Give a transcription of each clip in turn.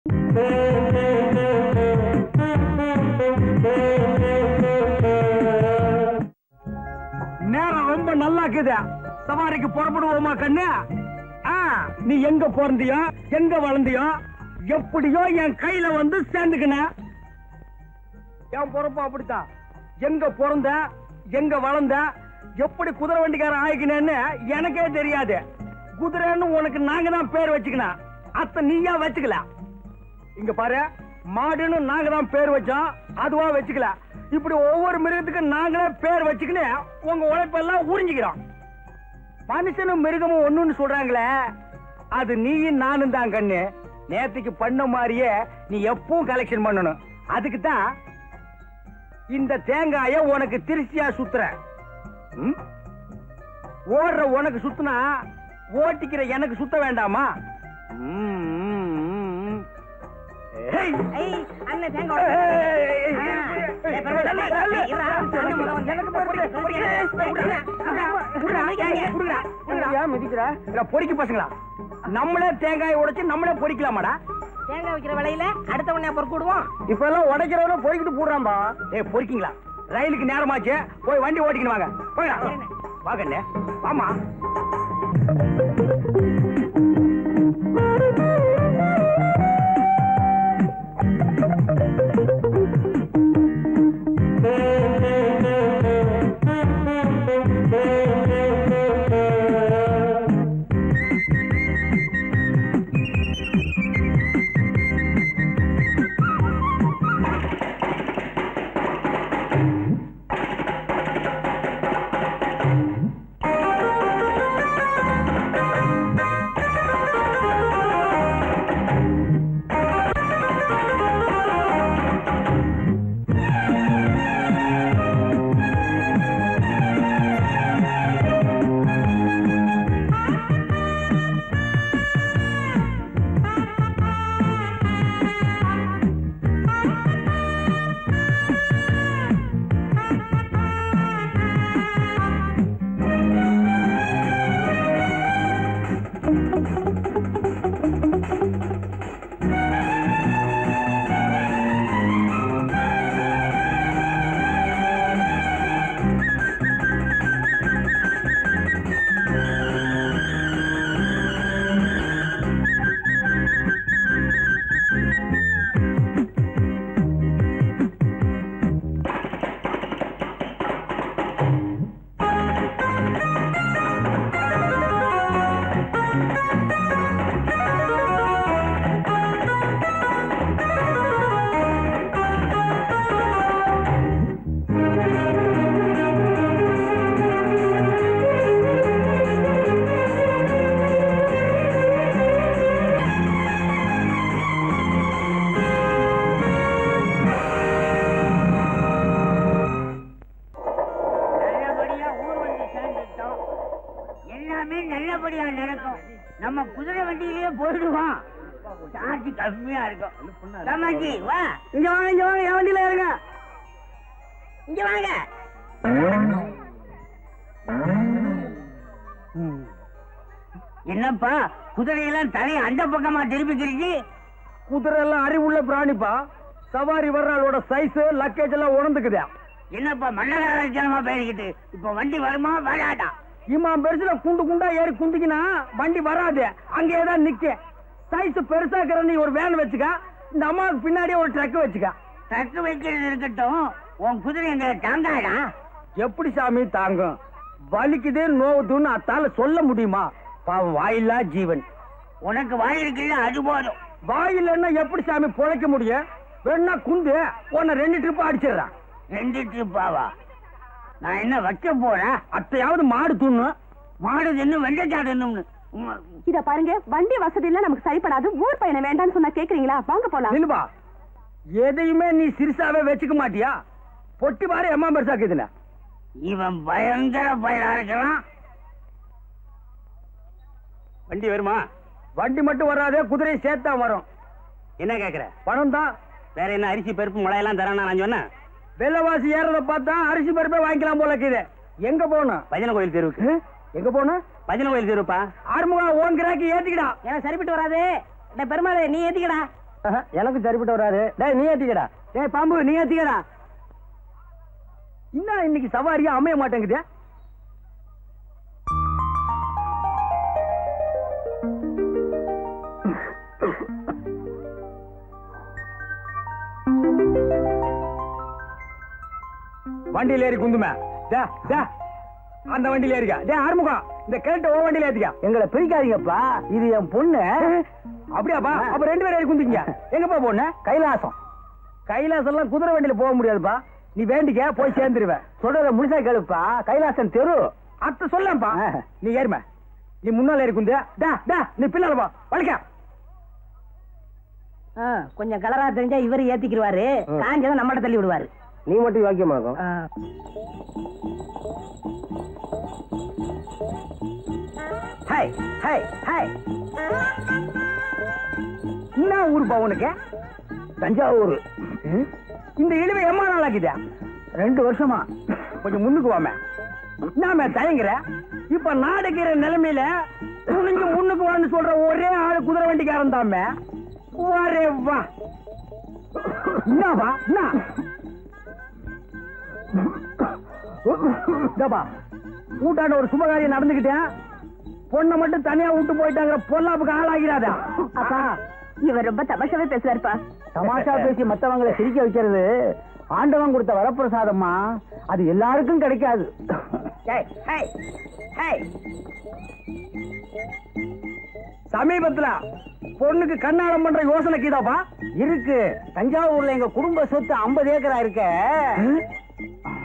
நேரம் ரொம்ப நல்லா இருக்குது. சவாரிக்கு புறப்படுவோமா கண்ணு? நீ எங்க பிறந்தியோ எங்க வளர்ந்தியோ எப்படியோ என் கையில வந்து சேர்ந்துக்கின. என் பொறுப்பு அப்படித்தான். எங்க பிறந்த எங்க வளர்ந்த எப்படி குதிரை வண்டிக்காரன் ஆயிக்கினேன்னு எனக்கே தெரியாது. குதிரைன்னு உனக்கு நாங்க தான் பேர் வச்சுக்கணும். அத்த நீயா வச்சுக்கல. இங்க பாரு, மாடுன்னு நாங்க தான் பேர் வச்சோம், அதுவா வச்சுக்கல. இப்படி ஒவ்வொரு மிருகத்துக்கு நாங்களே பேர் வச்சுக்கின்னு உங்க உழைப்பெல்லாம் உறிஞ்சிக்கிறோம். மனுஷனும் மிருகமும் ஒண்ணுன்னு சொல்றாங்களே, அது நீயும் நானும் தான் கண்ணு. நேத்துக்கு பண்ண மாதிரியே நீ எப்பவும் கலெக்ஷன் பண்ணணும். அதுக்கு தான் இந்த தேங்காய உனக்கு திருச்சியா சுத்துற. ஓடுற உனக்கு சுத்துனா ஓட்டிக்கிற எனக்கு சுத்த வேண்டாமா? பொறிக்க பசங்களா, நம்மளே தேங்காய் உடைச்சு நம்மளே பொறிக்கலாமாடா? தேங்காய் வைக்கிற வேலையில அடுத்த உடனே பொறுக்கிடுவோம். இப்ப எல்லாம் உடைக்கிறவன பொறிக்கிட்டு போடுறான்பா. பொறிக்கீங்களா? ரயிலுக்கு நேரமாச்சு, போய் வண்டி ஓட்டிக்கணும். வாங்க போயிடலாம். வாங்கண்ணே, ஆமா. நல்லபடியா நடக்கும். நம்ம குதிரை வண்டியிலேயே போயிடுவோம். சார்ஜ் கம்மியா இருக்கும். தமாஜி வா, இங்க வாங்க, இங்க வாங்க, என் வண்டியில இருங்க. இங்க வாங்க. என்னப்பா குதிரையெல்லாம் தலையை அந்த பக்கமா திருப்பிக்கிறீங்க? குதிரை எல்லாம் அறிவுள்ள பிராணிப்பா. சவாரி வர்றாளோட சைஸ் லக்கேஜ் எல்லாம் உணர்ந்துக்குதா. என்னப்பா மன்னராஜனமா பேசிக்கிட்டு இப்ப வண்டி வருமா வராதா? இம்மா பெருசுல குண்டு குண்டா ஏறி குந்திக்கினா வண்டி வராது, அங்கேயேதான் நிக்க. சைஸ் பெருசாக்கிற நீ ஒரு வேன் வச்சுக்க, இந்த அம்மாவுக்கு பின்னாடியே ஒரு ட்ரக் வச்சுக்க. ட்ரக் வைக்கிறது இருக்கட்டும், உன் குதிரை எங்களை தாங்காடா? எப்படி சாமி தாங்கும்? வலிக்குதே நோவுதுன்னு அத்தால சொல்ல முடியுமா? பாவம் வாயில்லா ஜீவன். உனக்கு வாய் இருக்குல்ல, அது போதும். வாயில்லைன்னா எப்படி சாமி பொழைக்க முடியும்? வேணா குந்து உன்னை 2 ட்ரிப் அடிச்சிடறான். 2 ட்ரிப்பாவா? நான் என்ன வைக்க போறேன்? அத்தையாவது மாடு துண்ணு. மாடு தின்னு வெள்ளச்சாடணும்னு. இத பாருங்க, வண்டி வசதி இல்ல, நமக்கு சரிப்படாது. ஊர் பையனை வேண்டான்னு சொன்னா கேக்குறீங்களா? வாங்க போலாம். இல்லப்பா, எதையுமே நீ சிறுசாவே வச்சுக்க மாட்டியா? பொட்டி பாரு எம்மா பெருசாக்குதுல. இவன் பயங்கர பயலா இருக்கலாம். வண்டி வருமா? வண்டி மட்டும் வராதே, குதிரை சேர்த்தா வரும். என்ன கேக்குற? பணம் தான். வேற என்ன அரிசி பருப்பு முளையெல்லாம் தரானா? நான் சொன்னேன் வெள்ளவாசி ஏறத பார்த்தா அரிசி பருப்பே வாங்கிக்கலாம் போல இருக்குது. எங்க போகணும்? பஜனை கோயில் தெருவுக்கு. எங்க போகணும்? பஜனை கோயில் தெருப்பா. ஆறுமுகா ஓன் கிராக்கி ஏத்திக்கடா. ஏன்னா சரிப்பட்டு வராது. பெருமாள் நீ ஏத்திக்கடா. எனக்கு சரிப்பட்டு வராது. டேய் நீ ஏத்திக்கடா. டேய் பாம்பு நீ ஏத்திக்கடா. இன்னும் இன்னைக்கு சவாரியா அமைய மாட்டேங்குது. வண்டியில ஏறி குந்துமே. அந்த வண்டியில ஏறிக்கா. ஆறுமுகம் இந்த கேட்ட ஓ வண்டியில ஏத்திக்கா. எங்களை பிரிக்காதீங்கப்பா, இது என் பொண்ணு. அப்படியாப்பா? அப்ப 2 பேரும் ஏறி குந்திங்க. எங்கப்பா பொண்ணு? கைலாசம். கைலாசம் எல்லாம் குதிரை வண்டியில போக முடியாதுப்பா. நீ வேண்டிக்க போய் சேர்ந்துருவேன். சொல்றத முழுசா கேளுப்பா. கைலாசம் தெரு அத்த சொல்லப்பா. நீ ஏறும. நீ முன்னால ஏறி குந்து. நீ பின்னாலப்பா வலிக்க. கொஞ்சம் கலரா தெரிஞ்சா இவரு ஏத்திக்கிடுவாரு, காஞ்சதான் நம்மகிட்ட தள்ளி விடுவாரு. நீ மட்டும் வாக்கியமாகும். Hi hi hi. என்ன ஊருப்பா உனக்கு? தஞ்சாவூர். இந்த இழுவை எம்மா நாள் ஆக்குதா? 2 வருஷமா. கொஞ்சம் முன்னுக்கு வாமே. நாம தயங்குற. இப்ப நாடுகிற நிலைமையில துணிஞ்சு முன்னுக்கு வான்னு சொல்ற ஒரே ஆளு குதிரை வண்டிக்காரன் தாமே. வரே வா. என்னவா என்ன? கூட்டாண்ட ஒரு சுபகாரியம் நடந்துகிட்டேன். பொண்ணை மட்டும் தனியா விட்டு போயிட்டாங்க. பொல்லாப்புக்கு ஆளாகிறாதா? அப்பா இவர் ரொம்ப தமாஷாவே பேசுறாருப்பா. தமாஷா பேசி மத்தவங்களை சிரிக்க வைக்கிறது ஆண்டவன் கொடுத்த வரப்பிரசாதம்மா. அது எல்லாருக்கும் கிடைக்காது. சமீபத்துல பொண்ணுக்கு கண்ணாடம் பண்ற யோசனை கீதாப்பா இருக்கு. தஞ்சாவூர்ல எங்க குடும்ப சொத்து 50 ஏக்கரா இருக்க.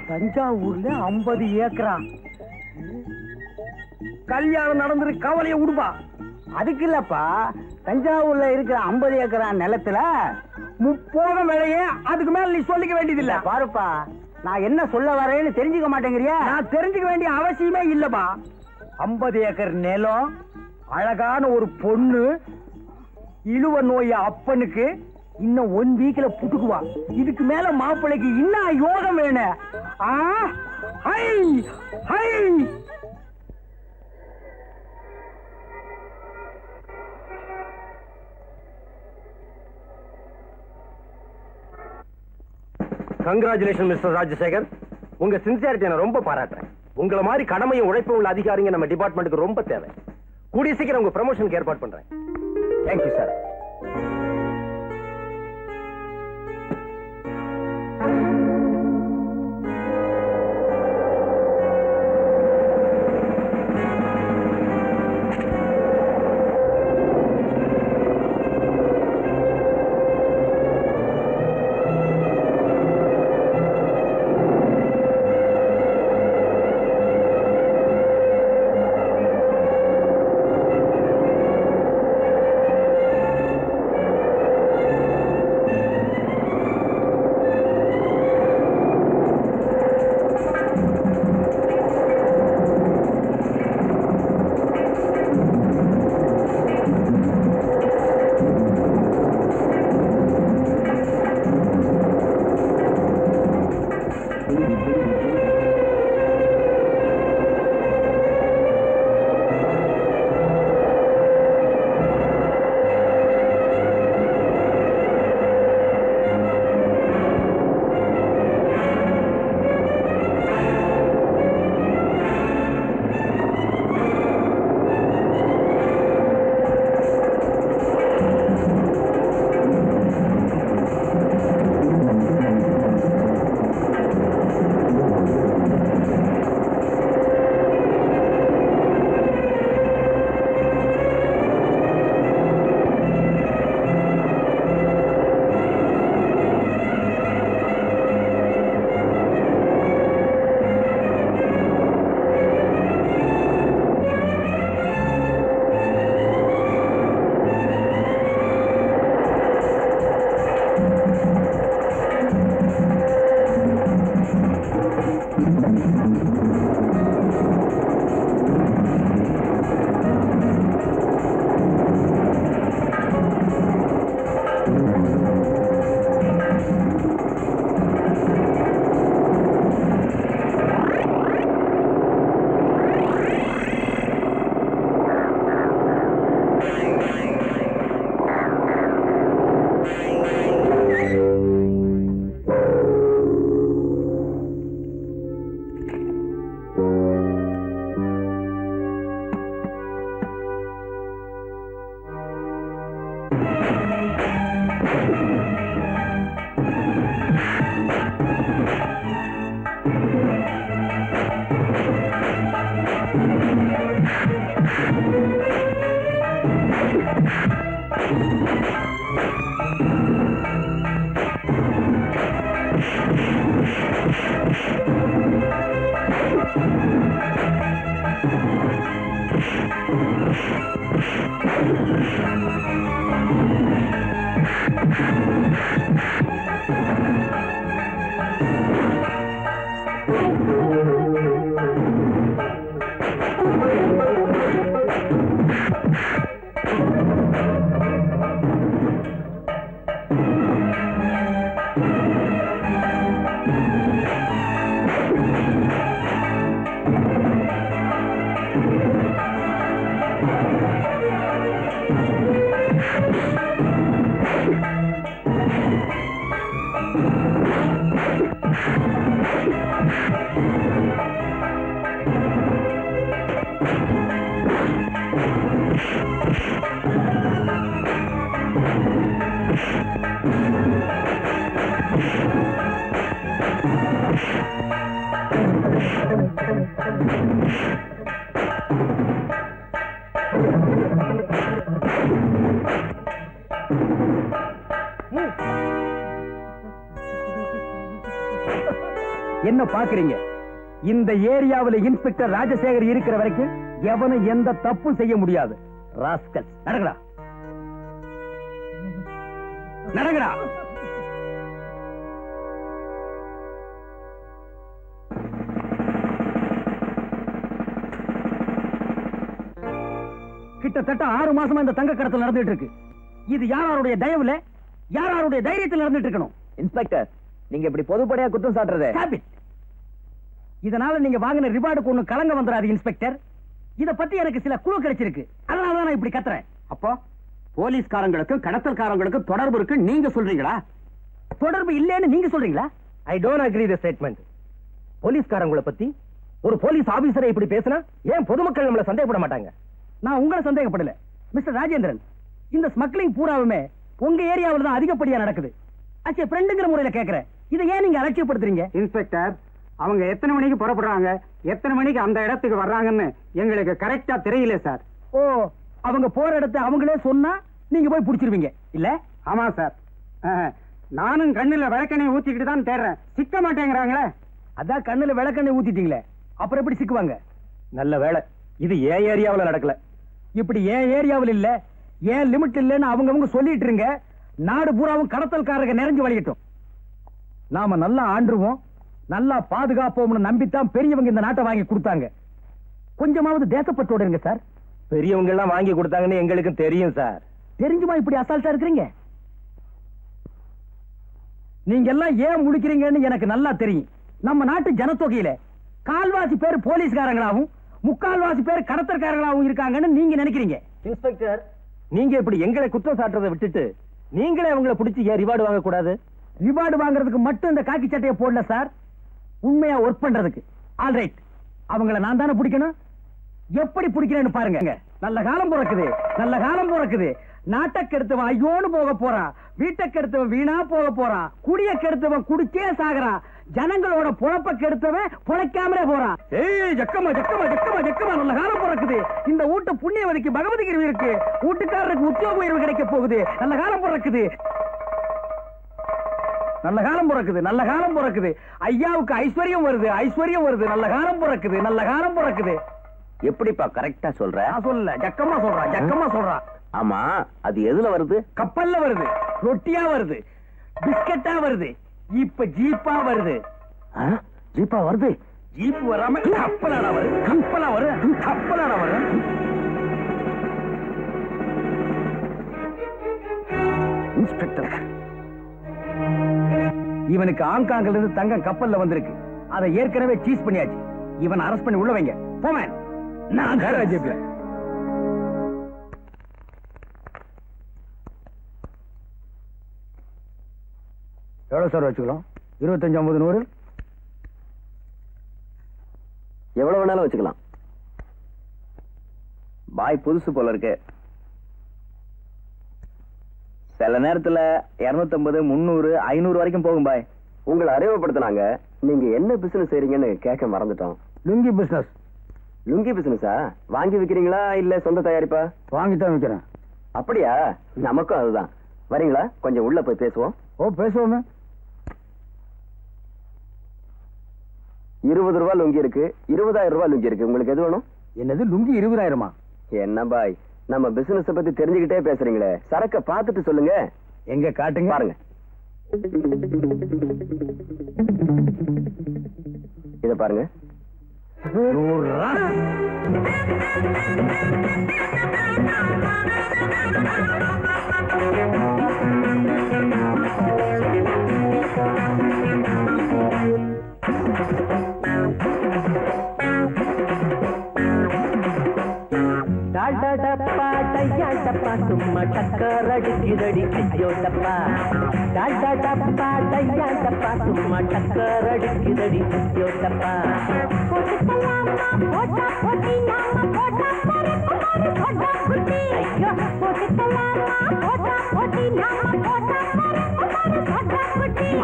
தஞ்சாவூர்ல 50 ஏக்கரா? கல்யாணம் நடந்துரு கவலைய விடுப்பா. அதுக்கு இல்லப்பா, தஞ்சாவூர்ல இருக்கிற 50 ஏக்கரா நிலத்துல 30 விலையே. அதுக்கு மேல நீ சொல்லிக்க வேண்டியது இல்ல. பாருப்பா, நான் என்ன சொல்ல வரேன்னு தெரிஞ்சுக்க மாட்டேங்கிறியா? நான் தெரிஞ்சுக்க வேண்டிய அவசியமே இல்லப்பா. 50 ஏக்கர் நிலம், அழகான ஒரு பொண்ணு, இழுவ நோய அப்பனுக்கு இன்னும் 1 வீக்ல புட்டுக்குவா. இதுக்கு மேல மாப்பிள்ளைக்கு இன்னும் யோகம் வேணும். Congratulation mister Rajasekhar. உங்க சின்சியாரிட்டி நான் ரொம்ப பாராட்டுறேன். உங்களை மாதிரி கடமையும் உழைப்பும் உள்ள அதிகாரிங்க நம்ம டிபார்ட்மெண்ட்டுக்கு ரொம்ப தேவை. கூடிய சீக்கிரம் உங்க ப்ரமோஷனுக்கு ஏற்பாடு பண்றேன். Thank you sir. என்ன பாக்குறீங்க? இந்த ஏரியாவில் இன்ஸ்பெக்டர் ராஜசேகர் இருக்கிற வரைக்கும் எவனும் எந்த தப்பு செய்ய முடியாது. ராஸ்கல், நடங்கடா நடங்கடா. கிட்டத்தட்ட 6 மாசமா இந்த தங்க கடத்தல் நடந்துட்டு இருக்கு. இது யாருடைய தயவுல, யாருடைய தைரியத்தில் நடந்துட்டு இருக்கணும்? இன்ஸ்பெக்டர், நீங்க இப்படி பொதுப்படையா குற்றம் சாட்டுறதே. இதனால நீங்க வாங்கின ரிவார்டுக்கு ஒண்ணு கலங்க வந்துடாது இன்ஸ்பெக்டர். இத பத்தி எனக்கு சில குழு கிடைச்சிருக்கு, அதனாலதான் நான் இப்படி கத்துறேன். அப்போ போலீஸ்காரங்களுக்கும் கடத்தல்காரங்களுக்கும் தொடர்பு இருக்கு நீங்க சொல்றீங்களா? தொடர்பு இல்லைன்னு நீங்க சொல்றீங்களா? I don't agree the statement. போலீஸ்காரங்களை பத்தி ஒரு போலீஸ் ஆபீசரை இப்படி பேசினா ஏன் பொதுமக்கள் நம்மள சந்தேகப்பட மாட்டாங்க? நான் உங்களை சந்தேகப்படல மிஸ்டர் ராஜேந்திரன். இந்த ஸ்மக்லிங் பூராவுமே உங்க ஏரியாவில் தான் அதிகப்படியா நடக்குது. அச்சே ஃப்ரெண்டுங்கிற முறையில கேக்குறேன், இதை ஏன் நீங்க அலட்சியப்படுத்துறீங்க? இன்ஸ்பெக்டர், அவங்க எத்தனை மணிக்கு புறப்படுறாங்க, எத்தனை மணிக்கு அந்த இடத்துக்கு வர்றாங்கன்னு எங்களுக்கு கரெக்டா தெரியல சார். ஓ, அவங்க போற இடத்தை அவங்களே சொன்னா நீங்க போய் புடிச்சிருவீங்க இல்ல? ஆமா சார். நானும் கண்ணுல விளக்கெண்ணெய் ஊத்திக்கிட்டு தான் தேடுறேன், சிக்க மாட்டேங்கிறாங்களே. அதான் கண்ணுல விளக்கெண்ணெய் ஊத்திட்டீங்களே, அப்புறம் எப்படி சிக்குவாங்க? நல்ல வேலை இது ஏன் ஏரியாவுல நடக்கல. இப்படி ஏன் ஏரியாவில் இல்ல, ஏன் லிமிட் இல்லன்னு அவங்க சொல்லிட்டு இருங்க. நாடு பூராவும் கடத்தல்காரங்க நிறைஞ்சு வழியட்டும். நாம நல்லா ஆண்டுருவோம், நல்லா பாதுகாப்போம்னு நம்பித்தான் பெரியவங்க இந்த நாட்டை வாங்கி கொடுத்தாங்க. கொஞ்சமாவது தேசப்பற்றோட இருங்க சார். பெரியவங்க எல்லாம் வாங்கி கொடுத்தாங்கன்னு எங்களுக்கும் தெரியும் சார். தெரிஞ்சுமா இப்படி அசால்ட்டா இருக்கிறீங்க? நீங்க எல்லாம் ஏன் முழிக்கிறீங்கன்னு எனக்கு நல்லா தெரியும். நம்ம நாட்டு ஜனத்தொகையில கால்வாசி பேர் போலீஸ்காரங்களாவும் முக்கால்வாசி பேர் கடத்தற்காரங்களாவும் இருக்காங்கன்னு நீங்க நினைக்கிறீங்க. இன்ஸ்பெக்டர், நீங்க இப்படி எங்களை குற்றம் சாட்டுறதை விட்டுட்டு நீங்களே அவங்களை பிடிச்சி ஏன் ரிவார்டு வாங்க கூடாது? ரிவார்டு வாங்குறதுக்கு மட்டும் இந்த காக்கி சட்டையை போடல சார், உண்மையா ஒர்க் பண்றதுக்கு. ஆல்ரைட், அவங்கள நான் தானே பிடிக்கணும். எப்படி பிடிக்கிறேன்னு பாருங்க. நல்ல காலம் பிறக்குது, நல்ல காலம் பிறக்குது. நாட்டை கெடுத்தவன் ஐயோன்னு போக போறான், வீட்டை கெடுத்தவன் வீணா போக போறான், குடிய கெடுத்தவன் குடிச்சே சாகுறான், ஜனங்களோட பொழப்ப கெடுத்தவன் பொழைக்காமலே போறான். ஏய் ஜக்கமா ஜக்கமா ஜக்கமா ஜக்கமா, நல்ல காலம் பிறக்குது. இந்த வீட்டு புண்ணியவதிக்கு பகவதி கிருவி இருக்கு, வீட்டுக்காரருக்கு உத்தியோக உயர்வு கிடைக்க போகுது. நல்ல காலம் பிறக்குது, நல்ல காலம் பிறக்குது, நல்ல காலம் பிறக்குது. ஐயாவுக்கு ஐஸ்வர்யம் வருது, ஐஸ்வர்யம் வருது. நல்ல காலம் பிறக்குது, நல்ல காலம் பிறக்குது. எப்படிப்பா கரெக்டா சொல்ற? நான் சொல்ல, ஜக்கமா சொல்றான், ஜக்கமா சொல்றான். ஆமா, அது எதுல வருது? கப்பல்ல வருது, ரொட்டியா வருது, பிஸ்கட்டா வருது, இப்ப ஜீப்பா வருது. ஜீப்பா வருது? ஜீப் வராம கப்பலாடா வருது, கப்பலா வருது, கப்பலாடா வருது. இன்ஸ்பெக்டர், இவனுக்கு ஹாங்காங்ல இருந்து தங்கம் கப்பல்ல வந்திருக்கு. அதை ஏற்கனவே சீஸ் பண்ணியாச்சு. இவன் அரெஸ்ட் பண்ணி உள்ள வைங்க. போமேன், நான் ஜீப்ல. எவ்வளவு சார் வச்சுக்கலாம்? 25, 50, 100 எவ்வளவு வேணாலும் வச்சுக்கலாம். பாய் புதுசு போல இருக்கு. சில நேரத்துல 250, 300, 500 வரைக்கும் போகும் பாய். உங்களை அறிமுகப்படுத்தினாங்க. நீங்க என்ன பிசினஸ் செய்றீங்கன்னு கேட்க மறந்துட்டோம். லுங்கி பிசினஸ். லுங்கி பிசினஸா? வாங்கி விக்கிறீங்களா இல்ல சொந்த தயாரிப்பா? வாங்கித்தான் விக்கிறேன். அப்படியா? நமக்கும் அதுதான். வரீங்களா? கொஞ்சம் உள்ள போய் பேசுவோம். ஓ, பேசுவோமே. 20 ரூபாய் லுங்கி இருக்கு, 20,000 ரூபாய் லுங்கி இருக்கு. உங்களுக்கு எது வேணும்? என்னது லுங்கி 20,000? என்ன பாய், நம்ம பிசினஸ் பத்தி தெரிஞ்சுக்கிட்டே பேசுறீங்களே, சரக்க பார்த்துட்டு சொல்லுங்க. எங்க காட்டுங்க பாருங்க. இத பாருங்க. டப்பா டையா டப்பா சும்மா டக்கர் அடிக்குதடி ஐயோ டப்பா டாடா டப்பா டையா டப்பா சும்மா டக்கர் அடிக்குதடி ஐயோ டப்பா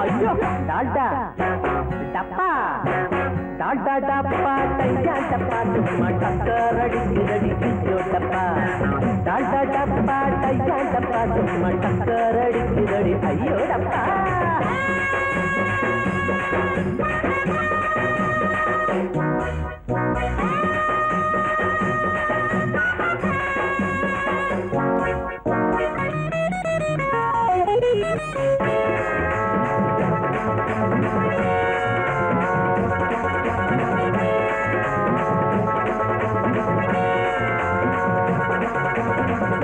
ஐயோ டாடா டப்பா டாடா டப்பா டையா டப்பா சும்மா டக்கர் அடிக்குதடி ஐயோ டப்பா டாடா டப்பா டையா டப்பா சும்மா டக்கர் அடிக்குதடி ஐயோ டப்பா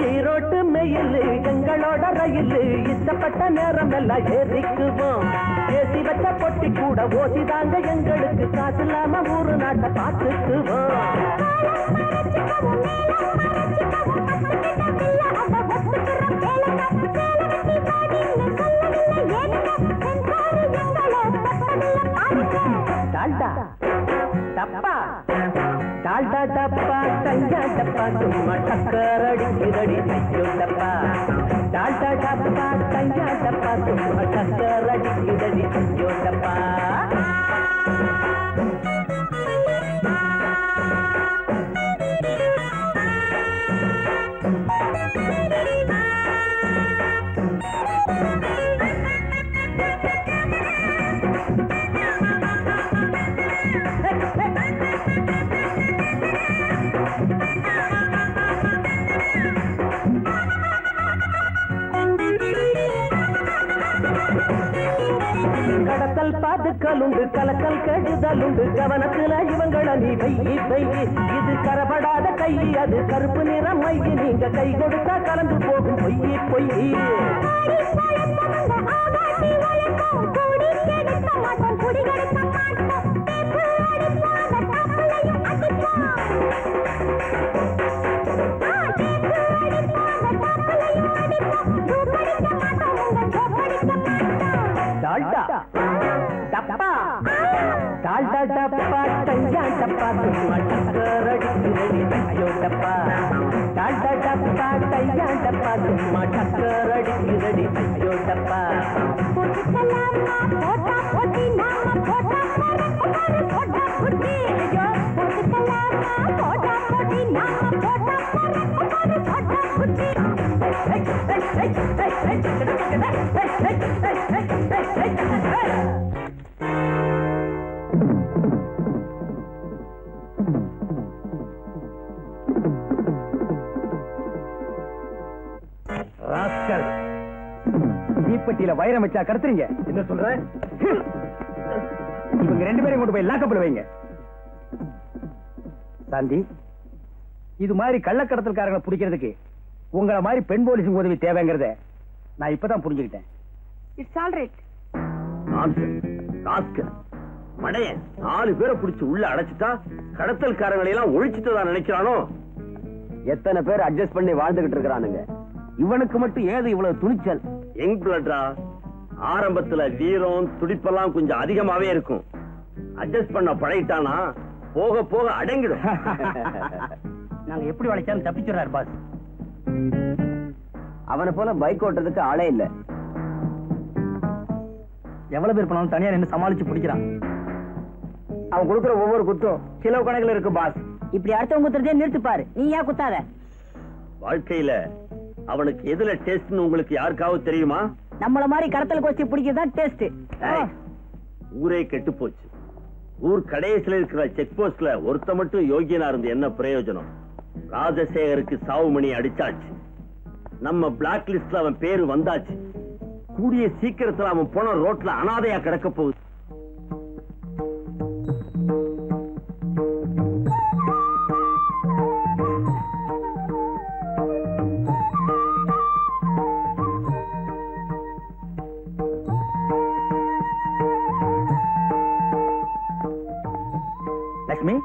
ஈரோட்டு மெயிலு எங்களோட ரயிலு இஷ்டப்பட்ட நேரம் எல்லாம் ஏறிக்குவோம் ஏசி வச்ச பொட்டி கூட ஓசிதாங்க எங்களுக்கு காசு இல்லாம ஊரு நாட்டை பார்த்துக்குவோம் டால்டா டப்பா டால்டா டப்பா டையா டப்பா சும்மா டக்கர் அடிக்குதடி ஐயோ டப்பா டால்டா டப்பா டையா டப்பா சும்மா டக்கர் அடிக்குதடி ஐயோ டப்பா கடத்தல் பாதுக்கல் உண்டு கலக்கல் கெடுதல் உண்டு கவனத்துல இவங்கள நீ வை இது கரப்படாத கை அது கருப்பு நிறம் மை நீங்க கை கொடுத்தா கலந்து போகும் பொய் டால்டா டப்பா டால்டா டப்பா டையா டப்பா சும்மா டக்கர் அடிக்குதடி ஐயோ டப்பா டால்டா டப்பா டையா டப்பா சும்மா டக்கர் அடிக்குதடி ஐயோ டப்பா தீப்பெட்டியில வைரம் வச்சா கடத்துறீங்க. என்ன சொல்ற? இவங்க ரெண்டு பேரையும் கொண்டு போய் லாக்கப்ல வைங்க. சாந்தி, இது மாதிரி கள்ளக்கடத்தல்காரங்களை பிடிக்கிறதுக்கு உங்களை மாதிரி பெண் போலீஸுக்கு உதவி தேவைங்கிறத நான் இப்பதான் புரிஞ்சுக்கிட்டேன். It's all right. மடைய 4 பேரை பிடிச்சு உள்ள அடைச்சிட்டா கடத்தல்காரங்களை எல்லாம் ஒழிச்சுட்டு நினைக்கிறானோ? எத்தனை பேர் அட்ஜஸ்ட் பண்ணி வாழ்ந்துகிட்டு இருக்கிறானுங்க. இவனுக்கு மட்டும் ஏது இவ்வளவு துணிச்சல்? யங் பிளட்ரா, ஆரம்பத்துல வீரம் துடிப்பெல்லாம் கொஞ்சம் அதிகமாவே இருக்கும். அட்ஜஸ்ட் பண்ண பழகிட்டானா போக போக அடங்கிடும். நாங்க எப்படி வளைச்சாலும் தப்பிச்சுறாரு பாஸ். அவனை போல பைக் ஓட்டுறதுக்கு ஆளே இல்ல. எவ்வளவு பேர் பண்ணாலும் தனியா நின்று சமாளிச்சு பிடிக்கிறான். அவன் கொடுக்குற ஒவ்வொரு குத்தும் கிலோ கணக்குல இருக்கு பாஸ். இப்படி அடுத்தவங்க குத்துறதே நிறுத்துப்பாரு. நீ ஏன் குத்தாத? வாழ்க்கையில அவனுக்கு எதுல டேஸ்ட்னு உங்களுக்கு யாருக்காவது தெரியுமா? நம்மள மாதிரி கடத்தல் கோஷ்டி பிடிக்கிறதா டேஸ்ட். ஊரே கெட்டு போச்சு. ஊர் கடைசியில இருக்கிற செக் போஸ்ட்ல ஒருத்த மட்டும் யோகியனா இருந்து என்ன பிரயோஜனம்? ராஜசேகருக்கு சாவு மணி அடிச்சாச்சு. நம்ம பிளாக் லிஸ்ட்ல அவன் பேரு வந்தாச்சு. கூடிய சீக்கிரத்துல அவன் போன ரோட்ல அனாதையா கிடக்க போகுது. லட்சுமி,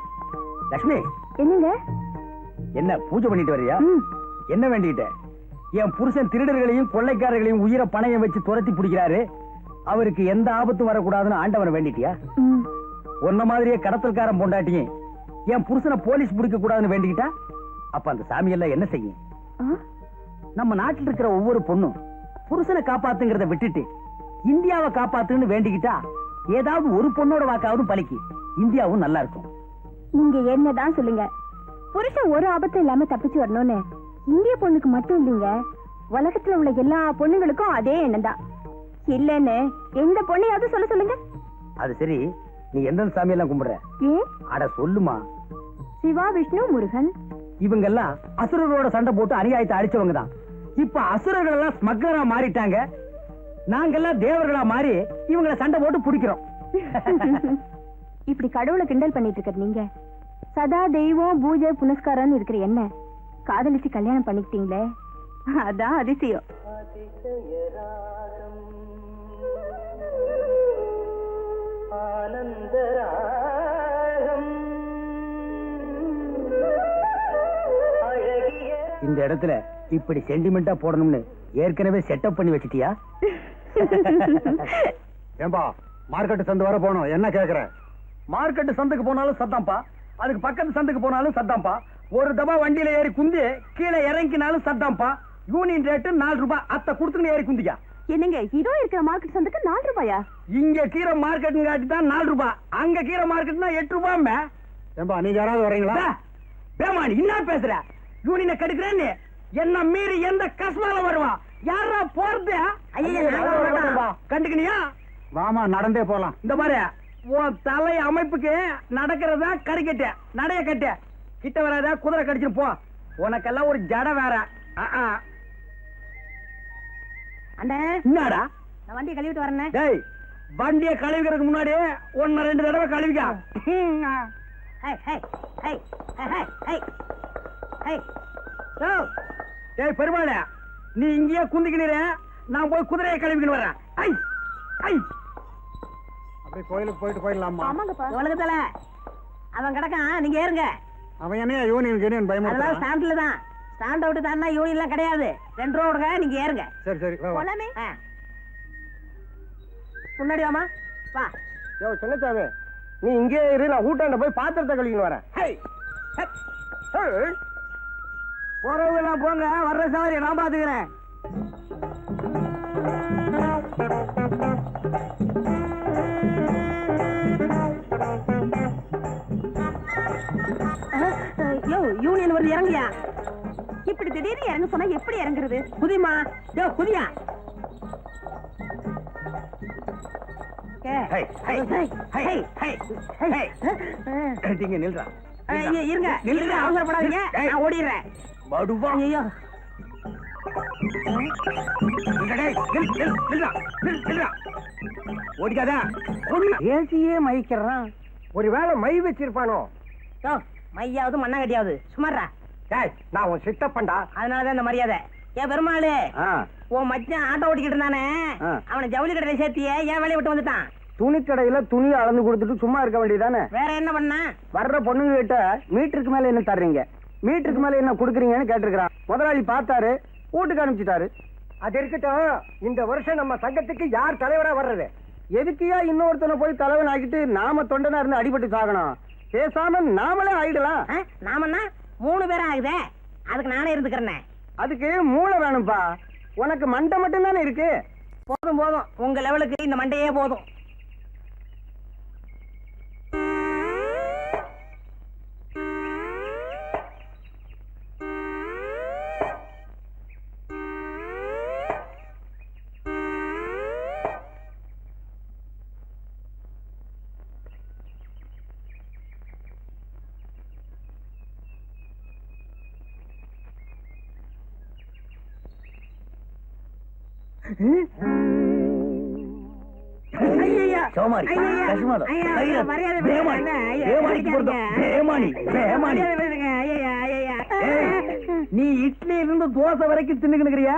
லட்சுமி, என்னங்க? என்ன பூஜை பண்ணிட்டு வரியா? ம். என்ன வேண்டிக்கிட்ட? என் புருஷன் திருடர்களையும் கொள்ளைக்காரர்களையும் உயிரை பணையம் வச்சு துரத்தி பிடிக்கிறாரு, அவருக்கு எந்த ஆபத்தும் வரக்கூடாதுன்னு ஆண்டவனை வேண்டிட்டியா? ம். உன்ன மாதிரியே கடத்தல்காரன் பொண்டாட்டியும் என் புருஷனை போலீஸ் பிடிக்க கூடாதுன்னு வேண்டிக்கிட்டா அப்ப அந்த சாமி எல்லாம் என்ன செய்யும்? ஆ? நம்ம நாட்டில் இருக்கிற ஒவ்வொரு பொண்ணும் புருஷனை காப்பாத்துங்கிறத விட்டுட்டு இந்தியாவை காப்பாத்துன்னு வேண்டிக்கிட்டா ஏதாவது ஒரு பொண்ணோட வாக்காவது பலிக்கு இந்தியாவும் நல்லா இருக்கும். நீங்க என்னதான் சொல்லுங்க, புருஷன் ஒரு ஆபத்தும் இல்லாம தப்பிச்சு வரணும்னு இந்திய பொண்ணுக்கு மட்டும் இல்லைங்க, உலகத்துல உள்ள எல்லா பொண்ணுங்களுக்கும் அதே எண்ணம் தான். இல்லன்னு எந்த பொண்ணையாவது சொல்ல சொல்லுங்க. அது சரி, நீ எந்தெந்த சாமி எல்லாம் கும்பிடுற? ஏன்? அட சொல்லுமா. சிவா, விஷ்ணு, முருகன். இவங்க எல்லாம் அசுரர்களோட சண்டை போட்டு அநியாயத்தை அழிச்சவங்க தான். இப்ப அசுரர்கள் எல்லாம் ஸ்மக்லரா மாறிட்டாங்க, நாங்கெல்லாம் தேவர்களா மாறி இவங்களை சண்டை போட்டு பிடிக்கிறோம். இப்படி கடவுளை கிண்டல் பண்ணிட்டு இருக்க நீங்க சதா தெய்வம் பூஜை புனஸ்காரம்னு இருக்கிற என்ன காதலிச்சு கல்யாணம் பண்ணிக்கிட்டீங்களே, அதான் அதிசயம். இந்த இடத்துல இப்படி சென்டிமெண்டா போடணும்னு ஏற்கனவே செட்டப் பண்ணி வச்சிட்டியா? ஏம்பா, மார்க்கெட் சந்தை வர போனோம், என்ன கேக்குற? மார்க்கெட் சந்தைக்கு போனாலும் சத்தாம்பா, அதுக்கு பக்கத்து சந்தைக்கு போனாலும் சத்தாம்பா, ஒரு தபா வண்டியில ஏறி குந்தி கீழே இறங்கினாலும் சத்தாம்பா. யூனியன் ரேட்டு 4 ரூபாய், அத்தை கொடுத்துன்னு ஏறி குந்திக்கா. என்னங்க இதோ இருக்கிற மார்க்கெட் சந்தைக்கு 4 ரூபாயா? இங்க கீரை மார்க்கெட் காட்டி தான் 4 ரூபாய், அங்க கீரை மார்க்கெட்னா 8 ரூபாய். ஏம்பா, நீங்க யாராவது வரீங்களா? பேமானி என்ன பேசுற? யூனியனை கெடுக்கிறேன்னு என்ன மீறி எந்த கஷ்மால வருவா? யாரா போறது? கண்டுக்கணியா? வாமா, நடந்தே போலாம். இந்த மாதிரி உன் தலை அமைப்புக்கு நடக்கிறதா கறிக்கட்டு நடைய கட்டு, கிட்ட வராத குதிரை கடிச்சிட்டு போ. உனக்கெல்லாம் ஒரு ஜட வேற. அண்ணே, என்னடா நான் வண்டியை கழுவிட்டு வரேன். டேய், வண்டியை கழுவிக்கிறதுக்கு முன்னாடி 1-2 தடவை கழுவிக்கா. டேய் பெருமாளே, நீ இங்கேயே குந்திக்கிற, நான் போய் குதிரையை கழுவிக்கிட்டு வரேன். அப்படியே கோயிலுக்கு போயிட்டு போயிடலாமா? ஆமாங்கப்பா. உலகத்துல அவன் கிடக்கான், நீங்க ஏறுங்க. அவன் என்ன யூனியன் பயமா? அதெல்லாம் ஸ்டாண்ட்ல தான், ஸ்டாண்ட் அவுட் தானா யூனியன் எல்லாம் கிடையாது. 2 ரூபா கொடுங்க, நீங்க ஏறுங்க. சரி சரி, போலாமே. முன்னாடி வாமா, வா. யோ சின்னச்சாமி, நீ இங்கே இரு, நான் ஊட்டாண்ட போய் பாத்திரத்தை கழுவின்னு வரேன். போறவங்க எல்லாம் போங்க, வர்ற சவாரி நான் பாத்துக்கிறேன். யோ யூனியன் வந்து இறங்கியா? இப்படி திடீர்னு இறங்க சொன்னா எப்படி இறங்குறது? குதிமா, யோ குதியா. நீங்க நில்றா. இருங்க இருங்க, அவசரப்படாதீங்க, நான் ஓடிடுறேன். மடுவா. ஐயோ, ஓடிக்காதா, ஏசியே மயிக்கிறான். ஒருவேளை மை வச்சிருப்பானோ? யோ மையாவது மண்ணாங்கட்டியாவது சுமாரா. நான் உன் சித்தப்பண்டா. அதனாலதான் இந்த மரியாதை. ஏன் பெருமாளு, உன் மச்சான் ஆட்டோ ஓட்டிக்கிட்டு இருந்தானே, அவனை ஜவுளி கடையில சேர்த்தியே ஏன் வேலையை விட்டு வந்துட்டான்? துணி கடையில துணி அளந்து கொடுத்துட்டு சும்மா இருக்க வேண்டியதானே? வேற என்ன பண்ண? வர்ற பொண்ணுங்க கிட்ட மீட்டருக்கு மேல என்ன தர்றீங்க, மீட்டருக்கு மேல என்ன குடுக்குறீங்கன்னு கேட்டிருக்கிறான். முதலாளி பார்த்தாரு, வீட்டுக்கு அனுப்பிச்சிட்டாரு. அது இருக்கட்டும், இந்த வருஷம் நம்ம சங்கத்துக்கு யார் தலைவரா வர்றது? எதுக்கியா இன்னொருத்தனை போய் தலைவன் ஆக்கிட்டு நாம தொண்டனா இருந்து அடிபட்டு சாகணும்? பேசாம நாமளே ஆயிடலாம். நாமன்னா 3 பேரும் ஆகுதே, அதுக்கு நானே இருந்துக்கிறேன். அதுக்கு மூளை வேணும்பா, உனக்கு மண்டை மட்டும் தானே இருக்கு. போதும் போதும், உங்க லெவலுக்கு இந்த மண்டையே போதும். சோமாரி ஐயா, கஷ்மாதம் ஐயா, தைலம், மரியாதை பேமானி ஐயா, பேமானிக்கு பொருத்தம் பேமானி பேமானி ஏய், நீ இட்லி இருந்து தோசை வரைக்கும் தின்னுக்கிறியா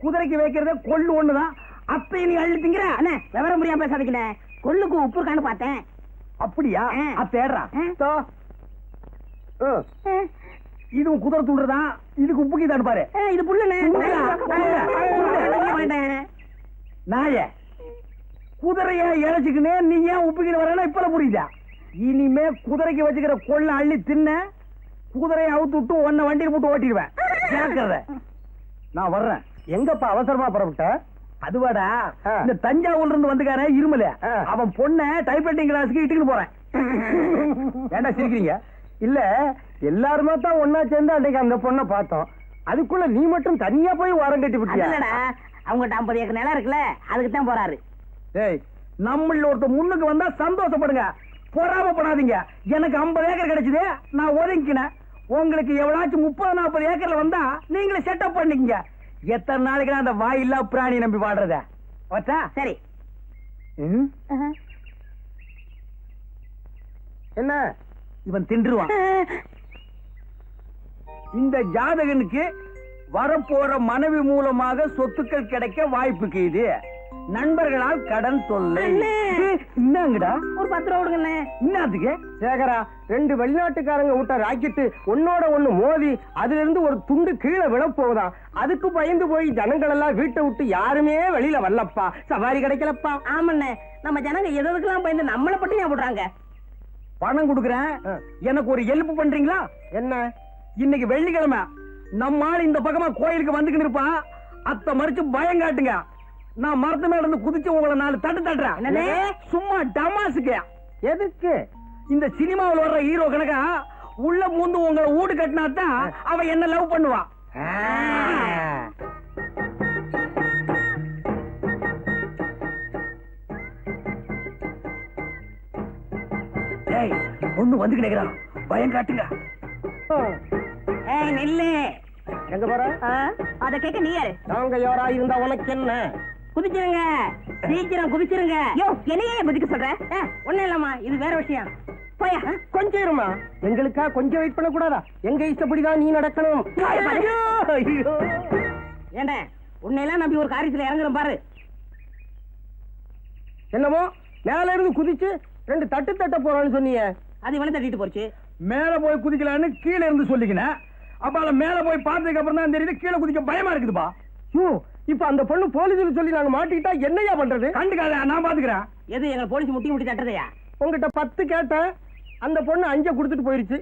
குதிரைக்கு வைக்கிறத கொள்ளு ஒண்ணுதான் அப்ப நீ அள்ளி திங்கிற அண்ணே விவரம் புரியாம பேசாதீங்கண்ணே கொள்ளுக்கு உப்பு இருக்கான்னு பார்த்தேன் அப்படியா ஆ. தேடுறா ஆ. இதுவும் குதிரை துண்டுறதான் இதுக்கு உப்புக்கு தான் பாரு இது புல்லுண்ணே நாய குதிரைய இழைச்சுக்கினே நீ ஏன் உப்புக்கிட்டு வரனா இப்ப புரியுதா இனிமே குதிரைக்கு வச்சுக்கிற கொள்ள அள்ளி தின்ன குதிரையை அவுத்து விட்டு உன்னை வண்டியில் போட்டு ஓட்டிடுவேன் கேட்கறத நான் வர்றேன் எங்கப்பா அவசரமா புறப்பட்ட அதுவாடா இந்த தஞ்சாவூர்ல இருந்து வந்துக்கார இருமல அவன் பொண்ண டைப்ரைட்டிங் கிளாஸுக்கு இட்டுக்கிட்டு போறேன் ஏண்டா சிரிக்கிறீங்க இல்ல எல்லாருமே தான் ஒன்னா சேர்ந்து அன்னைக்கு அந்த பொண்ணை பார்த்தோம் அதுக்குள்ள நீ மட்டும் தனியா போய் வாரம் கட்டி விட்டியா அவங்ககிட்ட 50 ஏக்கர் நிலம் இருக்குல்ல அதுக்கு தான் போறாரு டேய் நம்மள ஒருத்த முன்னுக்கு வந்தா சந்தோஷப்படுங்க பொறாமப்படாதீங்க எனக்கு 50 ஏக்கர் கிடைச்சது நான் ஒதுங்கினேன் உங்களுக்கு எவ்வளாச்சும் 30-40 ஏக்கர்ல வந்தா நீங்களே செட்டப் பண்ணிக்கங்க எத்தனை நாளைக்கு நான் அந்த வாயில்லா பிராணி நம்பி வாடுறத வச்சா சரி என்ன இவன் தின்றுவான் இந்த ஜாதகனுக்கு வரப்போற மனைவி மூலமாக சொத்துக்கள் கிடைக்க வாய்ப்புக்கு இது நண்பர்களால் கடன் தொல்லை என்னங்கடா ஒரு 10 ரூபா கொடுங்கண்ணே என்னத்துக்கு சேகரா 2 வெளிநாட்டுக்காரங்க விட்ட ராக்கெட்டு ஒன்னோட ஒண்ணு மோதி அதுல இருந்து ஒரு துண்டு கீழே விழப்போகுதான் அதுக்கு பயந்து போய் ஜனங்கள் எல்லாம் வீட்டை விட்டு யாருமே வெளியில வரலப்பா சவாரி கிடைக்கலப்பா ஆமாண்ணே நம்ம ஜனங்க எதுக்கெல்லாம் பயந்து நம்மளை பட்டி ஞாபகப்படுறாங்க பணம் கொடுக்குறேன் எனக்கு ஒரு ஹெல்ப் பண்றீங்களா என்ன இன்னைக்கு வெள்ளிக்கிழமை நம்ம ஆள் இந்த பக்கமா கோயிலுக்கு வந்துக்கிட்டு இருப்பான் அத்தை மறிச்சு பயம் காட்டுங்க நான் மரத்து மேல இருந்து குதிச்சு உங்களை 4 தட்டு தட்டுறேன் சும்மா டமாசுக்கு எதுக்கு இந்த சினிமாவில் வர்ற ஹீரோ கணக்கா உள்ள பூந்து உங்களை ஊடு கட்டினாத்தான் அவ என்ன லவ் பண்ணுவா ஒண்ணு வந்து கிடைக்கிறான் பயம் காட்டுங்க ஏய் நில்லு எங்க போற அத கேட்க நீ யாரு நாங்க யாரா இருந்தா உனக்கு என்ன குதிச்சிருங்க சீக்கிரம் குதிச்சிருங்க யோ என்னையே குதிக்க சொல்ற ஒண்ணு இல்லம்மா இது வேற விஷயம் போயா கொஞ்சம் இருமா எங்களுக்கா கொஞ்சம் வெயிட் பண்ண கூடாதா எங்க இஷ்டப்படிதான் நீ நடக்கணும் ஏண்ட உன்னையெல்லாம் நம்பி ஒரு காரியத்துல இறங்குறேன் பாரு என்னமோ மேல இருந்து குதிச்சு 2 தட்டு தட்ட போறான்னு சொன்னீங்க அது இவனை தட்டிட்டு போச்சு மேல போய் குதிக்கலான்னு கீழே இருந்து சொல்லிக்கினேன் அப்ப மேல போய் பார்த்ததுக்கு அப்புறம் தான் தெரியுது கீழே குதிக்க பயமா இருக்குதுப்பா இப்ப அந்த பொண்ணு போலீஸ் சொல்லி நாங்க மாட்டிக்கிட்டா என்னையா பண்றது கண்டுக்காத நான் பாத்துக்கிறேன் எது எங்க போலீஸ் முட்டி தட்டுறதையா உங்ககிட்ட 10 கேட்டேன் அந்த பொண்ணு 5 கொடுத்துட்டு போயிருச்சு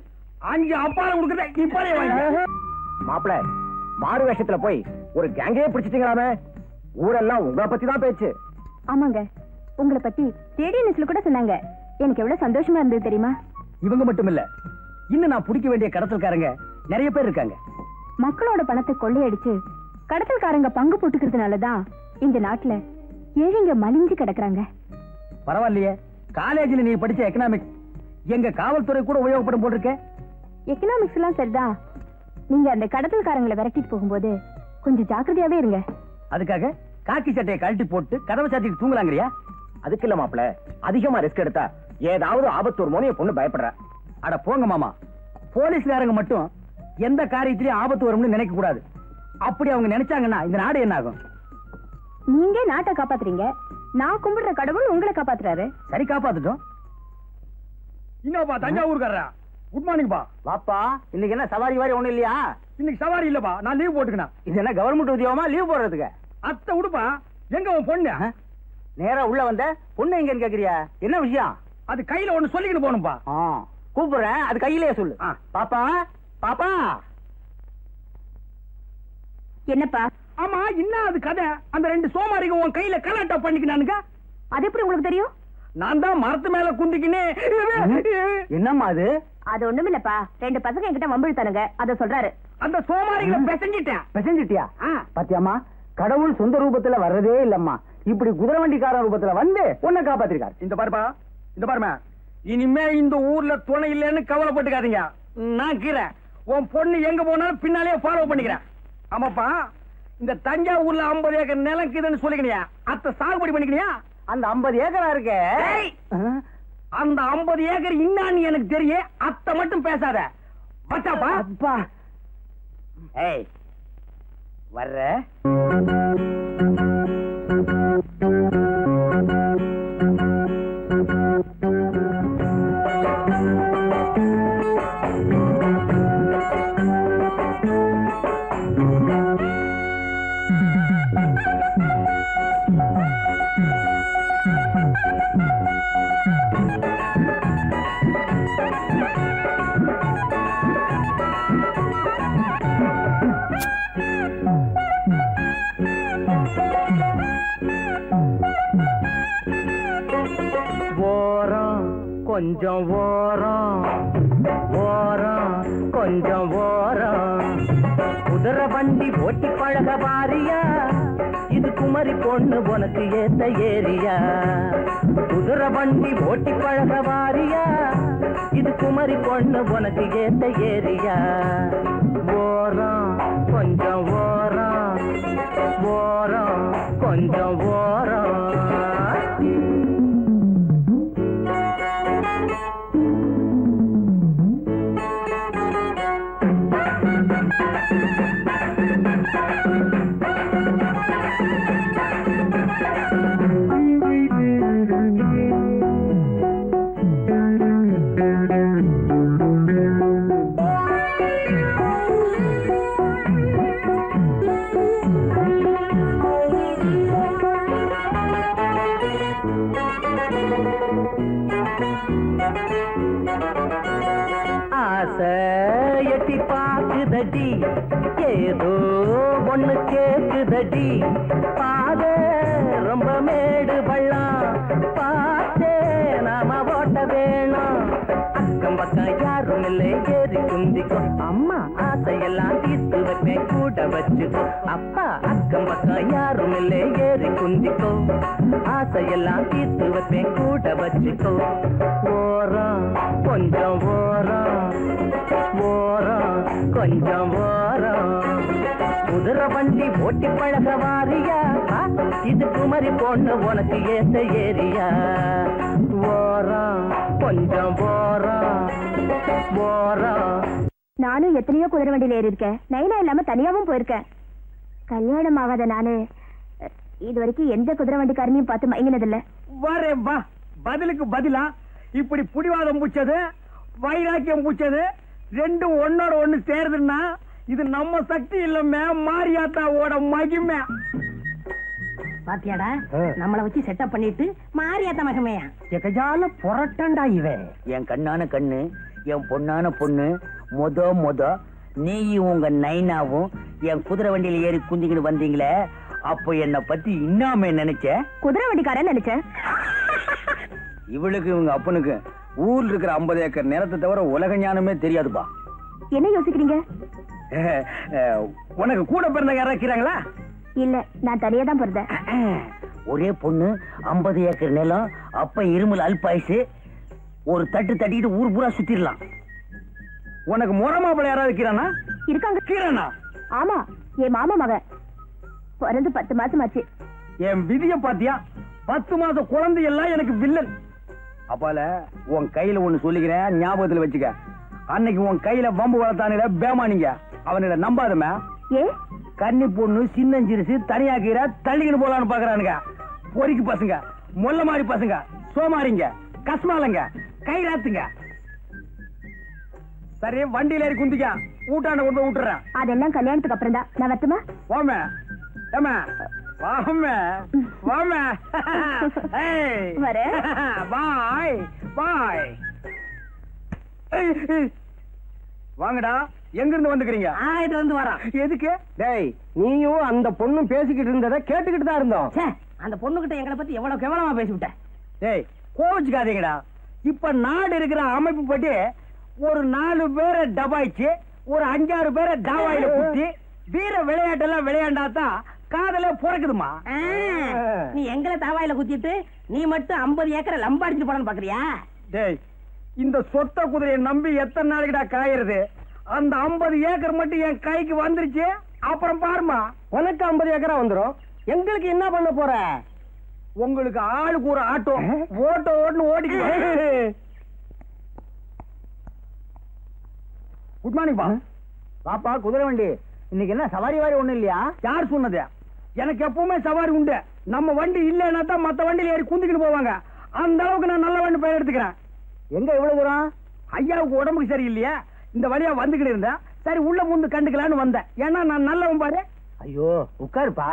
5 அப்பால கொடுக்கறத இப்பவே வாங்க மாப்பிள மாறு வேஷத்துல போய் ஒரு கேங்கே பிடிச்சிட்டீங்களாமே ஊரெல்லாம் உங்களை பத்தி தான் பேச்சு ஆமாங்க உங்களை பத்தி ரேடியோ நியூஸ்ல கூட சொன்னாங்க எனக்கு எவ்வளவு சந்தோஷமா இருந்தது தெரியுமா இவங்க மட்டும் இல்ல இன்னும் நான் பிடிக்க வேண்டிய கடத்தல்காரங்க நிறைய பேர் இருக்காங்க மக்களோட பணத்தை கொள்ளையடிச்சு கடத்தல்காரங்க பங்கு போட்டுக்கிறதுனாலதான் இந்த நாட்டுல ஏழைங்க மலிஞ்சு கிடக்குறாங்க பரவாயில்லையே காலேஜில் நீ படிச்ச எக்கனாமிக்ஸ் எங்க காவல்துறை கூட உபயோகப்படும் போட்டிருக்க எக்கனாமிக்ஸ் எல்லாம் சரிதான் நீங்க அந்த கடத்தல்காரங்களை விரட்டிட்டு போகும்போது கொஞ்சம் ஜாக்கிரதையாவே இருங்க அதுக்காக காக்கி சட்டையை கழட்டி போட்டு கதவை சாத்திட்டு தூங்கலாங்கறியா அதுக்கு இல்ல மாப்பிள அதிகமா ரிஸ்க் எடுத்தா ஏதாவது ஆபத்து வருமோன்னு என் பொண்ணு பயப்படுற அட போங்க மாமா போலீஸ்காரங்க மட்டும் எந்த காரியத்திலயும் ஆபத்து வரும்னு நினைக்க கூடாது அப்படி அவங்க நினைச்சாங்கன்னா இந்த நாடு என்ன ஆகும் நீங்க நாட்டை காப்பாத்துறீங்க நான் கும்பிடுற கடவுள் உங்களை காப்பாத்துறாரு சரி காப்பாத்துட்டோம் இன்னப்பா தஞ்சாவூர்காரா குட் மார்னிங் பா வாப்பா இன்னைக்கு என்ன சவாரி வாரி ஒண்ணும் இல்லையா இன்னைக்கு சவாரி இல்லப்பா நான் லீவ் போட்டுக்கணும் இது என்ன கவர்மெண்ட் உத்தியோகமா லீவ் போடுறதுக்கு அத்தை விடுப்பா எங்க உன் பொண்ணு நேரா உள்ள வந்த பொண்ணு எங்கன்னு கேக்குறியா என்ன விஷயம் அது கையில ஒண்ணு சொல்லிக்கிட்டு போகணும்பா கூப்பிடுறேன் அது கையிலேயே சொல்லு பாப்பா பாப்பா என்னப்பா ஆமா என்ன அது கதை அந்த 2 சோமாரிங்க உன் கையில கலாட்டா பண்ணிக்கினானுங்க அது எப்படி உங்களுக்கு தெரியும் நான் தான் மரத்து மேல குந்திக்கினே என்னம்மா அது அது ஒண்ணுமில்லப்பா 2 பசங்க என்கிட்ட வம்பிழுத்தானுங்க அத சொல்றாரு அந்த சோமாரிகளை பெசஞ்சிட்டியா பாத்தியாமா கடவுள் சொந்த ரூபத்துல வர்றதே இல்லம்மா இப்படி குதிரை வண்டிக்கார ரூபத்துல வந்து உன்னை காப்பாத்திருக்காரு இந்த பாருப்பா இந்த பாருமா இனிமே இந்த ஊர்ல துணை இல்லைன்னு கவலைப்பட்டுக்காதீங்க நான் கீறேன் உன் பொண்ணு எங்க போனாலும் பின்னாலே ஃபாலோ பண்ணிக்கிறேன் ஆமாப்பா இந்த தஞ்சாவூர்ல 50 ஏக்கர் நிலம் இருக்குதுன்னு சொல்லிக்கினியா அத்தை சாகுபடி பண்ணிக்கினியா அந்த 50 ஏக்கரா இருக்கே, ஏய், அந்த 50 ஏக்கர் இன்னான்னு எனக்கு தெரியும். அத்தை மட்டும் பேசாத. வட்டாப்பா. அப்பா ஏய் வர்ற கொஞ்சம் ஓரம் ஓரம் கொஞ்சம் ஓரம் குதிரை வண்டி ஓட்டி பழக பாரியா, இது குமரி பொண்ணு உனக்கு ஏத்த ஏரியா. குதிரை வண்டி ஓட்டி பழக பாரியா, இது குமரி பொண்ணு உனக்கு ஏத்த ஏரியா. ஓரம் கொஞ்சம் ஓரம் ஓரம் கொஞ்சம் ஓரம். எட்டி பாக்குதடி, ஏதோ ஒண்ணு கேக்குதடி. பாத ரொம்ப மேடு பள்ளம் பார்த்தே நாம ஓட்ட வேணும். அக்கம் பக்கம் யாரும் இல்லை, ஏறி குந்திக்கோ. அம்மா ஆசையெல்லாம் தீர்த்து வைப்பேன், கூட வச்சுக்கோ. அப்பா அக்கம் பக்கம் யாரும் இல்லை, ஏறி குந்திக்கோ. ஆசையெல்லாம் தீர்த்து வைப்பேன், கூட வச்சுக்கோ. ஓரம் கொஞ்சம் ஓரம் ஓரம் கொஞ்சம் ஓரம். குதிரை வண்டி ஓட்டி பழக வாரியா, இது குமரி பொண்ணு உனக்கு ஏத்த ஏரியா. ஓரம் கொஞ்சம் ஓரம் ஓரம். நானும் எத்தனையோ குதிரை வண்டியில ஏறி இருக்கேன், நைனா இல்லாம தனியாவும் போயிருக்கேன். கல்யாணம் ஆகாத நானு இது வரைக்கும் எந்த குதிரை வண்டிக்காரனையும் பார்த்து மயங்கினதில்ல. வரே வா, பதிலுக்கு பதிலா இப்படி புடிவாதம் பூச்சது, வைராக்கியம் பூச்சது ரெண்டும் ஒன்னோட ஒண்ணு சேருதுன்னா இது நம்ம சக்தி இல்லமே, மாரியாத்தாவோட மகிமை. பாத்தியாடா, நம்மள வச்சு செட்டப் பண்ணிட்டு மாரியாத்தா மகமையா எகையால புரட்டண்டா இவன். என் கண்ணான கண்ணு, என் பொண்ணான பொண்ணு, மொத நீயும் உங்க நைனாவும் என் குதிரை வண்டியில ஏறி குந்திக்கிட்டு வந்தீங்களே, அப்போ என்ன பத்தி இன்னாம நினைச்ச? குதிரை வண்டிக்காரன் நினைச்சேன். இவளுக்கு இவங்க அப்பனுக்கு ஊர்ல இருக்கிற 50 ஏக்கர் நிலத்தை தவிர உலக ஞானமே தெரியாதுப்பா. என்ன யோசிக்கிறீங்க? உனக்கு கூட பிறந்த யாராக்கிறாங்களா? இல்ல, நான் தனியா தான் பிறந்தேன். ஒரே பொண்ணு, 50 ஏக்கர் நிலம், அப்ப இருமல் அல்பாயுசு, ஒரு தட்டு தட்டிட்டு ஊர் பூரா சுத்திடலாம். உனக்கு முறை மாப்பிள்ளை யாராவது இருக்கிறானா? இருக்காங்க. கீரனா? ஆமா, என் மாமா மகன் பிறந்து 10 மாசம் ஆச்சு. என் விதிய பாத்தியா? 10 மாச குழந்தை எல்லாம் எனக்கு வில்லன். அப்பால உன் கையில ஒண்ணு சொல்லிக்கிறேன், ஞாபகத்துல வச்சுக்க. அன்னைக்கு உன் கையில வம்பு வளர்த்தானுல பேமானிங்க, அவனிட நம்பாதமே. ஏ, கன்னி பொண்ணு சின்னஞ்சிரிசு தனியாக்கிற தள்ளிக்கிட்டு போலான்னு பாக்குறானுங்க. பொறிக்கு பசங்க, மொல்ல மாதிரி பசங்க, சோமாரிங்க, கஸ்மாலங்க, கைராத்துங்க. சரி, வண்டியில ஏறி குந்திக்க, ஊட்டாண்ட கொண்டு போய் விட்டுறேன். அதெல்லாம் கல்யாணத்துக்கு அப்புறம் தான். நான் வரட்டுமா? வாமே ஏமா வாமே வாமே. வரேன். பாய் பாய். வாங்கடா, எங்க இருந்து வந்துக்கிறீங்க? இது வந்து வரான். எதுக்கு? டேய், நீயும் அந்த பொண்ணும் பேசிக்கிட்டு இருந்ததை கேட்டுக்கிட்டு தான் இருந்தோம். அந்த பொண்ணுகிட்ட எங்களை பத்தி எவ்வளவு கேவலமா பேசிவிட்டேன். டேய், கோவிச்சுக்காதீங்கடா. இப்ப நாடு இருக்கிற அமைப்பு பற்றி ஒரு 4 பேரை டபாய்ச்சு, ஒரு 5-6 பேரை டாவாயில குத்தி வீர விளையாட்டெல்லாம் விளையாண்டாதான் காதலே பிறக்குதுமா. நீ எங்களை தாவாயில குத்திட்டு நீ மட்டும் 50 ஏக்கரை லம்பாடிச்சு போடன்னு பாக்குறியா? டேய், இந்த சொத்த குதிரையை நம்பி எத்தனை நாளைக்குடா காயறது? அந்த 50 ஏக்கர் மட்டும் என் கைக்கு வந்துருச்சு, அப்புறம் பாருமா. உனக்கு 50 ஏக்கரா வந்துரும், எங்களுக்கு என்ன பண்ண போற? உங்களுக்கு ஆளுக்கு ஒரு ஆட்டோ ஓட்ட ஓட்டுன்னு ஓடிக்க. குட் மார்னிங் பா. பாப்பா குதிரை வண்டி இன்னைக்கு என்ன சவாரி வாரி ஒண்ணும் இல்லையா? யார் சொன்னது? எனக்கு எப்பவுமே சவாரி உண்டு. நம்ம வண்டி இல்லைன்னா தான் மத்த வண்டியில ஏறி குந்திக்கிட்டு போவாங்க. அந்த அளவுக்கு நான் நல்ல வண்டி பெயர் எடுத்துக்கிறேன். எங்க இவ்வளவு தூரம்? ஐயாவுக்கு உடம்புக்கு சரியில்லையா, இந்த வழியா வந்துகிட்டு இருந்தேன். சரி உள்ள முந்து கண்டுக்கலான்னு வந்தேன். ஏன்னா நான் நல்லவன் பாரு. ஐயோ உட்காருப்பா.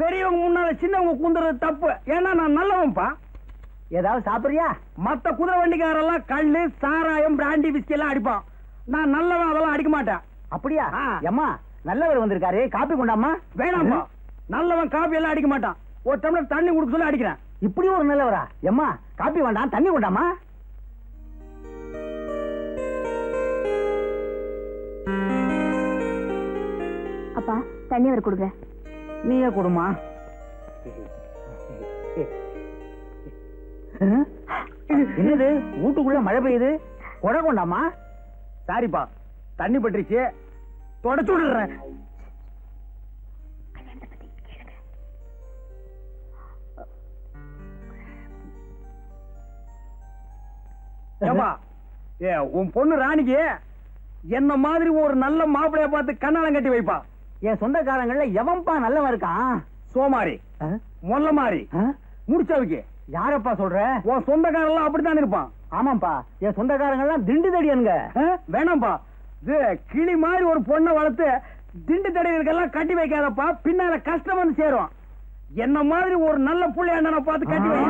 பெரியவங்க முன்னால சின்னவங்க குந்துறது தப்பு. ஏன்னா நான் நல்லவன்பா. ஏதாவது சாப்பிடுறியா? மத்த குதிரை வண்டிக்காரெல்லாம் கல்லு சாராயம் பிராண்டி விஸ்கி எல்லாம் அடிப்பான். நான் நல்லவன், அதெல்லாம் அடிக்க மாட்டேன். அப்படியா? அம்மா நல்லவர் வந்திருக்காரு, காப்பி கொண்டாமா. வேணாம்பா, நல்லவன் காப்பி எல்லாம் அடிக்க மாட்டான். ஒரு டம்ளர் தண்ணி குடுக்க சொல்லி அடிக்கிறேன். இப்படி ஒரு நல்லவரா? எம்மா காப்பி வேண்டாம், தண்ணி கொண்டாமா. அப்பா தண்ணி அவர் கொடுங்க. நீயே கொடுமா. என்னது வீட்டுக்குள்ள மழை பெய்யுது? கொடை கொண்டாமா. சாரிப்பா, தண்ணி பட்டுருச்சு, தொடச்சு விடுறேன். உன் பொண்ணு ராணிக்கு என்ன மாதிரி ஒரு நல்ல மாப்பிளைய பார்த்து கண்ணாலம் கட்டி வைப்பா. என் சொந்தக்காரங்கள்ல எவன்பா நல்லவன் இருக்கான்? சோமாரி, மொல்ல மாதிரி, முடிச்சவுக்கு. யாரப்பா சொல்ற? உன் சொந்தக்காரன் அப்படித்தான் இருப்பான். ஆமாப்பா, என் சொந்தக்காரங்க எல்லாம் திண்டு தடியனுங்க. வேணாம்பா, இது கிளி மாதிரி ஒரு பொண்ணை வளர்த்து திண்டு தடைகளுக்கெல்லாம் கட்டி வைக்காதப்பா. பின்னால கஷ்டம் வந்து சேரும். என்ன மாதிரி ஒரு நல்ல புள்ளைய பார்த்து கட்டி வை.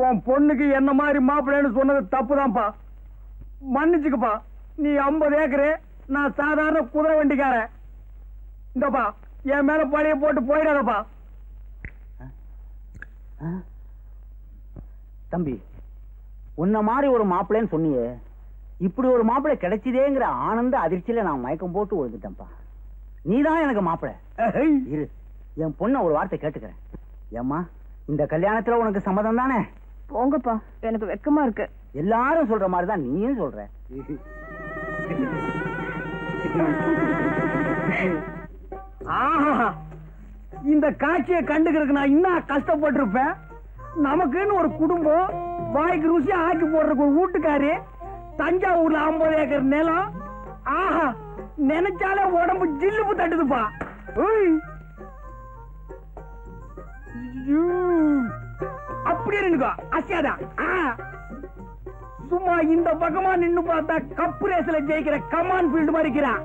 உன் பொண்ணுக்கு என்ன மாதிரி மாப்பிள்ளைன்னு சொன்னது தப்புதான்ப்பா. மன்னிச்சுக்கப்பா. நீ 50 ஏக்கரு, நான் சாதாரண குதிரை வண்டிக்காரன். இந்தப்பா என் மேல பழைய போட்டு போயிடாதப்பா. தம்பி, உன்ன மாதிரி ஒரு மாப்பிள்ளைன்னு சொன்னியே, இப்படி ஒரு மாப்பிள்ளை கிடைச்சதேங்கிற ஆனந்த அதிர்ச்சியில நான் மயக்கம் போட்டு விழுந்துட்டேன்ப்பா. நீதான் எனக்கு மாப்பிள்ளை. இரு, என் பொண்ண ஒரு வார்த்தை கேட்டுக்கிறேன். ஏம்மா, இந்த கல்யாணத்துல உனக்கு சம்மதம் தானே? போங்கப்பா, எனக்கு வெக்கமா இருக்கு. எல்லாரும் சொல்ற மாதிரிதான் நீயும் சொல்ற. ஆஹா, இந்த காட்சியை கண்டுக்கிறதுக்கு நான் இன்னும் கஷ்டப்பட்டிருப்பேன். நமக்குன்னு ஒரு குடும்பம், வாய்க்கு ருசியா ஆக்கி போடுறதுக்கு ஒரு வீட்டுக்காரி, தஞ்சாவூர்ல 50 ஏக்கர் நிலம். ஆஹா, நினைச்சாலே உடம்பு ஜில்லுப்பு தட்டுதுப்பா. அப்படியே நின்னுக்கோ, அசியாதா. சும்மா இந்த பக்கமா நின்னு பார்த்தா கப்பு ரேஸ்ல ஜெயிக்கிற கமான் ஃபீல்டு மாதிரி இருக்கிறான்.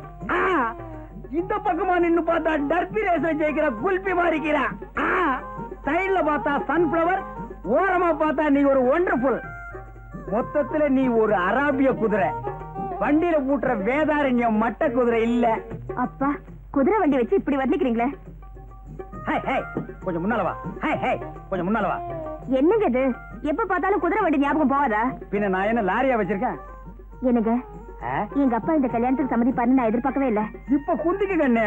இந்த பக்கமா நின்னு பார்த்தா டர்பி ரேஸ்ல ஜெயிக்கிற குல்பி மாதிரி இருக்கிறான். சைடுல பார்த்தா சன்ஃபிளவர், ஓரமா பார்த்தா நீ ஒரு ஒண்டர்ஃபுல். மொத்தத்துல நீ ஒரு அராபிய குதிரை. வண்டியில பூட்டுற வேதாரண்யம் மட்ட குதிரை இல்ல. அப்பா, குதிரை வண்டி வச்சு இப்படி வர்ணிக்கிறீங்களே. கொஞ்சம் முன்னால வா. கொஞ்சம் முன்னால வா. என்னங்க இது? எப்ப பார்த்தாலும் குதிரை வண்டி ஞாபகம் போகாதா? பின்ன நான் என்ன லாரியா வச்சிருக்கேன்? என்னங்க, எங்க அப்பா இந்த கல்யாணத்துக்கு சம்மதிப்பாருன்னு நான் எதிர்பார்க்கவே இல்ல. இப்ப குந்திக்கு கண்ணு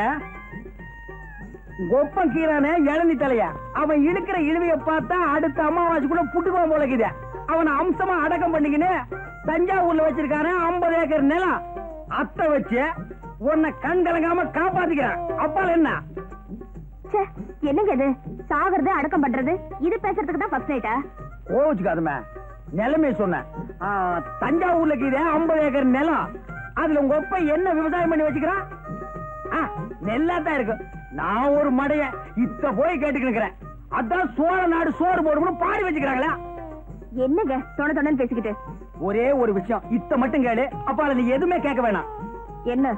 ஒப்பம் கீரானே இளநி தலையா. அவன் இழுக்கிற இழுவைய பார்த்தா அடுத்த அமாவாசைக்குள்ள புட்டுக்குவான் போலக்குது. அவனை அம்சமா அடக்கம் பண்ணிக்கின்னு தஞ்சாவூர்ல வச்சிருக்கானே 50 ஏக்கர் நிலம். அத்தை வச்சு உன்னை கண் கலங்காம காப்பாத்திக்கிறான். அப்பால என்ன? என்னங்க இது? சாகிறது அடக்கம் பண்றது, இது பேசுறதுக்கு தான் ஃபர்ஸ்ட் நைட்டா? கோவிச்சுக்காதுமே, நிலைமை சொன்னேன். தஞ்சாவூர்ல கீழே 50 ஏக்கர் நிலம். அதுல உங்க ஒப்ப என்ன விவசாயம் பண்ணி வச்சுக்கிறான்? நெல்லாத்தான் இருக்கு. நான் ஒரு மடைய இத்த போய் கேட்டுக்கிறேன். அதான் சோழ நாடு சோறு போடும்னு பாடி வச்சுக்கிறாங்களா? என்னங்க தொண தொணன்னு பேசிக்கிட்டு? ஒரே ஒரு விஷயம், இத்த மட்டும் கேளு. அப்பால நீ எதுவுமே கேட்க வேணாம். என்ன?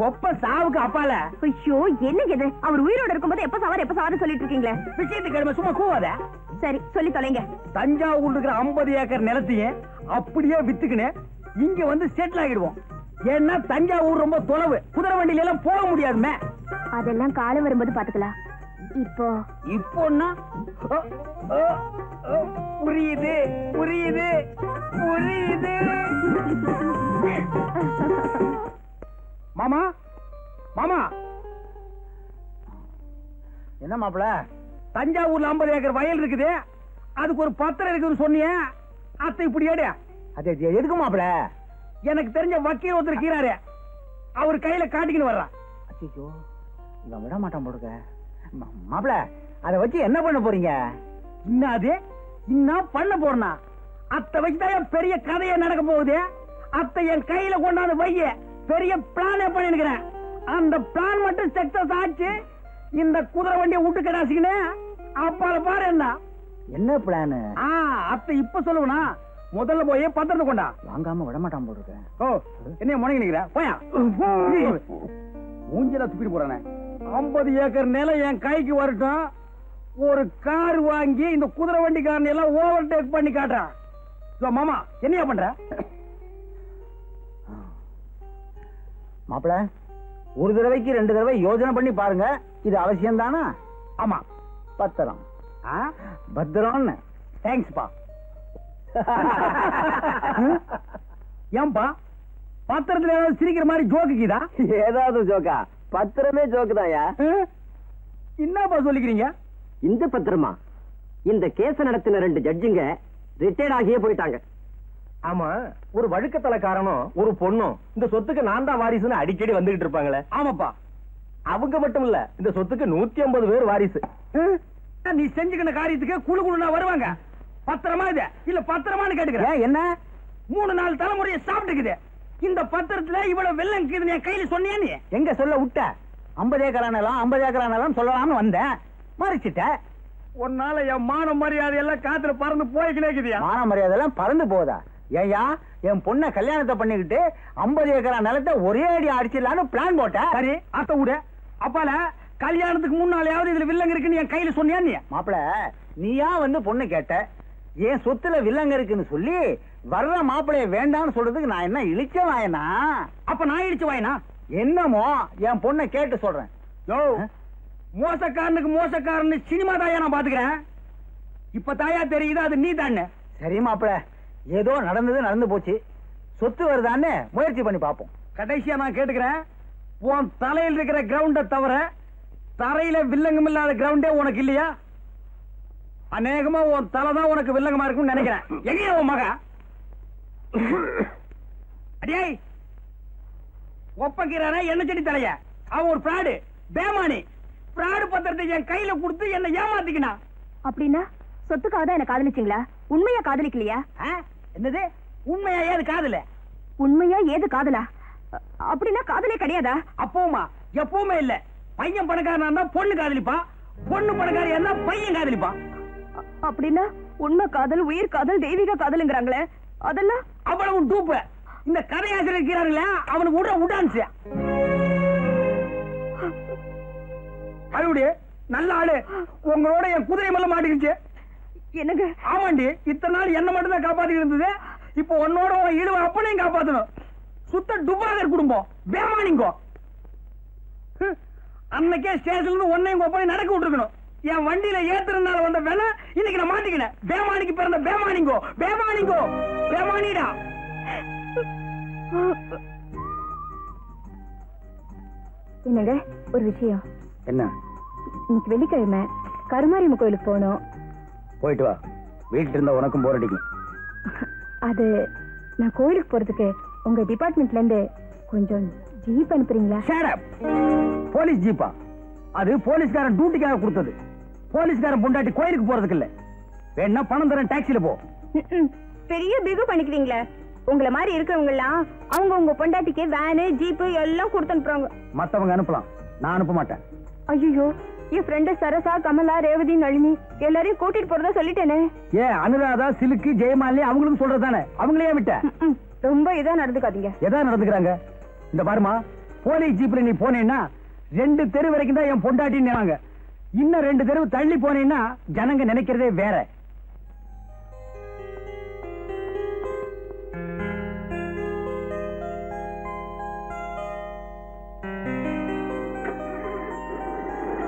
ஒப்ப சாவுக்கு அப்பால. ஐயோ, என்னங்க இது? அவர் உயிரோட இருக்கும்போது எப்ப சாவாரு சொல்லிட்டு இருக்கீங்களே. விஷயத்துக்கு கிழமை சும்மா கூவாத. சரி சொல்லி தொலைங்க. தஞ்சாவூர் இருக்கிற 50 ஏக்கர் நிலத்தையும் அப்படியே வித்துக்கின்னு இங்க வந்து செட்டில் ஆகிடுவோம். ஏன்னா தஞ்சாவூர் ரொம்ப தொலைவு, குதிரை வண்டியில எல்லாம் போக முடியாதுமே. அதெல்லாம் காலம் வரும்போது பாத்துக்கலாம். இப்போன்னா புரியுது புரியுது புரியுது. மாமா மாமா, என்ன மாப்பிள? தஞ்சாவூர்ல 50 ஏக்கர் வயல் இருக்குது, அதுக்கு ஒரு பத்திரம் இருக்குன்னு சொன்னிய. அத்தை இப்படி ஏடு. அது எதுக்கு மாப்பிள? எனக்கு தெரிஞ்ச வக்கீல் ஒருத்தர் இருக்கிறாரு, அவர் கையில காட்டிக்கின்னு வர்றான். அச்சோ, இவன் விட மாட்டான் போடுங்க. மாப்பிள, அதை வச்சு என்ன பண்ண போறீங்க? இன்னாது இன்னும் பண்ண போறனா? அத்தை வச்சுதான் பெரிய கதையே நடக்க போகுது. அத்தை என் கையில கொண்டாந்து வைய பெரிய பிளானே பண்ணிருக்கிறேன். அந்த பிளான் மட்டும் சக்சஸ் ஆச்சு, இந்த குதிரை வண்டியை விட்டு கடாசிக்கினே அப்பால பாரு என்ன. என்ன பிளான்? அத்தை இப்ப சொல்லுவனா? முதல்ல போய் பத்திரத்தை கொண்டா. வாங்காம விட மாட்டான் போல இருக்கேன். ஓ என்ன முனைக்கு நிக்கிற? போயா மூஞ்சில துப்பிட்டு போறானே. 50 ஏக்கர் நிலம் என் கைக்கு வரட்டும், ஒரு கார் வாங்கி இந்த குதிரை வண்டிக்காரன் எல்லாம் ஓவர் டேக் பண்ணி காட்டுறான். மாமா என்னையா பண்ற? மாப்பிள, ஒரு தடவைக்கு 2 தடவை யோசனை பண்ணி பாருங்க. இது அவசியம் தானா? ஆமா. பத்திரம். பத்திரம்னு. தேங்க்ஸ்பா. ஏன்பா பத்திரத்துல ஏதாவது சிரிக்கிற மாதிரி ஜோக்குதா? ஏதாவது ஜோக்கா? பத்திரமே ஜோக்கு தான்யா. என்னப்பா சொல்லிக்கிறீங்க? இந்த பத்திரமா? இந்த கேஸ நடத்தின 2 ஜட்ஜுங்க ரிட்டையர்ட் ஆகியே போயிட்டாங்க. ஆமா, ஒரு வழுக்கத்தலைக்காரனும் ஒரு பொண்ணும் இந்த சொத்துக்கு நான் தான் வாரிசுன்னு அடிக்கடி வந்துகிட்டு இருப்பாங்களே. ஆமாப்பா, அவங்க மட்டும் இல்ல, இந்த சொத்துக்கு 150 பேர் வாரிசு. நீ செஞ்சுக்கிற காரியத்துக்கு குழு குழுனா வருவாங்க. பத்திரமா இது இல்ல பத்திரமானு கேட்டுக்கிறேன். என்ன 3-4 தலைமுறையை சாப்பிட்டுக்குது. இந்த பத்திரத்துல இவ்வளவு வெள்ளம் இருக்குதுன்னு என் கையில சொன்னியா? நீ எங்க சொல்ல விட்ட? 50 ஏக்கரானலாம் 50 ஏக்கரானலாம் சொல்லலாம்னு வந்தேன், மறைச்சிட்ட. உன்னால என் மான மரியாதை எல்லாம் காத்துல பறந்து போய்க்கினேக்குதியா? மான மரியாதை எல்லாம் பறந்து போதா? ஏயா, என் பொண்ண கல்யாணத்தை பண்ணிக்கிட்டு 50 ஏக்கரா நிலத்தை ஒரே அடி அடிச்சிடலான்னு பிளான் போட்ட. சரி, அத்த விடு. அப்பால கல்யாணத்துக்கு முன்னாலேயாவது இதுல வில்லங்க இருக்குன்னு என் கையில சொன்னியா? நீ மாப்பிள, நீயா வந்து பொண்ணு கேட்ட, என் சொத்துல வில்லங்க இருக்குன்னு சொல்லி வர்ற மாப்பிளைய வேண்டாம்னு சொல்றதுக்கு நான் என்ன இழிச்ச வாயனா? அப்ப நான் இழிச்ச வாயனா? என்னமோ என் பொண்ணை கேட்டு சொல்றேன். யோ, மோசக்காரனுக்கு மோசக்காரன்னு சினிமா தாயா நான் பாத்துக்கிறேன். இப்ப தாயா தெரியுது அது நீ தானே. சரி மாப்பிள, ஏதோ நடந்து போச்சு, சொத்து வருதான்னு முயற்சி பண்ணி பாப்போம். கடைசியா நான் கேட்டுக்கிறேன், உன் தலையில் இருக்கிற கிரவுண்ட தவிர தரையில வில்லங்கம் இல்லாத கிரவுண்டே உனக்கு இல்லையா? அநேகமா உன் தலைதான் உனக்கு வில்லங்கமா இருக்கும்னு நினைக்கிறேன். எங்க உன் மக? அடியே ஒப்பக்கிறானா என்ன செடி தலைய? அவன் ஒரு பிராடு, பேமானி. பிராடு பத்திரத்தை என் கையில கொடுத்து என்ன ஏமாத்திக்கினா. அப்படின்னா சொத்துக்காக தான் என்ன காதலிச்சீங்களா? உண்மையா காதலிக்கலையா? என்னது உண்மையா? ஏது காதல? உண்மையா ஏது காதலா? அப்படின்னா காதலே கிடையாதா? அப்பவுமா எப்பவுமே இல்ல. பையன் பணக்காரனா இருந்தா பொண்ணு காதலிப்பா, பொண்ணு பணக்காரியா இருந்தா பையன் காதலிப்பா. அப்படின்னா உண்மை காதல், உயிர் காதல், தெய்வீக காதல்ங்கறாங்களே, அதெல்லாம் அவ்வளவு டூப்பு. இந்த கதையாசிரியர் இருக்கிறார்களே, அவனுக்கு உடான்ஸ். அழுவுடி, நல்ல ஆளு. உங்களோட என் குதிரை மேல மாட்டிக்கிச்சு. என்னங்க? ஆமாண்டி, இத்தனை நாள் என்ன மட்டும் தான் காப்பாத்தி இருந்தது. இப்போ உன்னோட இழுவ அப்பனையும் காப்பாத்தணும். சுத்த டுபாகர் குடும்பம், பேமானிங்கோ. அன்னைக்கே ஸ்டேஷன்ல ஒன்னையும் ஒப்பனை நடக்க விட்டுருக்கணும். என் வண்டியில ஏத்துறதுனால வந்த வேலை இன்னைக்கு நான் மாட்டிக்கினேன். பேமானிக்கு பிறந்த பேமானிங்கோ, பேமானிங்கோ, பேமானிடா. என்னங்க ஒரு விஷயம். என்ன? இன்னைக்கு வெள்ளிக்கிழமை கருமாரியம்மன் கோயிலுக்கு போகணும். போயிட்டு வா, வீட்டுல இருந்தா உனக்கும் போர் அடிக்கும். அது நான் கோயிலுக்கு போறதுக்கு உங்க டிபார்ட்மெண்ட்ல இருந்து கொஞ்சம் ஜீப் அனுப்புறீங்களா? போலீஸ் ஜீப்பா? அது போலீஸ்காரன் டியூட்டிக்காக கொடுத்தது. போலீஸ்காரன் பொண்டாட்டி கோயிலுக்கு போறதுக்கு இல்ல. வேணா பணம் தரேன், டாக்ஸில போ. பெரிய பிகு பண்ணிக்கிறீங்களே. உங்களை மாதிரி இருக்கவங்க எல்லாம் அவங்க உங்க பொண்டாட்டிக்கு வேனு ஜீப்பு எல்லாம் கொடுத்து அனுப்புறாங்க. மத்தவங்க அனுப்பலாம், நான் அனுப்ப மாட்டேன். ஐயோ, என் ஃப்ரெண்டு சரசா, கமலா, ரேவதி, நளினி எல்லாரையும் கூட்டிட்டு போறதா சொல்லிட்டேனே. ஏன் அனுராதா, சிலுக்கு, ஜெயமாலினி அவங்களும் சொல்றதானே, அவங்களே விட்ட. ரொம்ப இதா நடந்துக்காதீங்க. எதா நடந்துக்கிறாங்க? இந்த பாருமா, போலீஸ் ஜீப்ல நீ போனேன்னா 2 தெரு வரைக்கும் தான் என் பொண்டாட்டின்னு நினைவாங்க. இன்னும் 2 தெரு தள்ளி போனேன்னா ஜனங்க நினைக்கிறதே வேற.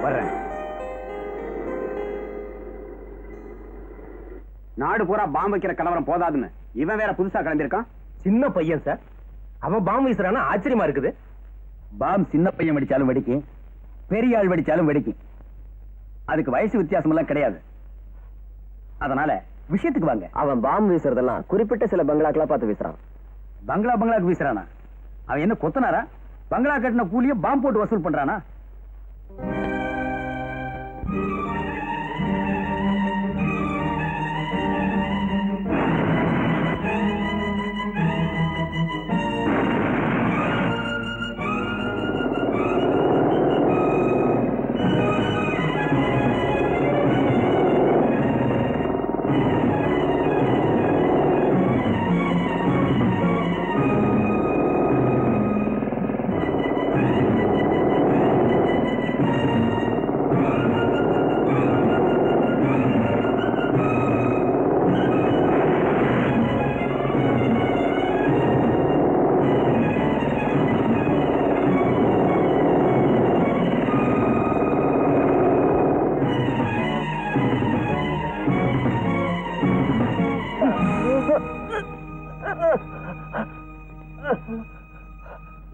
வர்றேன். நாடு பூரா பாம்பு வைக்கிற கலவரம் போதாதுன்னு இவன் வேற புதுசா கிளம்பியிருக்கான். சின்ன பையன் சார், அவன் பாம்பு வீசுறானா ஆச்சரியமா இருக்குது. பாம் சின்ன பையன் வெடிச்சாலும் வெடிக்கும், பெரிய ஆள் வெடிச்சாலும் வெடிக்கும். அதுக்கு வயசு வித்தியாசம் எல்லாம் கிடையாது. அதனால விஷயத்துக்கு வாங்க. அவன் பாம்பு வீசுறதெல்லாம் குறிப்பிட்ட சில பங்களாக்களா பார்த்து வீசுறான். பங்களாக்கு வீசுறானா? அவன் என்ன கொத்தனாரா? பங்களா கட்டின கூலிய பாம்பு போட்டு வசூல் பண்றானா?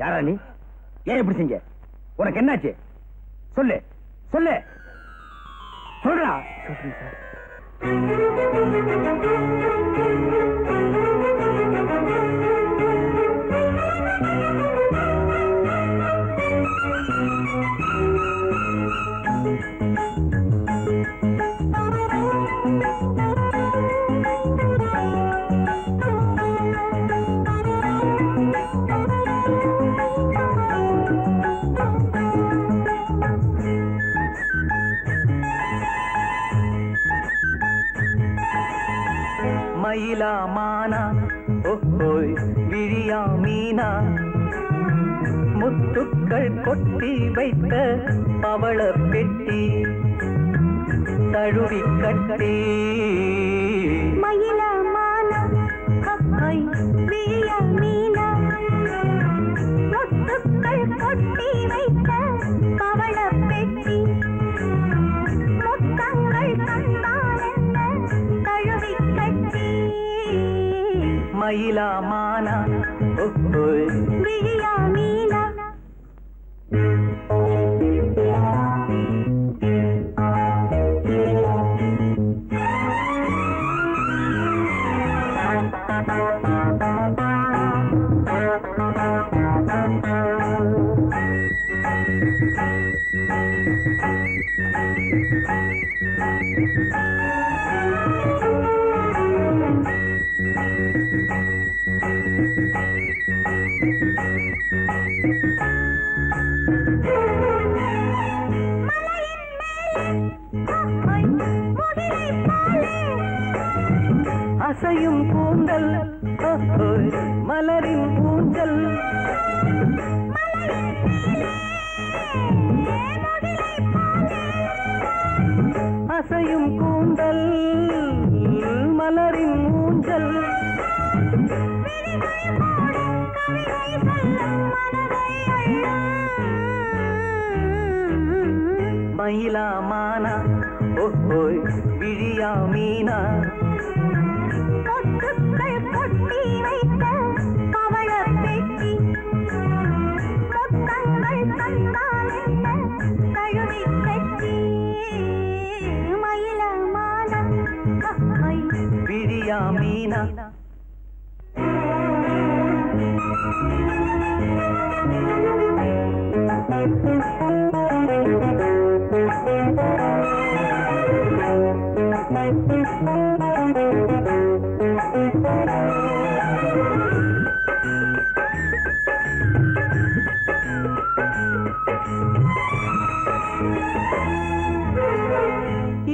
யாரா நீ? ஏன் இப்படி செஞ்ச? உனக்கு என்னாச்சு? சொல்லு சொல்லு சொல்றா. மயிலா மானா ஓஹோய் விழியா மீனா முத்துக்கள் கொட்டி வைத்த பவள பெட்டி தழுவி கட்டி மயிலா மானா ஓஹோய் விழியா மீனா முத்துக்கள் கொட்டி வைத்த பவள பெட்டி முத்தங்கள் தந்தால் என்ன தழுவி கட்டி மயிலா மானா ஓஹோய் விழியா மீனா அசையும் கூந்தல் ஓஹோய் மலரின் ஊஞ்சல் அசையும் கூந்தல் மலரின் ஊஞ்சல் மயிலா மானா ஓஹோய் விழியா மீனா முத்துக்கள் கொட்டி வைத்த பவள பெட்டி முத்தங்கள் தந்தால் என்ன தழுவி கட்டி மயிலா மானா ஓஹோய் விழியா மீனா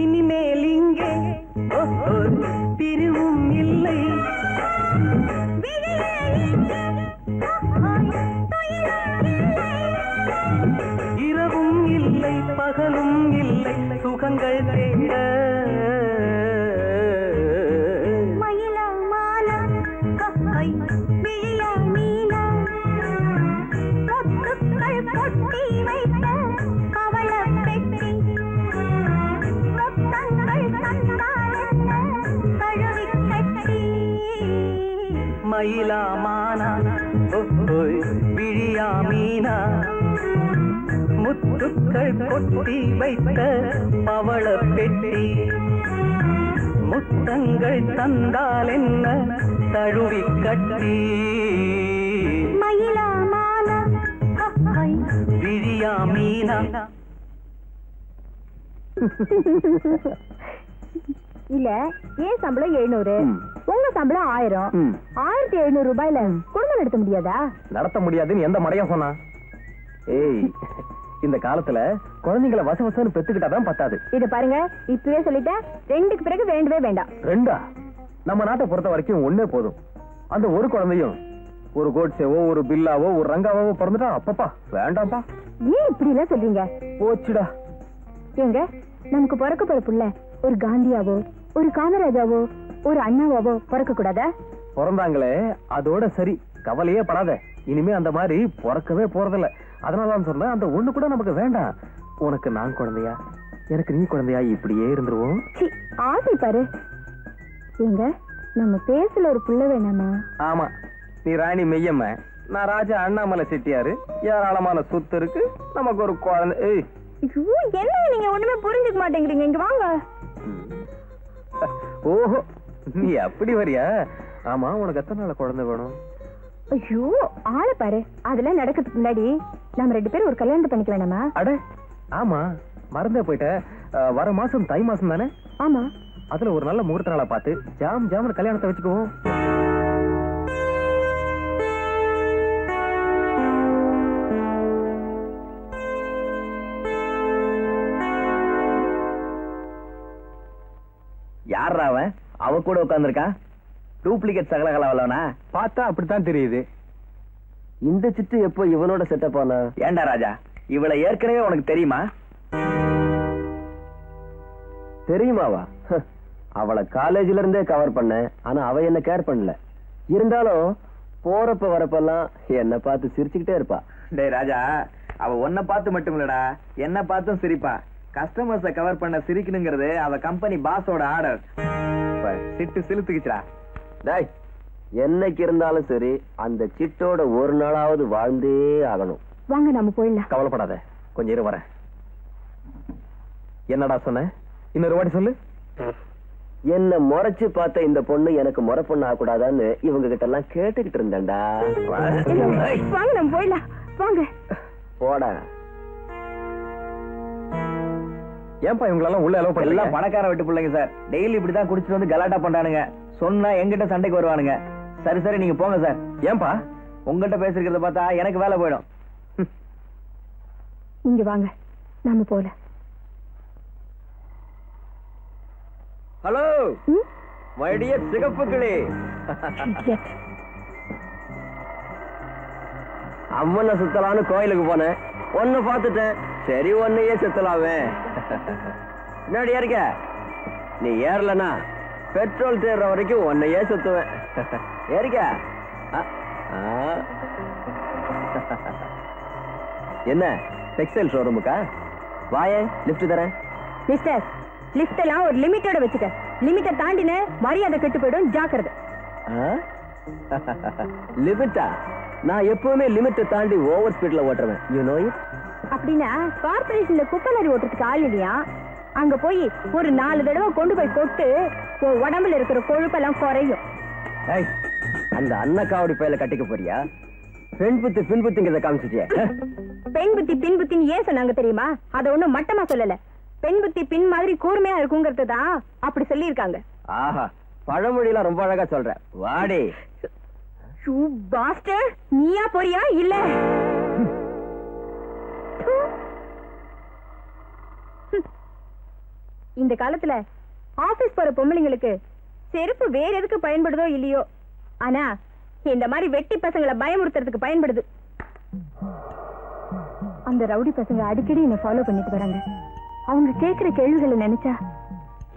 இனிமேல் இங்கே ஓஹோய் பிரிவும் இல்லை இரவும் இல்லை பகலும் இல்லை சுகங்கள் தேட மயிலா மானா ஓஹோய் விழியா மீனா முத்துக்கள் கொட்டி வைத்த பவள பெட்டி முத்தங்கள் தந்தால் என்ன தழுவி கட்டி மயிலா மானா ஓஹோய் விழியா மீனா முத்துக்கள் கொட்டி வைத்த பவள பெட்டி முத்தங்கள் தந்தால் என்ன தழுவி கட்டி மயிலா மானா ஓஹோய் விழியா மீனா இல்ல ஏன் சம்பளம் 700 உங்க சம்பளம் 1000 1700 ரூபாயில குடும்பம் நடத்த முடியாதா? நடத்த முடியாதுன்னு எந்த மடையும் சொன்னா? ஏய், இந்த காலத்துல குழந்தைங்களை வசவசன்னு பெத்துக்கிட்டாதான் பத்தாது. இது பாருங்க, இப்பவே சொல்லிட்டேன், 2க்கு பிறகு வேண்டவே வேண்டாம். 2? நம்ம நாட்டை பொறுத்த வரைக்கும் ஒண்ணே போதும். அந்த ஒரு குழந்தையும் ஒரு கோட்சேவோ ஒரு பில்லாவோ ஒரு ரங்காவோ பிறந்துட்டா அப்பப்பா வேண்டாம்ப்பா. ஏன் இப்படி எல்லாம் சொல்றீங்க? போச்சுடா. ஏங்க, நமக்கு பிறக்க போற புள்ள ஒரு காந்தியாவோ ஒரு காமராஜாவோ ஒரு அண்ணாவாவோ பிறக்க கூடாதா? பிறந்தாங்களே அதோட சரி, கவலையே படாத. இனிமே அந்த மாதிரி பிறக்கவே போறதில்ல. அதனாலதான் சொன்னேன், அந்த ஒண்ணு கூட நமக்கு வேண்டாம். உனக்கு நான் குழந்தையா, எனக்கு நீ குழந்தையா, இப்படியே இருந்துருவோம். ஆசை பாரு. ஏங்க, நம்ம பேசல ஒரு புள்ள வேணாமா? ஆமா, நீ ராணி மெய்யம்ம, நான் ராஜா அண்ணாமலை செட்டியாரு, ஏராளமான சொத்து இருக்கு, நமக்கு ஒரு குழந்தை. ஏய், ஐயோ, என்ன நீங்க ஒண்ணுமே புரிஞ்சுக்க மாட்டேங்கிறீங்க. இங்க வாங்க. ஓஹோ, நீ அப்படி வரியா? ஆமா, உனக்கு எத்தனை நாள் குழந்தை வேணும்? ஐயோ, ஆளை பாரு. அதெல்லாம் நடக்கிறதுக்கு முன்னாடி நம்ம 2 பேரும் ஒரு கல்யாணம் பண்ணிக்க வேணாமா? அட ஆமா, மறந்தே போயிட்டேன். வர மாசம் தை மாசம் தானே? ஆமா. அதுல ஒரு நல்ல முகூர்த்த நாளா பார்த்து ஜாம் கல்யாணத்தை வச்சுக்குவோம். யாரா அவன்? அவ கூட உட்கார்ந்துருக்கா? டூப்ளிகேட் சகலகலவலவனா? பார்த்தா அப்படித்தான் தெரியுது. இந்த சிட்டு எப்போ இவனோட செட்டப் ஆனா? ஏண்டா ராஜா, இவளை ஏற்கனவே உனக்கு தெரியுமா? தெரியுமாவா? அவளை காலேஜ்ல இருந்தே கவர் பண்ண. ஆனா அவ என்ன கேர் பண்ணல. இருந்தாலும் போறப்ப வரப்பெல்லாம் என்ன பார்த்து சிரிச்சுக்கிட்டே இருப்பா. டேய் ராஜா, அவ உன்னை பார்த்து மட்டும் இல்லடா, என்ன பார்த்தும் சிரிப்பா. கஸ்டமர்ஸ கவர் பண்ண சிரிக்கணுங்கிறது அவ கம்பெனி பாஸோட ஆர்டர். சிட்டு சிலுத்துக்குச்சுடா. டேய், என்னைக்கு இருந்தாலும் சரி அந்த சிட்டோட ஒரு நாளாவது வாழ்ந்தே ஆகணும். வாங்க, நம்ம போயிடலாம். கவலைப்படாத, கொஞ்சம் இரு வரேன். என்னடா சொன்ன? இன்னொரு வாட்டி சொல்லு. என்ன முறைச்சு பார்த்த இந்த பொண்ணு எனக்கு முறை பொண்ணு ஆகக்கூடாதான்னு இவங்க கிட்ட எல்லாம் கேட்டுக்கிட்டு இருந்தேன்டா. வாங்க, நம்ம போயிடலாம். வாங்க போடா. ஏன்பா இவங்களெல்லாம் உள்ள அலோவ் பண்ணல? எல்லாம் பணக்கார வீட்டு பிள்ளைங்க சார். டெய்லி இப்படிதான் குடிச்சிட்டு வந்து கலாட்டா பண்றானுங்க. சொன்னா எங்கிட்ட சண்டைக்கு வருவானுங்க. சரி சரி, நீங்க போங்க சார். ஏன்பா உங்ககிட்ட பேசிருக்கிறத பார்த்தா எனக்கு வேலை போயிடும். இங்க வாங்க, நாம போல. ஹலோ வடிய சிகப்பு கிளி. அம்மனை சுத்தலான்னு கோயிலுக்கு போனேன். ஒன்னு பார்த்துட்டேன். சரி, ஒன்னையே சுத்தலாமே. முன்னாடி இருக்க நீ ஏறலனா பெட்ரோல் தேர்ற வரைக்கும் ஒன்னையே சுத்துவேன். ஏறிக்க. என்ன டெக்ஸ்டைல் ஷோரூமுக்கா? வாயே, லிஃப்ட் தரேன். மிஸ்டர், லிஃப்ட் எல்லாம் ஒரு லிமிட்டோட வச்சுக்க. லிமிட்டை தாண்டின மரியாதை கெட்டு போயிடும், ஜாக்கிரதை. லிமிட்டா? நான் எப்பவுமே லிமிட்டை தாண்டி ஓவர் ஸ்பீட்ல ஓட்டுறேன். You know it. அப்படின்னா கார்பரேஷன்ல குப்பை லாரி ஓட்டுறதுக்கு ஆள் இல்லையா? அங்க போய் ஒரு 4 தடவை கொண்டு போய் கொட்டு, உடம்புல இருக்கிற கொழுப்பெல்லாம் குறையும். அந்த அன்னக்காவடி பையில கட்டிக்க போறியா? பெண் புத்தி பின் புத்திங்கிறத காமிச்சிட்டியா? பெண் புத்தி பின் புத்தின்னு ஏன் சொன்னாங்க தெரியுமா? அதை ஒண்ணும் மட்டமா சொல்லல. பெண் புத்தி பின் மாதிரி கூர்மையா இருக்குங்கிறது தான் அப்படி சொல்லி இருக்காங்க. ஆஹா, பழமொழியெல்லாம் ரொம்ப அழகா சொல்ற. வாடி. பாஸ்டர், நீயா போறியா இல்ல? இந்த காலத்துல ஆபீஸ் போற பொம்பளைங்களுக்கு செருப்பு வேற எதுக்கு பயன்படுதோ இல்லையோ, ஆனா இந்த மாதிரி வெட்டி பசங்களை பயமுறுத்துறதுக்கு பயன்படுது. அந்த ரவுடி பசங்க அடிக்கடி என்ன ஃபாலோ பண்ணிட்டு வராங்க. அவங்க கேட்கிற கேள்விகளை நினைச்சா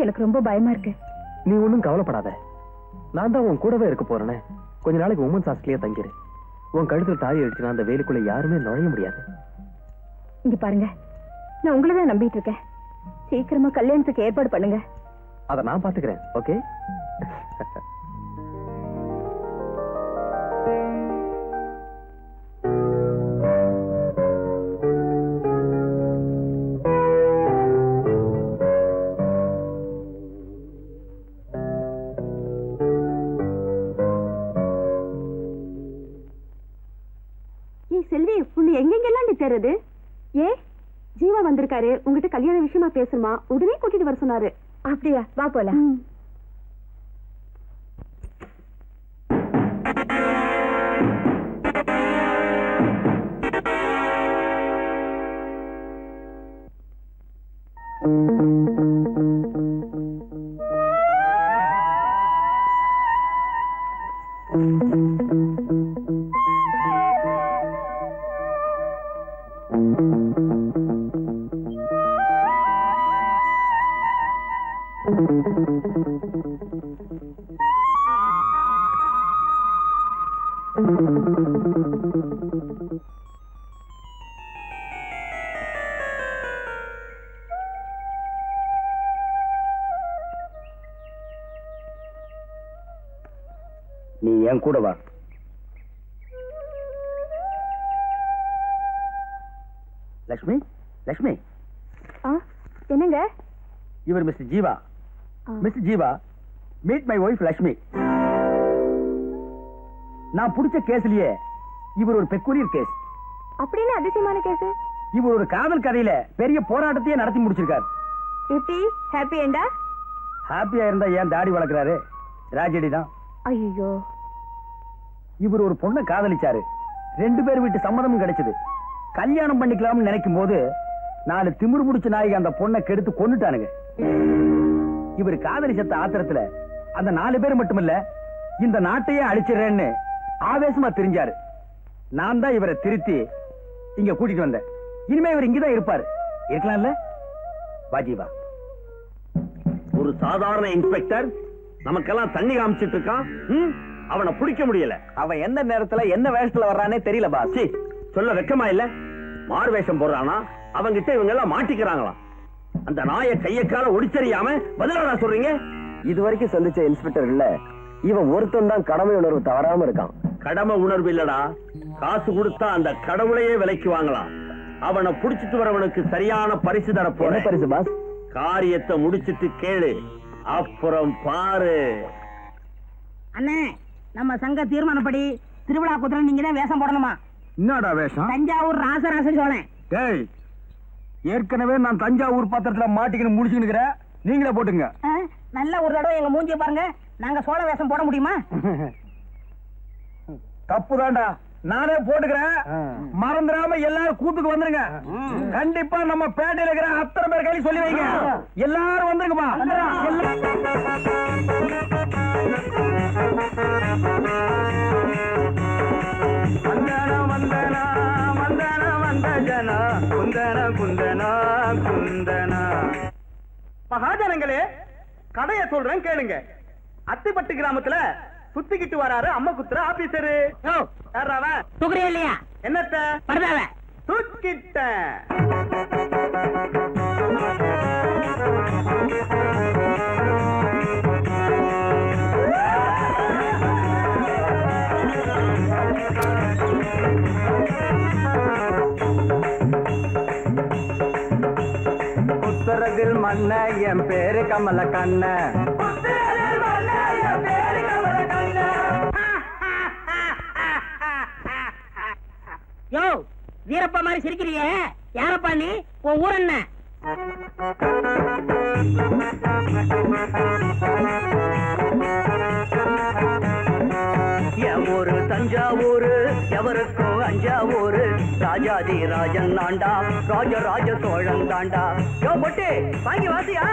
எனக்கு ரொம்ப பயமா இருக்கு. நீ ஒண்ணும் கவலைப்படாத, நான் தான் உன் கூடவே இருக்க போறேனே. கொஞ்ச நாளைக்கு உமன்ஸ் ஹாஸ்டல்லே தங்கிரு. உன் கழுத்துல தாலி அடிச்சுனா அந்த வேலைக்குள்ள யாருமே நுழைய முடியாது. இங்க பாருங்க, நான் உங்களை தான் நம்பிட்டு இருக்கேன். சீக்கிரமா கல்யாணத்துக்கு ஏற்பாடு பண்ணுங்க. அத நான் பாத்துக்கிறேன். ஓகே? செல்வி, உன்னை எங்கெங்கெல்லாம் நீ தேடுறது? ஏ, ஜீவா வந்திருக்காரு, உங்ககிட்ட கல்யாண விஷயமா பேசுமா, உடனே கூட்டிட்டு வர சொன்னாரு. அப்படியா? வா போலாம். நீ என் கூட வா. லட்சுமி லட்சுமி என்னங்க இவர் mister Jeeva. Mister Jeeva, meet my wife Lakshmi. நான் புடிச்ச கேஸ்லயே இவர் ஒரு பெக்குலியர் கேஸ். அப்படின்னு அதிசயமான கேஸ். இவர் ஒரு காதல் கதையில பெரிய போராட்டத்தையே நடத்தி முடிச்சிருக்காரு. எப்படி ஹாப்பி எண்டா? ஹாப்பியா இருந்தா ஏன் தாடி வளர்க்கறாரு? ராஜடி தான். ஐயோ, இவர் ஒரு பொண்ணை காதலிச்சாரு. 2 பேர் வீட்டு சம்மதமும் கிடைச்சது. கல்யாணம் பண்ணிக்கலாம்னு நினைக்கும் போது 4 திமிரு முடிச்ச நாய்க்கு அந்த பொண்ணை கெடுத்து கொன்னுட்டானுங்க. இவர் காதலி செத்த ஆத்திரத்துல அந்த 4 பேர் மட்டுமில்ல இந்த நாட்டையே அழிச்சிடறேன்னு ஆவேசமா தெரிஞ்சாரு. நான் தான் இவரை திருத்தி இங்க கூட்டிட்டு வந்தேன். இனிமே இவர் இங்கதான் இருப்பாரு. இருக்கலாம்ல? வாஜிவா, ஒரு சாதாரண இன்ஸ்பெக்டர் நமக்கெல்லாம் தண்ணி காமிச்சிட்டு இருக்கான். அவனை பிடிக்க முடியல. அவன் எந்த நேரத்துல என்ன வேஷத்துல வர்றானே தெரியல பாஸ். சொல்ல வெக்கமா இல்ல? மாறு வேஷம் போடுறானா? அவங்கிட்ட இவங்க எல்லாம் மாட்டிக்கிறாங்களாம். அந்த நாயை கைய கால ஒடிச்சறியாம பதிலாடா சொல்றீங்க? இதுவரைக்கும் சந்திச்ச இன்ஸ்பெக்டர் இல்ல இவன் ஒருத்தன் தான் கடமை உணர்வு தவறாம இருக்கான். கடமை உணர்வு இல்லடா, காசு கொடுத்தா அந்த கடவுளையே விலைக்கு வாங்கலாம். அவனை புடிச்சிட்டு வரவனுக்கு சரியான பரிசு தரப்போற. பரிசு பாஸ்? காரியத்தை முடிச்சிட்டு கேளு, அப்புறம் பாரு. அண்ணே, நம்ம சங்க தீர்மானப்படி திருவிழா குதிரை நீங்க தான் வேஷம் போடணுமா? என்னடா வேஷம்? தஞ்சாவூர் ராசராச சோழன். டேய், ஏற்கனவே நான் தஞ்சாவூர் பாத்திரத்துல மாட்டிக்கின்னு முடிச்சுக்கிட்டு நீங்களே போட்டுங்க. நல்ல ஒரு தடவை எங்க மூஞ்சிய பாருங்க. நாங்க சோழ வேஷம் போட முடியுமா? தப்புதான்டா, நானே போட்டுக்கிறேன். மறந்துடாம எல்லாரும் கூத்துக்கு வந்துருங்க. கண்டிப்பா நம்ம பேட்டையில இருக்கிற அத்தனை பேர் கையில் சொல்லி வைங்க. எல்லாரும் வந்துருங்கப்பா. மகாஜனங்களே, கதைய சொல்றேன் கேளுங்க. அத்திப்பட்டு கிராமத்துல சுத்திக்கிட்டு வராரு அம்மா குத்துற ஆபீசரு. தூக்குறியா இல்லையா? என்னத்த பரதாவ தூக்கிட்ட. புத்தரத்தில் மண்ண என் பேரு கமல கண்ண. யோ, வீரப்பா மாதிரி சிரிக்கிறியே, யாரப்பா நீ? உன் ஊர் என்ன? என் ஊரு தஞ்சாவூரு, எவருக்கும் அஞ்சாவூரு. ராஜாதி ராஜன் தாண்டா, ராஜராஜ சோழன் தாண்டா. யோ பொட்டு வாங்கி வாசியா.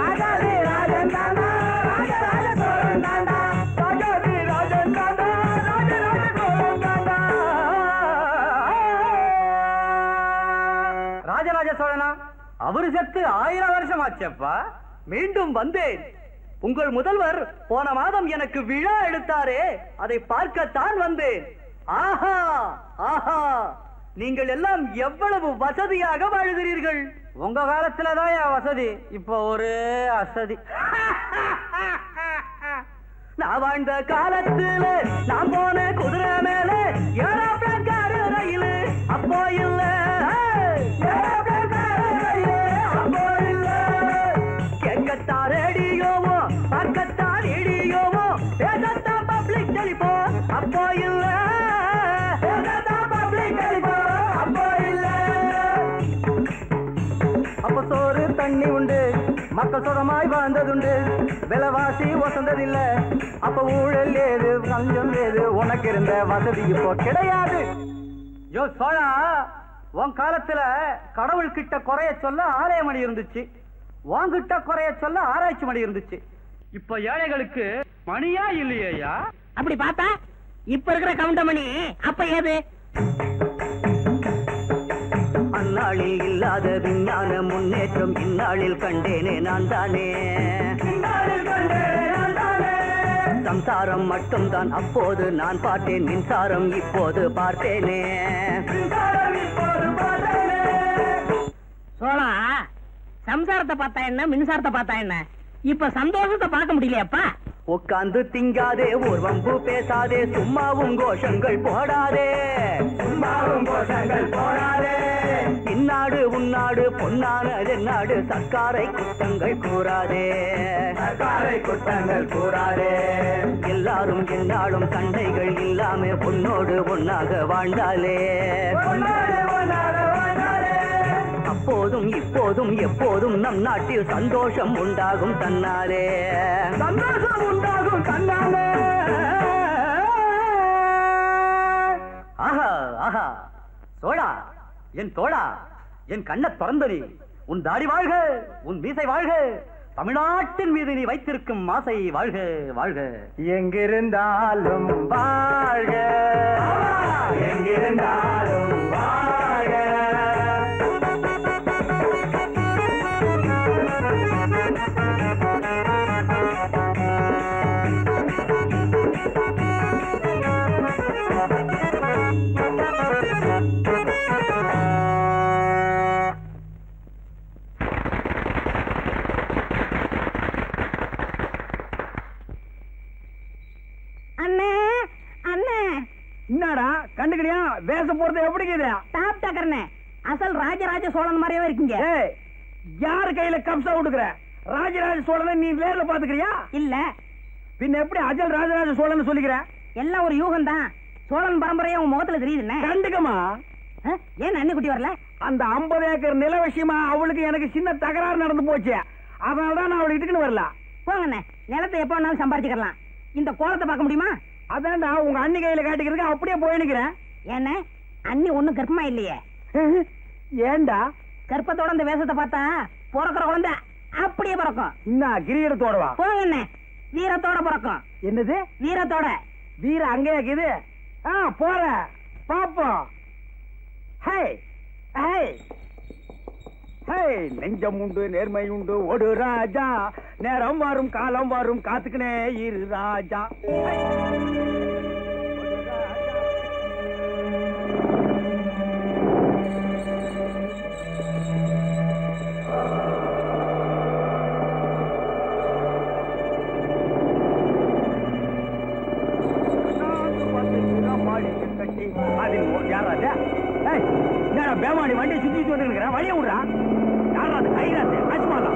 ராஜாதி ராஜன் தாண்டா, ராஜராஜ சோழன் தாண்டா. ராஜாதி ராஜன் தாண்டா, ராஜராஜ சோழன் தாண்டா. ராஜராஜ சோழனா? அவரு செத்து 1000 வருஷம் ஆச்சப்பா. மீண்டும் வந்தேன். உங்கள் முதல்வர் போன மாதம் எனக்கு விழா எடுத்தாரே, அதை பார்க்கத்தான் வந்தேன். ஆஹா ஆஹா, நீங்கள் எல்லாம் எவ்வளவு வசதியாக வாழ்கிறீர்கள். உங்க காலத்துலதான் வசதி, இப்ப ஒரு அசதி. நான் வாழ்ந்த காலத்துல நான் போன குதிரை மேல ஏரோப்ளேன் காரு ரயிலு அப்போ இல்ல. கேட்கத்தா ரேடியோவோ, பார்க்கத்தா ரேடியோவோ, பேசத்தா பப்ளிக் டெலிபோன் அப்போ இல்ல. பப்ளிக் டெலிபோன் அப்போ இல்ல. அப்ப சோறு தண்ணி உண்டு, மக்கள் சுகமாய் வாழ்ந்ததுண்டு. விலைவாசி வசந்ததில்ல, அப்ப ஊழல் ஏது, லஞ்சம் ஏது, உனக்கு இருந்த வசதி இப்போ கிடையாது. யோ சோழா, உன் காலத்துல கடவுள் கிட்ட குறைய சொல்ல ஆலய மணி இருந்துச்சு, வாங்கிட்ட குறைய சொல்ல ஆராய்ச்சி மணி இருந்துச்சு. இப்ப ஏழைகளுக்கு மணியா இல்லையா? அப்படி பார்த்தா இப்ப இருக்கிற கவுண்டமணி அப்ப ஏது? அந்நாளில் இல்லாத விஞ்ஞான முன்னேற்றம் இந்நாளில் கண்டேனே நான் தானே. சம்சாரம் மட்டும்தான் அப்போது நான் பார்த்தேன், மின்சாரம் இப்போது பார்த்தேனே. சோழா, சம்சாரத்தை பார்த்தா என்ன, மின்சாரத்தை பார்த்தா என்ன? இப்ப சந்தோஷத்தை பார்க்க முடியலையாப்பா? உட்கார்ந்து திங்காதே, ஒரு வம்பு பேசாதே, சும்மாவும் கோஷங்கள் போடாதே. சும்மாவும் கோஷங்கள் போடாதே. என்னாடு உன்னாடு பொன்னானது நாடு சர்க்காரை குற்றங்கள் கூறாதே எல்லாரும் என்னாலும் சண்டைகள் இல்லாம பொன்னோடு ஒன்னாக வாழ்ந்தாலே அப்போதும் இப்போதும் எப்போதும் நம் நாட்டில் சந்தோஷம் உண்டாகும் தன்னாலே ஆஹா ஆஹா சோழா என் தோழா என் கண்ண திறந்தனி உன் தாடி வாழ்க உன் மீசை வாழ்க தமிழ்நாட்டின் மீது நீ வைத்திருக்கும் ஆசை வாழ்க வாழ்க எங்கிருந்தாலும் வாழ்க எங்கிருந்தாலும் வாழ்க என்னடா கண்டுக்கிறியா வேஷம் போறது எப்படி டாப் டக்கர்னே அசல் ராஜராஜ சோழன் மாதிரியே இருக்கீங்க. யாரு கையில கம்சா விடுக்கிற? ராஜராஜ சோழனை நீ நேர்ல பாத்துக்கிறியா? இல்ல பின்ன எப்படி அஜல் ராஜராஜ சோழன் சொல்லிக்கிற? எல்லாம் ஒரு யூகம் தான். சோழன் பரம்பரையா உன் முகத்துல தெரியுது. கண்டுக்கமா ஏன் அண்ணி குட்டி வரல? அந்த 50 ஏக்கர் நில விஷயமா அவளுக்கு எனக்கு சின்ன தகராறு நடந்து போச்சு. அதனாலதான் நான் அவளை இட்டுக்குன்னு வரல. போங்கண்ணே, நிலத்தை எப்ப வேணாலும் சம்பாதிச்சுக்கலாம். இந்த கோலத்தை பார்க்க முடியுமா? அதான்டா உங்க அண்ணி கையில காட்டிக்கிறதுக்கு அப்படியே போயினுக்கிறேன். என்ன அண்ணி ஒண்ணும் கர்ப்பமா இல்லையே? ஏண்டா கர்ப்பத்தோட இந்த வேஷத்தை பார்த்தா பிறக்கிற குழந்தை அப்படியே பிறக்கும். இன்னும் கிரீடத்தோடவா? போங்கண்ணே, வீரத்தோட பிறக்கும். என்னது வீரத்தோட? வீரம் அங்கே இருக்குது. போற பாப்போம். நெஞ்சம் உண்டு நேர்மை உண்டு ஒரு ராஜா, நேரம் வரும் காலம் வரும் காத்துக்கினே இரு ராஜா. பேமாடி வண்டி சுத்தி வந்து வழிய விடுறா. யாரா அது? கைராசு ஆஸ்மாலா.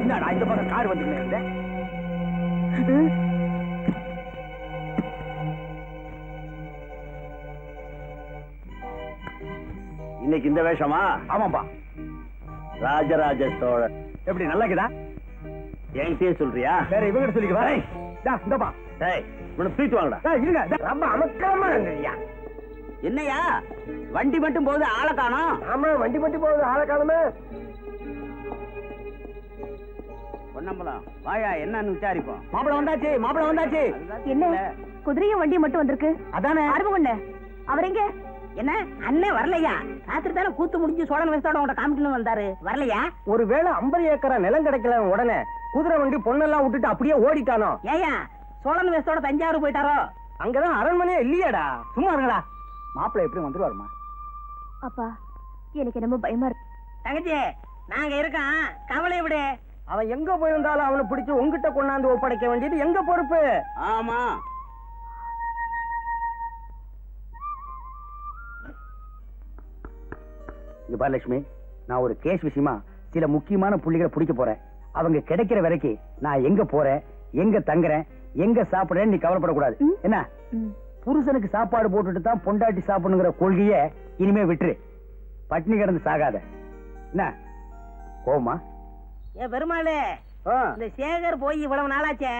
என்னடா இந்த பக்கம் கார் வந்து இன்னைக்கு இந்த வேஷமா? ஆமாப்பா. ராஜராஜ சோழன் எப்படி நல்லா இருக்குதா? என்கிட்டயே சொல்றியா? வேற இவங்க சொல்லிக்குவா? இந்தப்பா தூக்கிட்டு வாங்கடா. இருங்க, ரொம்ப அமக்கலமா இருந்தியா? என்னையா வண்டி மட்டும் போகுது, ஆளை காணோம். ஆமா, வண்டி மட்டும் போகுது, ஆளை காணுமே. பொன்னம்பலம் வாயா, என்னன்னு விசாரிப்போம். மாப்பிள வந்தாச்சு, மாப்பிள வந்தாச்சு. என்ன குதிரையும் வண்டியும் மட்டும் வந்திருக்கு? அதானே ஆர்வம். அவர் எங்க? என்ன அண்ணே வரலையா? ராத்திரி தானே கூத்து முடிஞ்சு சோழன் வேஷத்தோட உங்க காமிக்கணும் வந்தாரு, வரலையா? ஒருவேளை 50 ஏக்கரா நிலம் கிடைக்கல உடனே குதிரை வண்டி பொண்ணெல்லாம் விட்டுட்டு அப்படியே ஓடிட்டானோ? ஏயா சோழன் வேஷத்தோட தஞ்சாவூர் போயிட்டாரோ? அங்கதான் அரண்மனையே இல்லையாடா. சும்மா இருங்கடா. மாப்பிள எப்படி வந்துருவாருமா? அப்பா எனக்கு என்னமோ பயமா இருக்கு. தங்கச்சி நாங்க இருக்கோம், கவலை விடு. அவன் எங்க போயிருந்தாலும் அவனை பிடிச்சு உங்ககிட்ட கொண்டாந்து ஒப்படைக்க வேண்டியது எங்க பொறுப்பு. ஆமா. இங்க பாரு லட்சுமி, நான் ஒரு கேஸ் விஷயமா சில முக்கியமான புள்ளிகளை பிடிக்க போறேன். அவங்க கிடைக்கிற வரைக்கும் நான் எங்க போறேன், எங்க தங்குறேன், எங்க சாப்பிடுறேன்னு நீ கவலைப்படக்கூடாது. என்ன புருஷனுக்கு சாப்பாடு போட்டுட்டு தான் பொண்டாட்டி சாப்பிடணுங்கிற கொள்கைய இனிமே விட்டுரு. பட்டினி கிடந்து சாகாத. என்ன கோமா? ஏ பெருமாளே, இந்த சேகர் போய் இவ்வளவு நாளாச்சே,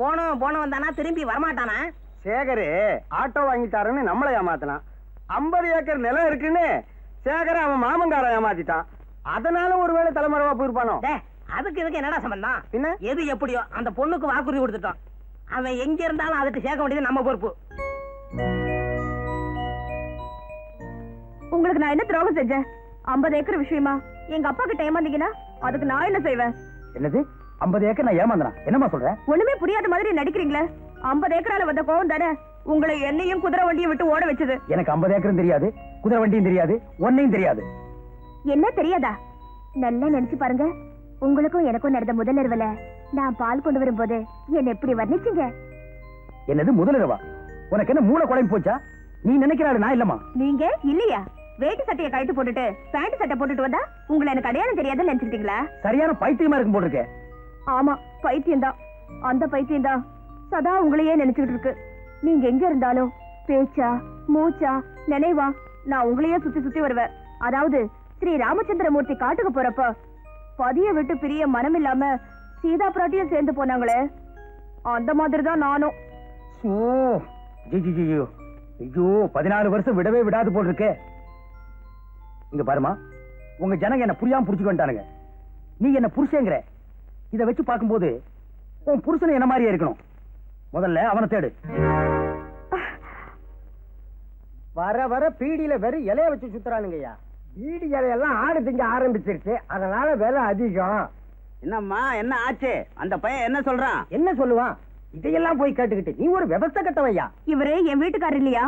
போனோம் வந்தானா திரும்பி வரமாட்டானா? சேகரு ஆட்டோ வாங்கிட்டாருன்னு நம்மளை ஏமாத்தினான். 50 ஏக்கர் நிலம் இருக்குன்னு சேகர அவன் மாமங்கார ஏமாத்திட்டான். அதனால ஒருவேளை தலைமறைவா போயிருப்பானோ? அதுக்கு இதுக்கு என்னடா சம்பந்தம்? என்ன எது எப்படியோ அந்த பொண்ணுக்கு வாக்குறுதி கொடுத்துட்டோம். அவன் எங்க இருந்தாலும் அதுக்கு சேர்க்க வேண்டியது நம்ம பொறுப்பு. உங்களுக்கு நான் என்ன துரோகம் செஞ்சேன்? 50 ஏக்கர் விஷயமா எங்க அப்பா கிட்ட ஏமாந்தீங்கன்னா அதுக்கு நான் என்ன செய்வேன்? என்னது 50 ஏக்கர் நான் ஏமாந்தனா? என்னமா சொல்ற? ஒண்ணுமே புரியாத மாதிரி நடிக்கிறீங்களே. 50 ஏக்கரால வந்த கோவம் தானே உங்களை என்னையும் குதிரை வண்டியும் விட்டு ஓட வச்சது. எனக்கு 50 ஏக்கரும் தெரியாது, குதிரை வண்டியும் தெரியாது, ஒன்னையும் தெரியாது. என்ன தெரியாதா? நல்லா நினைச்சு பாருங்க. உங்களுக்கும் எனக்கும் நடந்த முதலிரவுல நான் பால் கொண்டு வரும்போது என்ன எப்படி வர்ணிச்சீங்க? என்னது முதலிரவா? உனக்கு என்ன மூளை குழம்பு போச்சா? நீ நினைக்கிறாரு நான் இல்லமா? நீங்க இல்லையா? வேட்டி சட்டையை கழட்டி போட்டுட்டு பேண்ட் சட்டை போட்டுட்டு வந்தா உங்களை எனக்கு அடையாளம் தெரியாதுன்னு நினைச்சிட்டீங்களா? சரியான பைத்தியமா இருக்கும் போட்டிருக்கேன். ஆமா, பைத்தியம் தான். அந்த பைத்தியம் தான் சதா உங்களையே நினைச்சுக்கிட்டு இருக்கு. நீங்க எங்க இருந்தாலும் பேச்சா மூச்சா நினைவா நான் உங்களையே சுத்தி சுத்தி வருவேன். அதாவது ஸ்ரீ ராமச்சந்திரமூர்த்தி காட்டுக்கு போறப்ப பதிய விட்டு பிரிய மனம் இல்லாம சீதா பிராட்டியும் சேர்ந்து போனாங்களே, அந்த மாதிரி தான் நானும். ஐயோ 14 வருஷம் விடவே விடாது போல் இருக்கே. இங்க பாருமா, உங்க ஜனங்க என்ன புரியாம புடிச்சுட்டு வந்துட்டானுங்க. நீ என்ன புருஷங்கிற, இத வச்சு பார்க்கும்போது உன் புருஷன் என்ன மாதிரியே இருக்கணும். முதல்ல அவனை தேடு. வர வர பீடியில வெறும் இலைய வச்சு சுத்துறானுங்கய்யா. பீடி இலையெல்லாம் ஆடு திங்க ஆரம்பிச்சிருச்சு, அதனால விலை அதிகம். என்னம்மா, என்ன ஆச்சு? அந்த பையன் என்ன சொல்றான்? என்ன சொல்லுவான்? இதையெல்லாம் போய் கேட்டுக்கிட்டு நீ ஒரு விவசாய கட்டவையா? இவரு என் வீட்டுக்காரர் இல்லையா?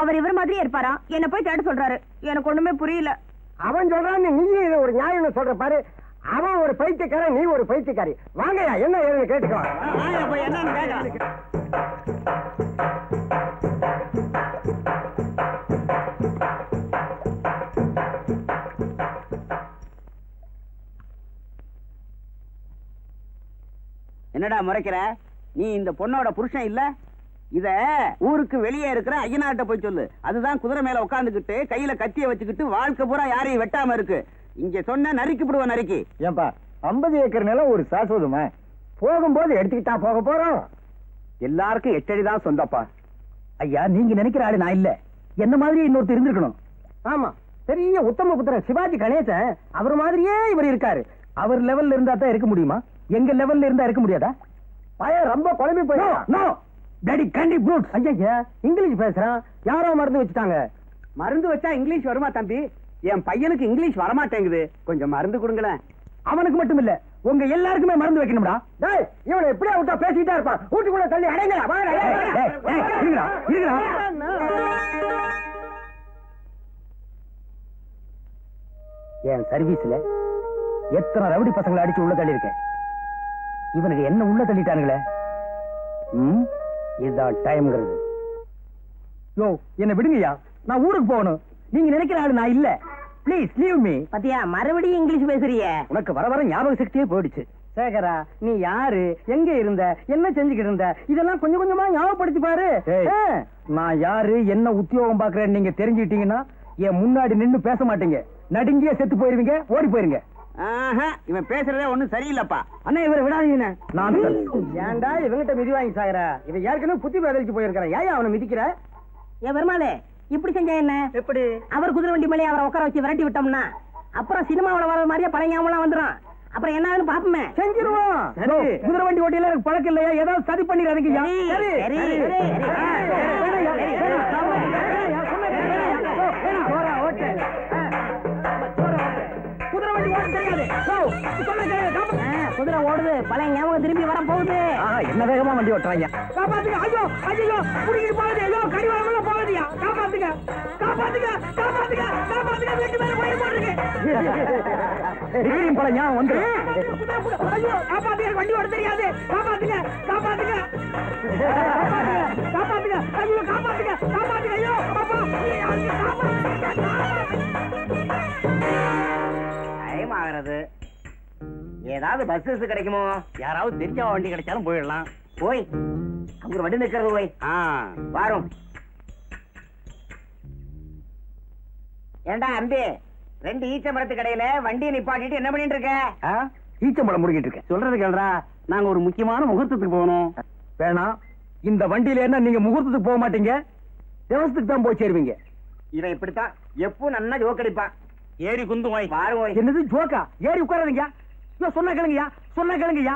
அவர் இவர் மாதிரியே இருப்பாரா? என்ன போய் தேட சொல்றாரு. எனக்கு ஒண்ணுமே புரியல. அவன் சொல்றான்னு நீ இதை ஒரு நியாயம் சொல்ற பாரு. அவன் ஒரு பைத்தியக்காரன், நீ ஒரு பைத்தியக்காரி. வாங்கய்யா, என்ன ஏதுன்னு கேட்டுக்கலாம். என்னன்னு கேட்கலாம். என்னடா முறைக்கிற? நீ இந்த பொண்ணோட புருஷன் இல்ல? இத ஊருக்கு வெளியே இருக்கிற ஐயனார்ட்ட போய் சொல்லு. அதுதான் குதிரை மேல உட்காந்துக்கிட்டு கையில கத்திய வச்சுக்கிட்டு வாழ்க்கை பூரா யாரையும் வெட்டாம இருக்கு. இங்க சொன்ன நறுக்கி விடுவ நறுக்கி. ஏன்பா 50 ஏக்கர் நிலம் ஒரு சாஸ்வதமா? போகும்போது எடுத்துக்கிட்டா போக போறோம். எல்லாருக்கும் 8 அடி தான் சொந்தப்பா. ஐயா, நீங்க நினைக்கிற ஆளு நான் இல்ல. என்ன மாதிரி இன்னொருத்தர் இருந்திருக்கணும். ஆமா, பெரிய உத்தம புத்திரன் சிவாஜி கணேசன் அவர் மாதிரியே இவர் இருக்காரு. அவர் லெவல்ல இருந்தா தான் இருக்க முடியுமா? எங்க லெவல்ல இருந்தா இருக்க முடியாதா? பையன் ரொம்ப குழம்பி போயிடும். No daddy candy fruit. ஐயா, இங்கிலீஷ் பேசுறான். யாரோ மருந்து வச்சுட்டாங்க. மருந்து வச்சா இங்கிலீஷ் வருமா தம்பி? என் பையனுக்கு இங்கிலீஷ் வரமாட்டேங்குது, கொஞ்சம் மருந்து கொடுங்களேன். அவனுக்கு மட்டும் இல்ல, உங்க எல்லாருக்குமே மருந்து வைக்கணும்டா. டேய், இவனை எப்படியா விட்டா பேசிட்டே இருப்பான். வீட்டுக்குள்ள தள்ளி அடைங்கடா. என் சர்வீஸ்ல எத்தனை ரவுடி பசங்களை அடிச்சு உள்ள தள்ளி இருக்கேன். இவனுக்கு என்ன உள்ள தள்ளிட்டானுங்களே. இதுதான் டைம்ங்கிறது. யோ, என்ன விடுங்கய்யா, நான் ஊருக்கு போகணும். நீங்க நினைக்கிற ஆளு நான் இல்ல. Please leave me. பத்தியா, மறுபடியும் இங்கிலீஷ் பேசுறிய? உனக்கு வர வர ஞாபக சக்தியே போயிடுச்சு. சேகரா, நீ யாரு, எங்க இருந்த, என்ன செஞ்சுக்கிட்டு இருந்த, இதெல்லாம் கொஞ்சம் கொஞ்சமா ஞாபகப்படுத்தி பாரு. நான் யாரு, என்ன உத்தியோகம் பாக்குறேன்னு நீங்க தெரிஞ்சுக்கிட்டீங்கன்னா என் முன்னாடி நின்னு பேச மாட்டீங்க. நடுங்கியே செத்து போயிருவீங்க, ஓடி போயிருங்க. இவன் பேசுறதே ஒண்ணும் சரியில்லப்பா. அண்ணா, இவரை விடாதீங்க. நான் ஏன்டா இவங்கிட்ட மிதி வாங்கி சாகுற? இவன் ஏற்கனவே புத்தி பேதலிச்சு போயிருக்கான். ஏன் அவனை மிதிக்கிற? ஏன் பெருமாளே, இப்படி செஞ்சா என்ன? எப்படி? அவர் குதிரை வண்டி மேலே அவரை உட்கார வச்சு விரட்டி விட்டோம்னா அப்புறம் சினிமாவில் வர மாதிரியே பழையாமலாம் வந்துடும். அப்புறம் என்ன ஆகுன்னு பாப்போமே. செஞ்சிருவோம். குதிரை வண்டி ஓட்டியில எனக்கு பழக்கம் இல்லையா? ஏதாவது சதி பண்ணிடுறாங்க. குதிரை ஓடுது, பழைய ஞாபகம் திரும்பி வர போகுது. என்ன வேகமா வண்டி ஓட்டுறாங்க. காப்பாத்துங்க. ஐயோ ஐயோ, புடிக்கிட்டு போகுது. ஐயோ, கடிவாளம் போகுதுயா. காப்பாத்துங்க, காப்பாத்துங்க, காப்பாத்துங்க, காப்பாத்துங்க. வீட்டு மேல போய் போட்டுருக்கு. பல ஞாபகம் வந்து. ஐயோ, காப்பாத்துங்க, வண்டி ஓட தெரியாது. காப்பாத்துங்க, காப்பாத்துங்க, காப்பாத்துங்க. ஐயோ, காப்பாத்துங்க, காப்பாத்துங்க. ஐயோ அப்பா, டைம் ஆகிறது. ஏதாவது பஸ் கிடைக்குமோ? யாராவது தெரிஞ்ச வண்டி கிடைச்சாலும் போயிடலாம். போய் அவங்க வண்டி நிக்கிறது போய் வாரும். ஏண்டா அம்பி, 2 ஈச்ச மரத்து கடையில வண்டியை நிப்பாட்டிட்டு என்ன பண்ணிட்டு இருக்க? ஈச்சம்பழம் முடிக்கிட்டு இருக்கேன். சொல்றது கேள்றா, நாங்க ஒரு முக்கியமான முகூர்த்தத்துக்கு போகணும். வேணாம், இந்த வண்டியில என்ன நீங்க முகூர்த்தத்துக்கு போக மாட்டீங்க, தேவசத்துக்கு தான் போய் சேருவீங்க. இவன் இப்படித்தான் எப்போ நன்னா ஜோக்கடிப்பான். ஏறி குந்து போய் பாரு. என்னது ஜோக்கா? ஏறி உட்காராதீங்க. சொன்ன கேளுங்கய்யா, சொன்ன கேளுங்கய்யா.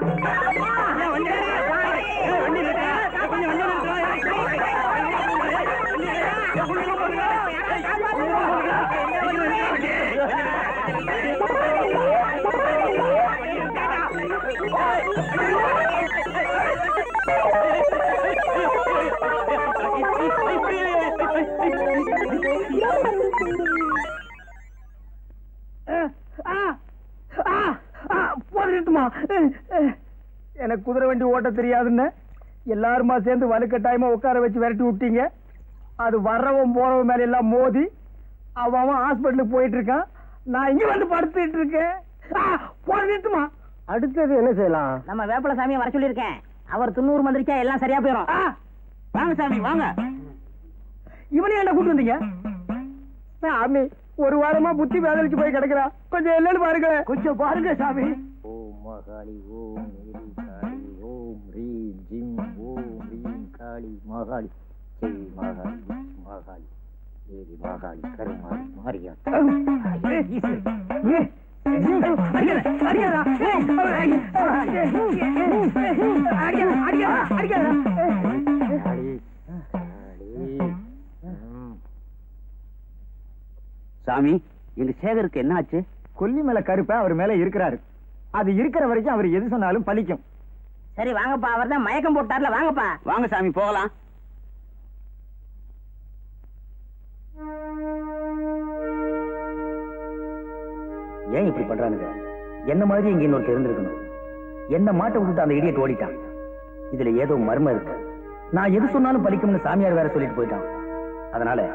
எனக்கு குதிரை வண்டி ஓட்ட தெரியாதுன்னு எல்லாருமா சேர்ந்து வலுக்கட்டாயமா உட்கார வச்சு விரட்டி விட்டீங்க. அது வர்றவன் போறவன் மேல எல்லாம் மோதி அவன் ஹாஸ்பிட்டலுக்கு போயிட்டு இருக்கான், நான் இங்க வந்து படுத்துட்டு இருக்கேன். போன நிறுத்துமா. அடுத்தது என்ன செய்யலாம்? நம்ம வேப்பல சாமியை வர சொல்லியிருக்கேன். அவர் 90 மந்திரிச்சா எல்லாம் சரியா போயிடும். வாங்க சாமி வாங்க. இவனையும் என்ன கூட்டு வந்தீங்க? சாமி ஒரு வாரமா புத்தி வேதனைக்கு போய் கிடக்குறா, கொஞ்சம் என்னன்னு பாருங்க. கொஞ்சம் பாருங்க சாமி. ஓம் மகாளி ஓம் மேரி காளி ஓம் ரீம் ஜிம் ஓம் ரீம் காளி மகாளி ஜெய் மகாளி மகாளி மேரி மகாளி கருமாரி மாரியாத்தா. சாமி, எங்க சேகருக்கு என்ன ஆச்சு? கொல்லி மேல கருப்ப அவர் மேல இருக்கிறாரு. அது இருக்கிற வரைக்கும் அவர் எது சொன்னாலும் பலிக்கும். சரி வாங்கப்பா, அவர் தான் மயக்கம் போட்டார்ல, வாங்கப்பா. வாங்க சாமி போகலாம். ஏன் இப்படி பண்றானுங்க? என்ன மாதிரி இங்க இன்னொருத்தர் இருந்திருக்கணும். என்ன மாட்ட விட்டு அந்த இடியட் ஓடிட்டான். இதுல ஏதோ மர்மம் இருக்கு. நான் எது சொன்னாலும் பலிக்கும்னு சாமியார் வேற சொல்லிட்டு போயிட்டான். அதனால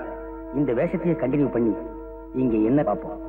இந்த வேஷத்தையே கண்டினியூ பண்ணி இங்க என்ன பார்ப்போம்.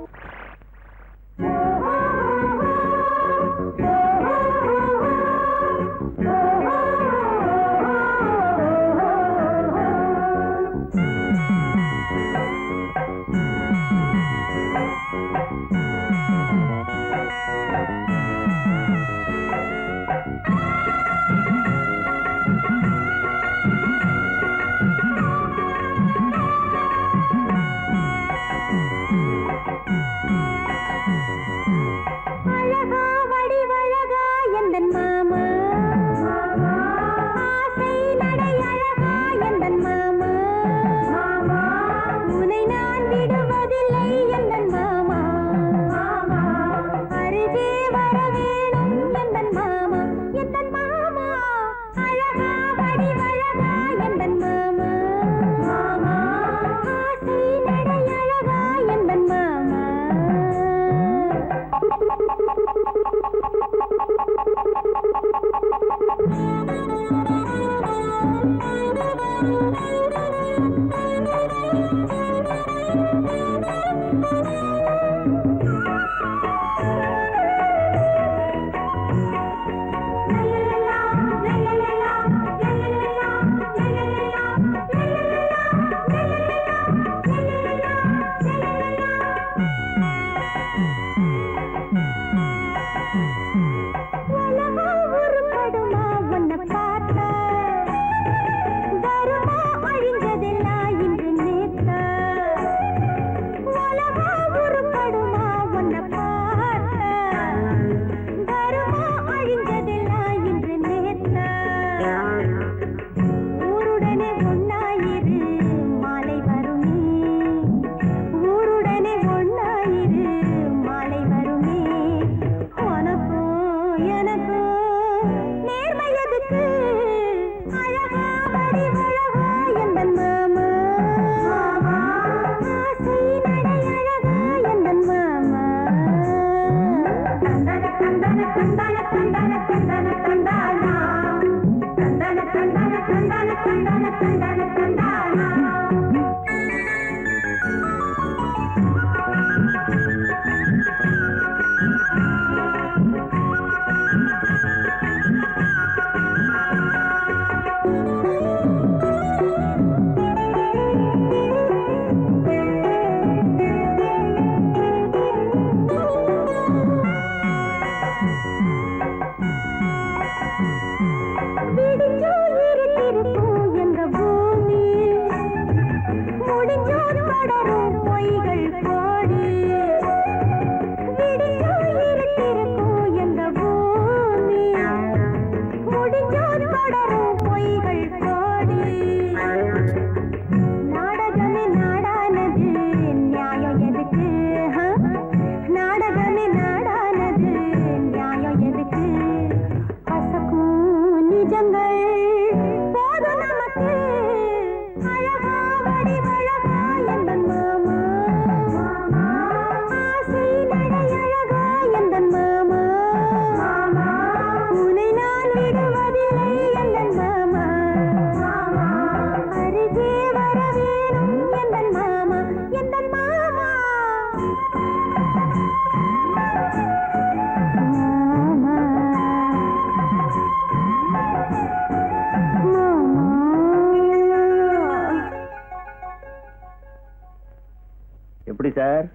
எப்படி சார்?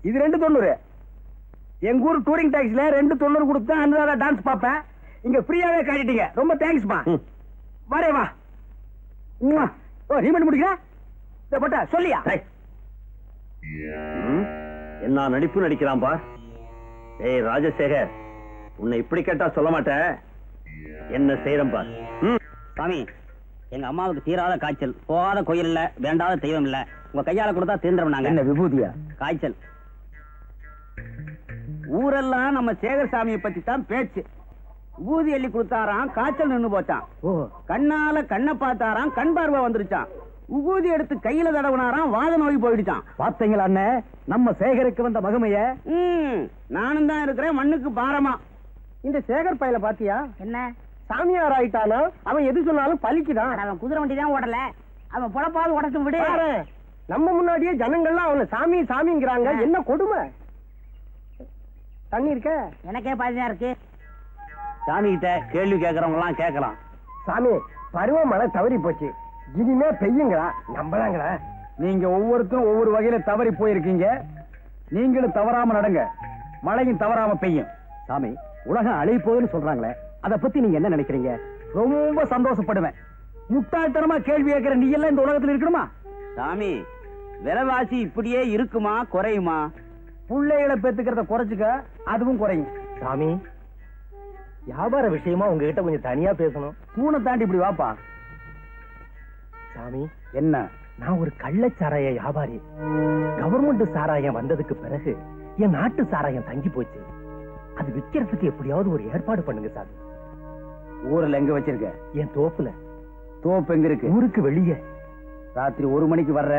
இது 290. எங்க ஊர் டூரிங் டாக்ஸில 290 கொடுத்து அனுராதா டான்ஸ் பாப்பேன். இங்க ஃப்ரீயாவே காட்டிட்டீங்க. ரொம்ப தேங்க்ஸ்மா. வரே வா. ஓ நீ மட்டும் முடிக்கிற? இந்த பட்டா சொல்லியா? என்ன நடிப்பு நடிக்கிறான்பா. ஏய் ராஜசேகர், உன்னை இப்படி கேட்டா சொல்ல மாட்டேன். என்ன செய்யறம்பா? சாமி, எங்க அம்மாவுக்கு தீராத காய்ச்சல், போகாத கோயில் இல்ல, வேண்டாத தெய்வம் இல்ல, உங்க கையால கொடுத்தா தீர்ந்துடும். என்ன விபூதியா? காய்ச்சல். ஊரெல்லாம் நம்ம சேகர் சாமியை பத்தி தான் பேச்சு. ஊதி எள்ளி கொடுத்தாராம், காய்ச்சல் நின்னு போச்சான். கண்ணால கண்ணை பார்த்தாராம், கண் பார்வை வந்துருச்சான். உகூதி எடுத்து கையில தடவுனாராம், வாத நோய் போயிடுச்சான். பாத்தீங்களா அண்ணே, நம்ம சேகருக்கு வந்த மகிமைய? நானும் தான் இருக்கிறேன் மண்ணுக்கு பாரமா. இந்த சேகர் பையில பாத்தியா? என்ன சாமியார் ஆயிட்டானா? அவன் எது சொன்னாலும் பலிக்குதான். அவன் குதிரை வண்டி தான் ஓடல, அவன் பொழப்பாவது உடச்சு விடு. நம்ம முன்னாடியே ஜனங்கள்லாம் அவனை சாமி சாமிங்கிறாங்க. என்ன கொடுமை. தண்ணி இருக்க? எனக்கே பாதிதான் இருக்கு. சாமி கிட்ட கேள்வி கேட்கறவங்க எல்லாம் கேட்கலாம். சாமி, பருவமழை தவறி போச்சு, இனிமே பெய்யுங்களா? நம்பலாங்களா? நீங்க ஒவ்வொருத்தரும் ஒவ்வொரு வகையில தவறி போயிருக்கீங்க. நீங்களும் தவறாம நடங்க, மழையும் தவறாம பெய்யும். சாமி, உலகம் அழிய போகுதுன்னு சொல்றாங்களே, அத பத்தி நீங்க என்ன நினைக்கிறீங்க? ரொம்ப சந்தோஷப்படுவேன். முட்டாள்தனமா கேள்வி கேட்கிற நீ எல்லாம் இந்த உலகத்துல இருக்கணுமா? சாமி, விலைவாசி இப்படியே இருக்குமா குறையுமா? பிள்ளைகளை பெத்துக்கிறத குறைச்சுக்க, அதுவும் குறையும். சாமி, வியாபார விஷயமா உங்ககிட்ட கொஞ்சம் தனியா பேசணும். பூனை தாண்டி இப்படி வாப்பா. சாமி, என்ன? நான் ஒரு கள்ளச்சாராய வியாபாரி. கவர்மெண்ட் சாராயம் வந்ததுக்கு பிறகு என் நாட்டு சாராயம் தங்கி போச்சு. அது விக்கிறதுக்கு எப்படியாவது ஒரு ஏற்பாடு பண்ணுங்க சாமி. ஊர்ல எங்க வச்சிருக்க? என் தோப்புல. தோப்பு எங்க இருக்கு? ஊருக்கு வெளியே. ராத்திரி 1 மணிக்கு வர்ற,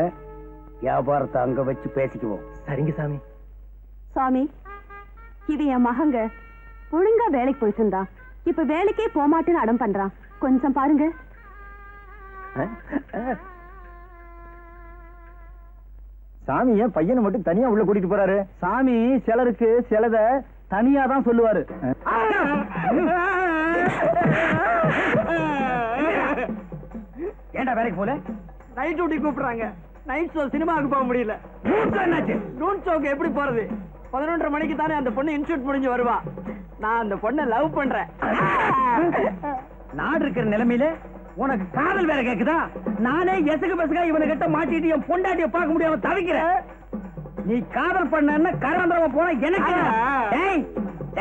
வியாபாரத்தை அங்க வச்சு பேசிக்குவோம். சரிங்க சாமி. சாமி, இது என் மகங்க. ஒழுங்கா வேலைக்கு போயிட்டு இருந்தா, இப்ப வேலைக்கே போமாட்டேன்னு அடம் பண்றான். கொஞ்சம் பாருங்க. சாமி ஏன் பையனை மட்டும் தனியா உள்ள கூட்டிட்டு போறாரு? சாமி சிலருக்கு சிலத தனியா தான் சொல்லுவாரு. ஏண்டா வேலைக்கு போல? நைட் டியூட்டி கூப்பிடுறாங்க. நைட் ஷோ சினிமாவுக்கு போக முடியல. நூன் ஷோக்கு எப்படி போறது? 11:30 மணிக்கு தானே அந்த பொண்ணு இன்ஸ்டியூட் முடிஞ்சு வருவா. நான் அந்த பொண்ணை லவ் பண்றேன். நாடு இருக்கிற நிலைமையில உனக்கு காதல் வேற கேக்குதா? நானே எசகு பசகா இவனை கிட்ட மாட்டிட்டு என் பொண்டாட்டிய பார்க்க முடியாம தவிக்கிறேன். நீ காதல் பண்ண கரவந்திரமா போன எனக்கு. ஏய்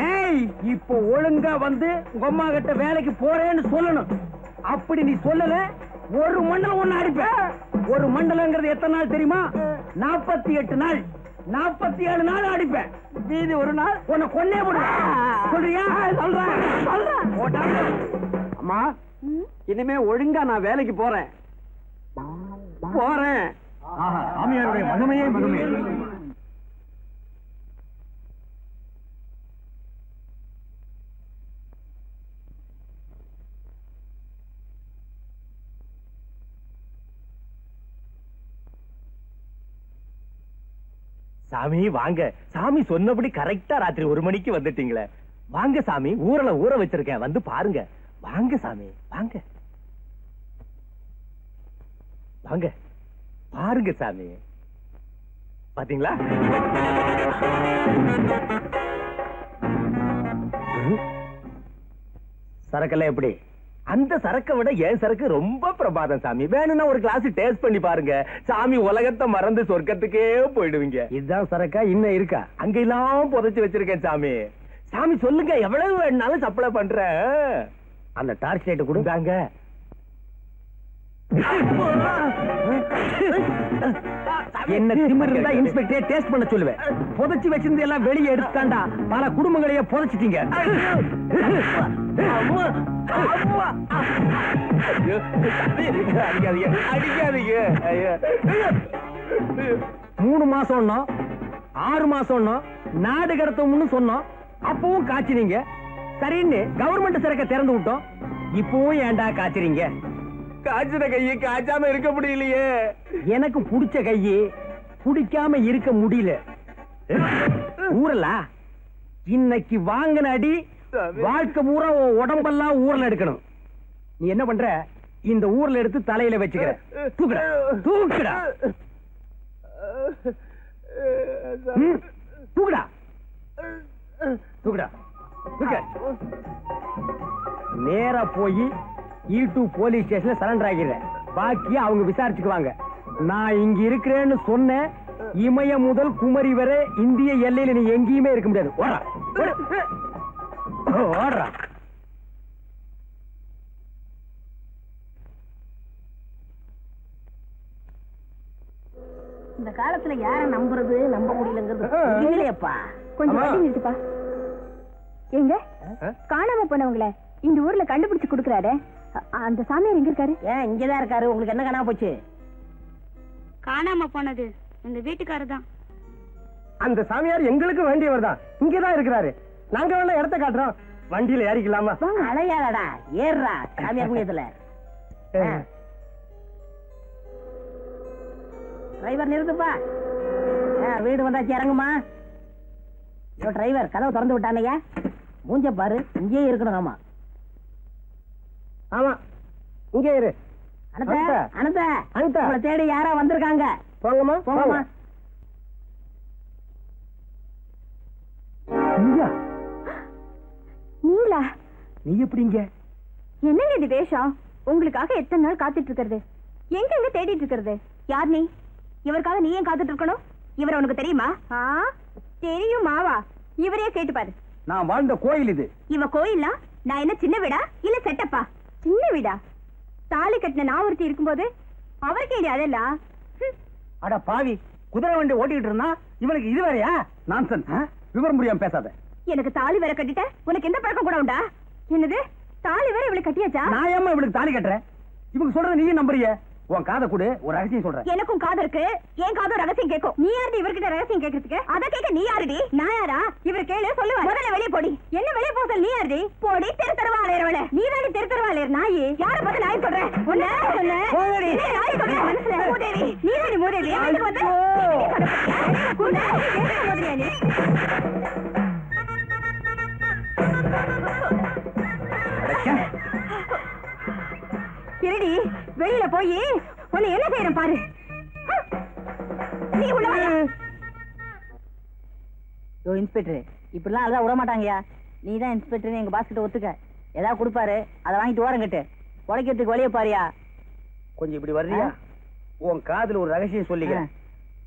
ஏய், இப்போ ஒழுங்கா வந்து உங்க அம்மா கிட்ட வேலைக்கு போறேன்னு சொல்லணும். அப்படி நீ சொல்லல, ஒரு மண்டலம் ஒண்ணு அடிப்பேன். ஒரு மண்டலங்கிறது எத்தனை நாள் தெரியுமா? 48 நாள். 47 நாள் அடிப்பேன். மீதி ஒரு நாள் உன்னை கொன்னே போடுவேன். சொல்றியா? சொல்றேன். அம்மா, இனிமே ஒழுங்கா நான் வேலைக்கு போறேன். சாமியாருடைய மகமையே மகமே. சாமி வாங்க. சாமி சொன்னபடி கரெக்டா ராத்திரி 1 மணிக்கு வந்துட்டீங்களே. வாங்க சாமி, ஊரல ஊற வச்சிருக்கேன், வந்து பாருங்க. வாங்க சாமி, வாங்க வாங்க பாருங்க சாமி. பாத்தீங்களா? சரக்கெல்லாம் எப்படி? அந்த சரக்கை விட என் சரக்கு ரொம்ப பிரபாதம் சாமி. வேணும்னா ஒரு கிளாஸ் டேஸ்ட் பண்ணி பாருங்க. சாமி உலகத்தை மறந்து சொர்க்கத்துக்கே போயிடுவீங்க. இதுதான் சரக்கா? இன்னும் இருக்கா? அங்க எல்லாம் புதைச்சு வச்சிருக்கேன் சாமி. சாமி சொல்லுங்க, எவ்வளவு வேணாலும் சப்ளை பண்றேன். அந்த டார்ச் லைட் கொடுத்தாங்க. என்ன திமிர் இருந்தா இன்ஸ்பெக்டரே டேஸ்ட் பண்ண சொல்லுவேன். புதைச்சு வச்சிருந்து எல்லாம் வெளியே எடுத்தாண்டா பல குடும்பங்களையே புதைச்சிட்டீங்க. அடிக்காதீங்க. 3 மாசம் 6 மாசம் நாடு கடத்தோம்னு சொன்னோம். அப்பவும் காய்ச்சினீங்க. சரின்னு கவர்மெண்ட் சரக்க திறந்து விட்டோம். இப்பவும் ஏண்டா காய்ச்சறீங்க? காய்ச்சின கையை காய்ச்சாம இருக்க முடியலையே. எனக்கு புடிச்ச கையை புடிக்காம இருக்க முடியல. ஊரலா இன்னைக்கு வாங்கின அடி வாழ்க்கை பூரா உடம்பெல்லாம் ஊர்ல எடுக்கணும். நீ என்ன பண்ற? இந்த ஊர்ல எடுத்து தலையில வச்சுக்கிற. தூக்குடா தூக்குடா. தூக்குடா தூக்குடா தூக்க. நேரா போய் E2 போலீஸ் ஸ்டேஷன்ல சரண்டர் ஆகிறேன். பாக்கி அவங்க விசாரிச்சுக்குவாங்க. நான் இங்க இருக்கிறேன்னு சொன்ன இமய முதல் குமரி வரை இந்திய எல்லையில நீ எங்கேயுமே இருக்க முடியாது. ஓடுறா ஓடுறா. இந்த காலத்துல யார நம்புறது நம்ப முடியலங்கிறது புரியலையேப்பா. கொஞ்சம் வண்டி நிறுத்துப்பா. எங்க காணாம போனவங்கள இந்த ஊர்ல கண்டுபிடிச்சு கொடுக்கறாரு. அந்த சாமியார் எங்க இருக்காரு? ஏன் இங்கதான் இருக்காரு? உங்களுக்கு என்ன காணாம போச்சு? காணாம போனது எங்க வீட்டுக்காரர் தான். அந்த சாமியார் எங்களுக்கு வேண்டியவர் தான். இங்கதான் இருக்கிறாரு. நாங்க வேணா இடத்த காட்டுறோம். வண்டியில ஏறிக்கலாமா? அலையாடா ஏறா சாமியார் புண்ணியத்துல. டிரைவர் நிறுத்துப்பா. வீடு வந்தாச்சு இறங்குமா. டிரைவர் கதவை திறந்து விட்டானையா. மூஞ்ச பாரு இங்கே இருக்கணும். ஆமா ஆமா இங்கே இரு. அனந்த உங்களை தேடி யாரா வந்திருக்காங்க. போங்கம்மா போங்கம்மா. நீங்களா? நீ எப்படி இங்க? என்னங்க இது வேஷம்? உங்களுக்காக எத்தனை நாள் காத்துட்டு இருக்கிறது? எங்க தேடிட்டு இருக்கிறது? யார் நீ? இவருக்காக நீ ஏன் காத்துட்டு இருக்கணும்? இவர் உனக்கு தெரியுமா? தெரியுமாவா? இவரே கேட்டு பாரு. நான் வாழ்ந்த கோயில் இது. இவ கோயிலா? நான் என்ன சின்ன வீடா இல்ல செட்டப்பா? சின்ன வீடா? தாலி கட்டின நான் ஒருத்தி இருக்கும்போது அவருக்கு ஏடி அதெல்லாம்? அட பாவி, குதிரை வண்டி ஓட்டிட்டு இருந்தா இவனுக்கு இது வேறையா? நான்சன். விவரம் முடியாம பேசாத. எனக்கு தாலி வேற கட்டிட்ட, உனக்கு எந்த பழக்கம் கூட உண்டா? என்னது தாலி வேற இவளுக்கு கட்டியாச்சா? நான் ஏம்மா இவளுக்கு தாலி கட்டுறேன்? இவங்க சொல்றத நீயும் நம்புறிய? உன் காதை கொடு, ஒரு ரகசியம் சொல்றேன். எனக்கும் காது இருக்கு. என் காதும் ரகசியம் கேட்கும். நீ யாரு இவர்கிட்ட ரகசியம் கேட்கறதுக்கு? அத கேட்க நீ யாருடி? நான் யாரா? இவர் கேளு சொல்லுவா. முதல்ல வெளியே போடி. என்ன வெளியே போக சொல்லி நீ யாருடி? போடி தெருத்தரவா அலையறவளே. நீ தாண்டி தெருத்தரவா அலையற நாயி. யார பார்த்து நாய் சொல்றேன்? உன்ன சொல்ல. போடி. நீ நாய் சொல்ற மனசுல. மூதேவி. நீ தாண்டி மூதேவி. எனக்கு வந்து குண்டா என்ன மூதேவி நீ? இருடி வெளியில போய் உன்னை என்ன செய்யறேன் பாரு. நீ உள்ள வா. இன்ஸ்பெக்டர் இப்படிலாம் அதான் விட மாட்டாங்கயா. நீ தான் இன்ஸ்பெக்டர் எங்க பாஸ் கிட்ட ஒத்துக்க. ஏதாவது கொடுப்பாரு அதை வாங்கிட்டு ஓரம் கட்டு. உடைக்கிறதுக்கு வழிய பாரியா. கொஞ்சம் இப்படி வர்றியா? உன் காதுல ஒரு ரகசியம் சொல்லிக்க.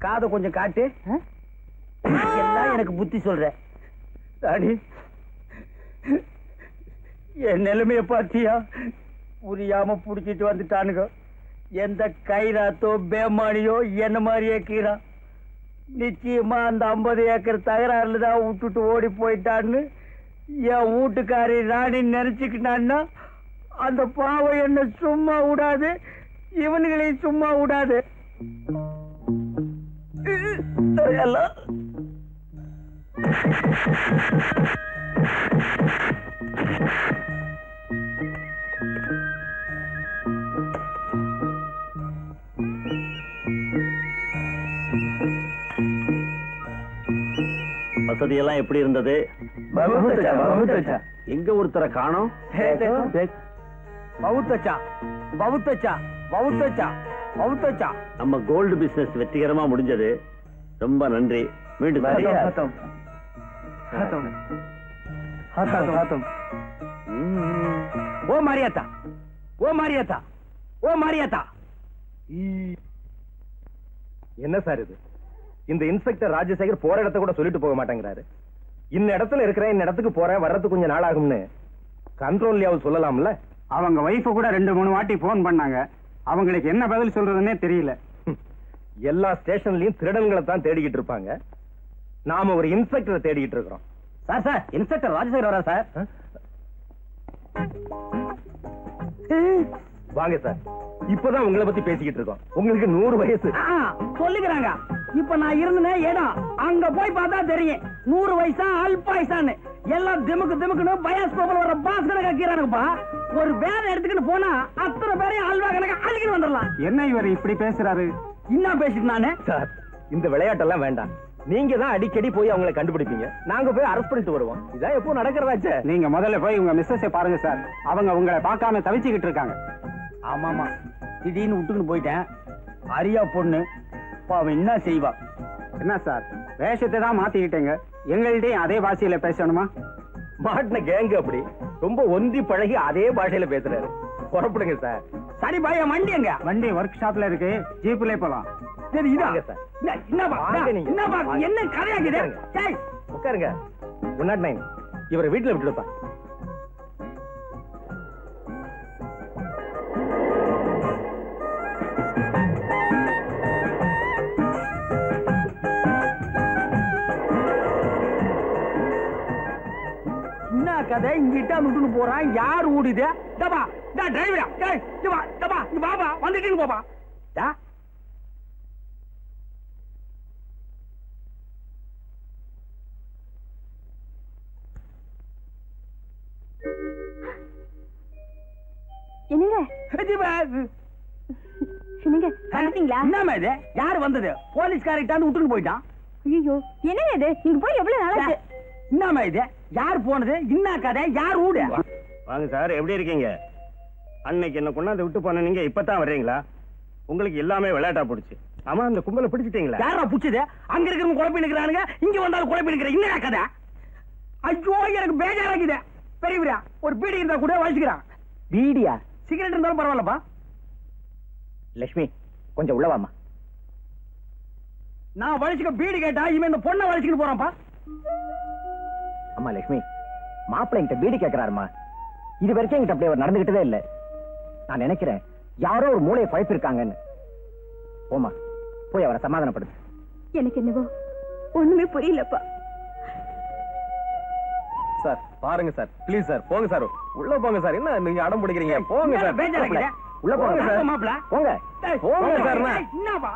காதை கொஞ்சம் காட்டு. எல்லாம் எனக்கு புத்தி சொல்ற. ராணி, என் நிலைமைய பாத்தியா? புரியாம புடிச்சிட்டு வந்துட்டானுங்க. எந்த கைராத்தோ பேமானியோ என்ன மாதிரியே கீரா. நிச்சயமா அந்த 50 ஏக்கர் தகராறுல தான் விட்டுட்டு ஓடி போயிட்டான்னு என் வீட்டுக்காரி ராணி நினைச்சுக்கிட்டான்னா அந்த பாவம் என்ன சும்மா விடாது, இவனுங்களையும் சும்மா விடாது. எல்லாம் வசதியெல்லாம் எப்படி இருந்தது? எங்க ஒருத்தரை காணோம்? நம்ம கோல்டு பிசினஸ் வெற்றிகரமா முடிஞ்சது. ரொம்ப நன்றி. மீண்டும் ஓ மாரியாத்தா, ஓ மாரியாத்தா, ஓ மாரியாத்தா. என்ன சார் இது? இந்த இன்ஸ்பெக்டர் ராஜசேகர் போற இடத்த கூட சொல்லிட்டு போக மாட்டேங்கிறாரு. இந்த இடத்துல இருக்கிறேன், இந்த இடத்துக்கு போறேன், வர்றதுக்கு கொஞ்சம் நாள் ஆகும்னு கண்ட்ரோல்லையாவது சொல்லலாம்ல? அவங்க வைஃப கூட 2-3 வாட்டி போன் பண்ணாங்க. அவங்களுக்கு என்ன பதில் சொல்றதுன்னே தெரியல. எல்லா ஸ்டேஷன்லயும் திருடன்களை தான் தேடிக்கிட்டு இருப்பாங்க. நாம ஒரு இன்ஸ்பெக்டரை தேடிக்கிட்டு இருக்கிறோம். சார் சார், இன்ஸ்பெக்டர் ராஜசேகர் வரா சார். வாங்க சார். இப்பதான் உங்களை பத்தி பேசிக்கிட்டு இருக்கோம். உங்களுக்கு 100 வயசு சொல்லுகிறாங்க. இப்ப நான் இருந்தேன் இடம் அங்க போய் பார்த்தா தெரியும் 100 வயசா அல்பாயுசான்னு. எல்லாம் திமுக்கு திமுக்குன்னு பயாஸ்கோப்ல வர பாஸ் கணக்கா கீரானுப்பா. ஒரு வேலை எடுத்துக்கிட்டு போனா அத்தனை பேரையும் அல்வா கணக்கா அழுகிட்டு வந்துடலாம். என்ன இவர் இப்படி பேசுறாரு? என்ன பேசிட்டு நானே சார்? இந்த விளையாட்டெல்லாம் வேண்டாம். நீங்க தான் அடிக்கடி போய் அவங்களை கண்டுபிடிப்பீங்க, நாங்க போய் அரெஸ்ட் பண்ணிட்டு வருவோம். இதான் எப்போ நடக்கிறதாச்சே. நீங்க முதல்ல போய் உங்க மிஸ்ஸஸை பாருங்க சார். அவங்க உங்களை பார்க்காம தவிச்சுக்கிட்டு இருக்காங்க. ஆமாமா, திடீர்னு விட்டுக்கிட்டு போயிட்டேன். அரியா பொண்ணு பாவம் என்ன செய்வா? என்ன சார் வேஷத்தை தான் மாத்திக்கிட்டீங்க, எங்கள்கிட்டயும் அதே பாஷையில பேசணுமா? மாட்டின கேங்க அப்படி ரொம்ப ஒந்தி பழகி அதே பாஷையில பேசுறாரு. புறப்படுங்க சார். சரி பாய், வண்டி எங்க? வண்டி ஒர்க் ஷாப்ல இருக்கு, ஜீப்ல போலாம். சரி இதா வாங்க சார். என்னப்பா வாங்க நீங்க. என்னப்பா என்ன கதையாக்குது? டேய் உட்காருங்க. 109 இவரை வீட்டுல விட்டுடுப்பா. என்ன கதை? இங்கிட்ட விட்டுன்னு போறான், யார் ஓடிது? டபா டா டிரைவரா, டேய் இங்க வா, டபா இங்க வாப்பா, வந்துட்டீங்க போப்பா. டா என்னங்க என்னங்க வந்துட்டீங்களா? என்னம்மா இது? யார் வந்தது? போலீஸ்காரிட்டாந்து விட்டுன்னு போயிட்டான். ஐயோ என்னங்க இது? நீங்க போய் எவ்வளவு நாளாச்சு? என்னம்மா இது? யார் போனது? என்ன கதை? யார் ஊடு? வாங்க சார், எப்படி இருக்கீங்க? அன்னைக்கு என்ன கொண்டாந்து விட்டு போன நீங்க இப்பதான் வர்றீங்களா? உங்களுக்கு எல்லாமே விளையாட்டா போடுச்சு. ஆமா, அந்த கும்பலை பிடிச்சிட்டீங்களா? யாரா புடிச்சது? அங்க இருக்கிறவங்க குழப்பி நிக்கிறானுங்க, இங்க வந்தாலும் குழப்பி நிக்கிற. என்ன கதை? ஐயோ எனக்கு பேஜாராக்குது. பெரியவரா ஒரு பீடி இருந்தா கூட வச்சுக்கிறான். பீடியா? சிகரெட் இருந்தாலும் பரவாயில்லப்பா. லட்சுமி கொஞ்சம் உள்ளவாமா. நான் வலிச்சுக்க பீடி கேட்டா இவன் இந்த பொண்ணை வலிச்சுக்கிட்டு போறான்ப்பா. அம்மா லட்சுமி, மாப்பிள்ளை என்கிட்ட பீடி கேட்கிறாருமா. இது வரைக்கும் என்கிட்ட அப்படி அவர் நடந்துகிட்டதே இல்ல. நான் நினைக்கிறேன் யாரோ ஒரு மூளையை குழப்பிருக்காங்கன்னு. போமா, போய் அவரை சமாதானப்படுத்து. எனக்கு என்னவோ ஒண்ணுமே புரியலப்பா. சார் பாருங்க சார், ப்ளீஸ் சார், போங்க சார், உள்ள போங்க சார். என்ன நீங்க அடம் பிடிக்கிறீங்க? போங்க சார், பேஜாராக்குது. உள்ள போங்க சார். மாப்பிள்ள போங்க போங்க சார். என்னப்பா?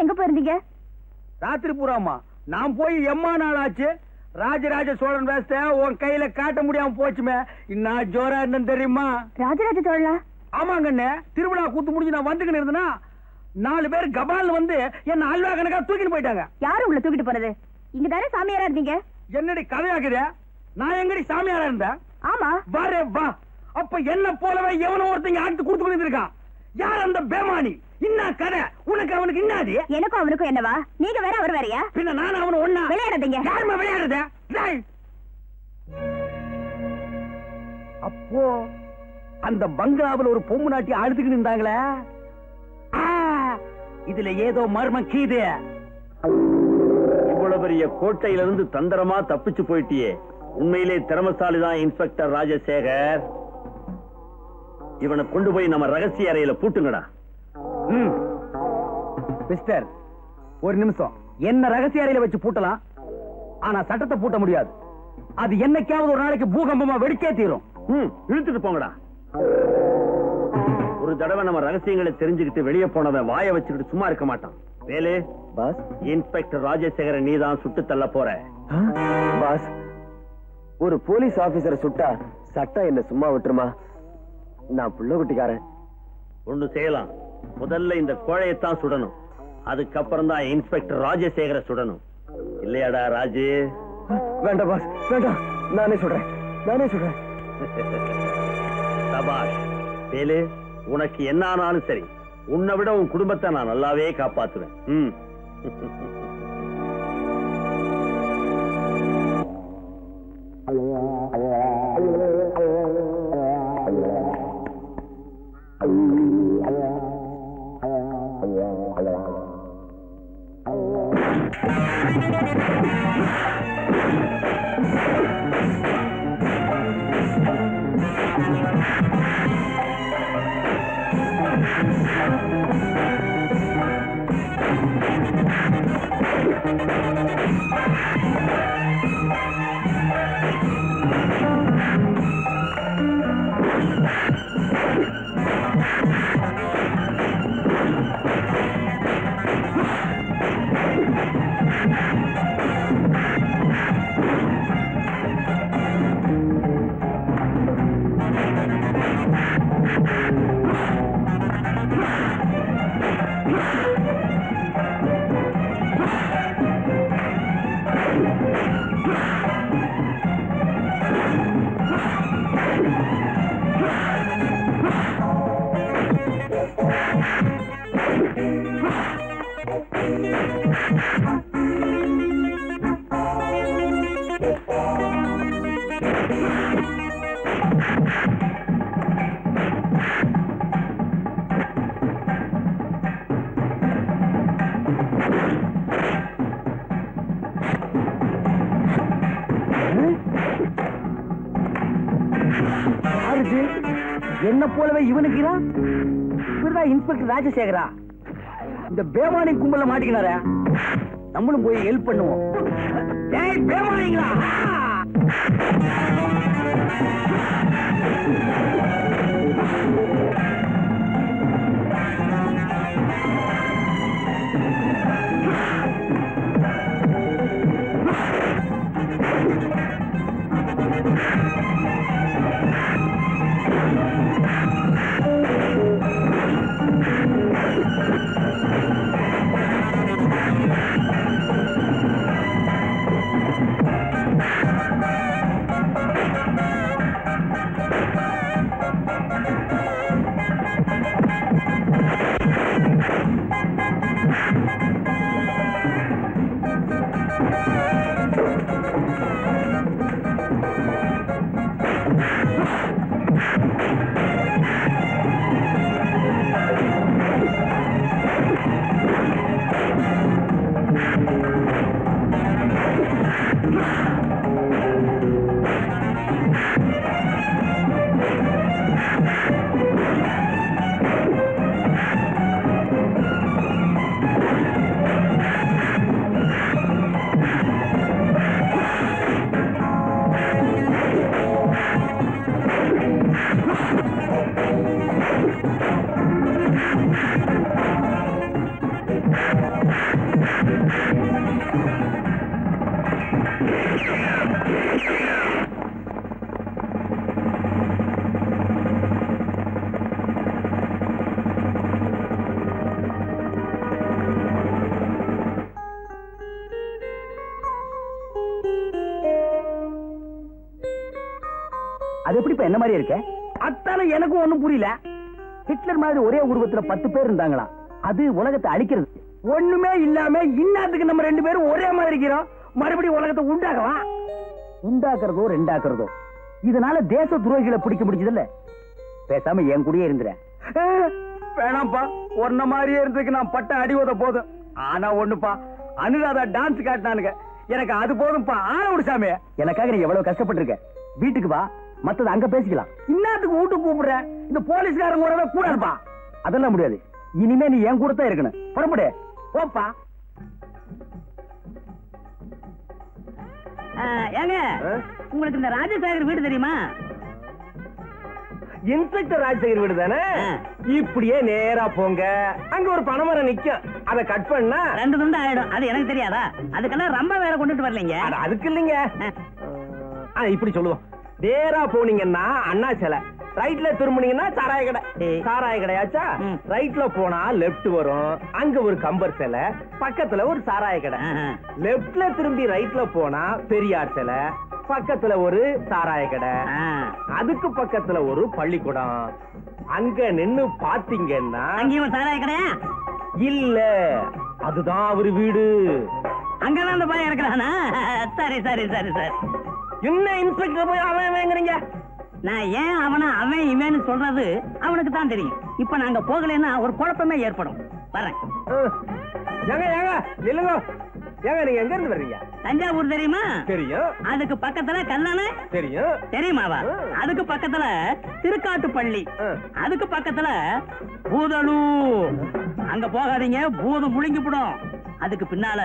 பூரா எங்க போயிருந்தீங்க? ராத்திரி பூராமா நான் போய் எம்மா நாள் ஆச்சு. ராஜராஜ சோழன் வேஸ்ட உன் கையில காட்ட முடியாம போச்சுமே. இன்னும் ஜோரா என்னன்னு தெரியுமா? ராஜராஜ சோழனா? ஆமாங்கண்ணே, திருவிழா கூத்து முடிஞ்சு நான் வந்துக்கின்னு இருந்தேன்னா 4 பேர் கபால் வந்து என்ன அல்வா கணக்கா தூக்கிட்டு போயிட்டாங்க. யாரு உங்களை தூக்கிட்டு போனது? இங்க தானே சாமியாரா இருந்தீங்க. என்னடி கதையாக்குதே? நான் எங்கடி சாமியாரா இருந்தேன்? ஆமா. வாரே வா. அப்ப என்ன போலவே எவனோ ஒருத்தங்க ஆட்டு கொடுத்து கொண்டிருக்கான். யார் அந்த பேமானி? என்ன கதை உனக்கு அவனுக்கு? இன்னாடி எனக்கும் அவனுக்கும் என்னவா? நீங்க வேற அவர் வேறயா? பின்ன நான் அவனு ஒண்ணா விளையாடாதீங்க. யாருமா விளையாடுறத? அப்போ அந்த பங்களாவில் ஒரு பொம்மு நாட்டி அழுதுகிட்டு இருந்தாங்களே, இதுல ஏதோ மர்மம் கீது. இவ்வளவு பெரிய கோட்டையிலிருந்து தந்திரமா தப்பிச்சு போயிட்டியே. உண்மையிலே திறமசாலிதான் இன்ஸ்பெக்டர் ராஜசேகர். இவனை கொண்டு போய் நம்ம ரகசிய அறையில பூட்டுங்கடா. மிஸ்டர், ஒரு நிமிஷம். என்ன ரகசிய அறையில வச்சு பூட்டலாம், ஆனா சட்டத்தை பூட்ட முடியாது. அது என்னைக்காவது ஒரு நாளைக்கு பூகம்பமா வெடிச்சே தீரும். இழுத்துட்டு போங்கடா. ஒரு தடவை நம்ம ரகசியங்களை தெரிஞ்சுக்கிட்டு வெளியே போனவன் வாயை வச்சுக்கிட்டு சும்மா இருக்க மாட்டான். வேலு பாஸ், இன்ஸ்பெக்டர் ராஜசேகரை நீதான் சுட்டு தள்ள போற. பாஸ், ஒரு போலீஸ் ஆபீசரை சுட்டா சட்டம் என்ன சும்மா விட்டுருமா? நான் புள்ள குட்டிக்காரன். ஒண்ணு செய்யலாம். முதல்ல இந்த கோழையத்தான் சுடணும். அதுக்கப்புறம் தான் இன்ஸ்பெக்டர் ராஜசேகரை சுடணும். இல்லையாடா ராஜு? வேண்டாம் பாஸ், வேண்டாம். நானே சொல்றேன். சபாஷ். வேலு, உனக்கு என்ன ஆனாலும் சரி, உன்னை விட உன் குடும்பத்தை நான் நல்லாவே காப்பாத்துவேன். என்ன போலவே இவனுக்கு இவர்தான் இன்ஸ்பெக்டர் ராஜசேகரா. இந்த பேமானி கும்பல மாட்டிக்கினார. நம்மளும் போய் ஹெல்ப் பண்ணுவோம். ஏய் பேமானிங்களா, அது எப்படிப்பா என்ன மாதிரி இருக்க? அத்தான எனக்கும் ஒண்ணும் புரியல. ஹிட்லர் மாதிரி ஒரே உருவத்துல 10 பேர் இருந்தாங்களாம். அது உலகத்தை அழிக்கிறது. ஒண்ணுமே இல்லாம இன்னாத்துக்கு நம்ம 2 பேரும் ஒரே மாதிரி இருக்கிறோம். மறுபடியும் உலகத்தை உண்டாகவா? உண்டாக்குறதோ ரெண்டாக்குறதோ இதனால தேச துரோகிகளை பிடிக்க முடிஞ்சது இல்ல. பேசாம என் கூடயே இருந்துறேன். வேணாம்ப்பா, ஒன்ன மாதிரியே இருந்துக்கு நான் பட்ட அடி உத போதும். ஆனா ஒண்ணுப்பா, அனுராதா டான்ஸ் காட்டினானுங்க, எனக்கு அது போதும்பா. ஆன விடு சாமி. எனக்காக நீ எவ்வளவு கஷ்டப்பட்டிருக்க. வீட்டுக்கு வா, மத்தது அங்க பேசிக்கலாம். இன்னாத்துக்கு வீட்டுக்கு கூப்பிடுற? இந்த போலீஸ்காரங்க வரவே கூடாதுப்பா. அதெல்லாம் முடியாது. இனிமே நீ என் கூட தான் இருக்கணும். புறப்படு. போப்பா. ஏங்க, உங்களுக்கு இந்த ராஜசேகர் வீடு தெரியுமா? இன்ஸ்பெக்டர் ராஜசேகர் வீடு தானே? இப்படியே நேரா போங்க, அங்க ஒரு பனைமரம் நிக்கும், அதை கட் பண்ணா 2 துண்டு ஆயிடும். அது எனக்கு தெரியாதா? அதுக்கெல்லாம் ரொம்ப வேற கொண்டுட்டு வரலீங்க. அதுக்கு இல்லைங்க. இப்படி சொல்லுவோம், நேரா போனீங்கன்னா அண்ணா சிலை, ரைட்ல திரும்பினீங்கன்னா சாராய கடை. சாராய கடையாச்சா? ரைட்ல போனா லெப்ட் வரும், அங்க ஒரு கம்பர் சிலை, பக்கத்துல ஒரு சாராய கடை. லெப்ட்ல திரும்பி ரைட்ல போனா பெரியார் சிலை, பக்கத்துல ஒரு சாராய கடை, அதுக்கு பக்கத்துல ஒரு பள்ளிக்கூடம். அங்க நின்னு பாத்தீங்கன்னா அங்கேயும் சாராய கடையா? இல்ல, அதுதான் அவரு வீடு. அங்கதான் அந்த பையன் இருக்கிறானா? சரி சரி சரி சரி. என்ன இன்ஸ்பெக்டர் போய் அவன் வேங்குறீங்க? நான் ஏன் அவன் இவன்னு சொல்றது அவனுக்கு தான் தெரியும். இப்ப நாங்க போகலன்னா ஒரு குழப்பமே ஏற்படும். வரேன். ஏங்க ஏங்க நில்லுங்க. ஏங்க நீங்க எங்க இருந்து வர்றீங்க? தஞ்சாவூர் தெரியுமா? தெரியும். அதுக்கு பக்கத்துல கல்லணை தெரியும். தெரியுமாவா? அதுக்கு பக்கத்துல திருக்காட்டுப்பள்ளி, அதுக்கு பக்கத்துல பூதலூர். அங்க போகாதீங்க, பூதம் முழுங்கிவிடும். அதுக்கு பின்னால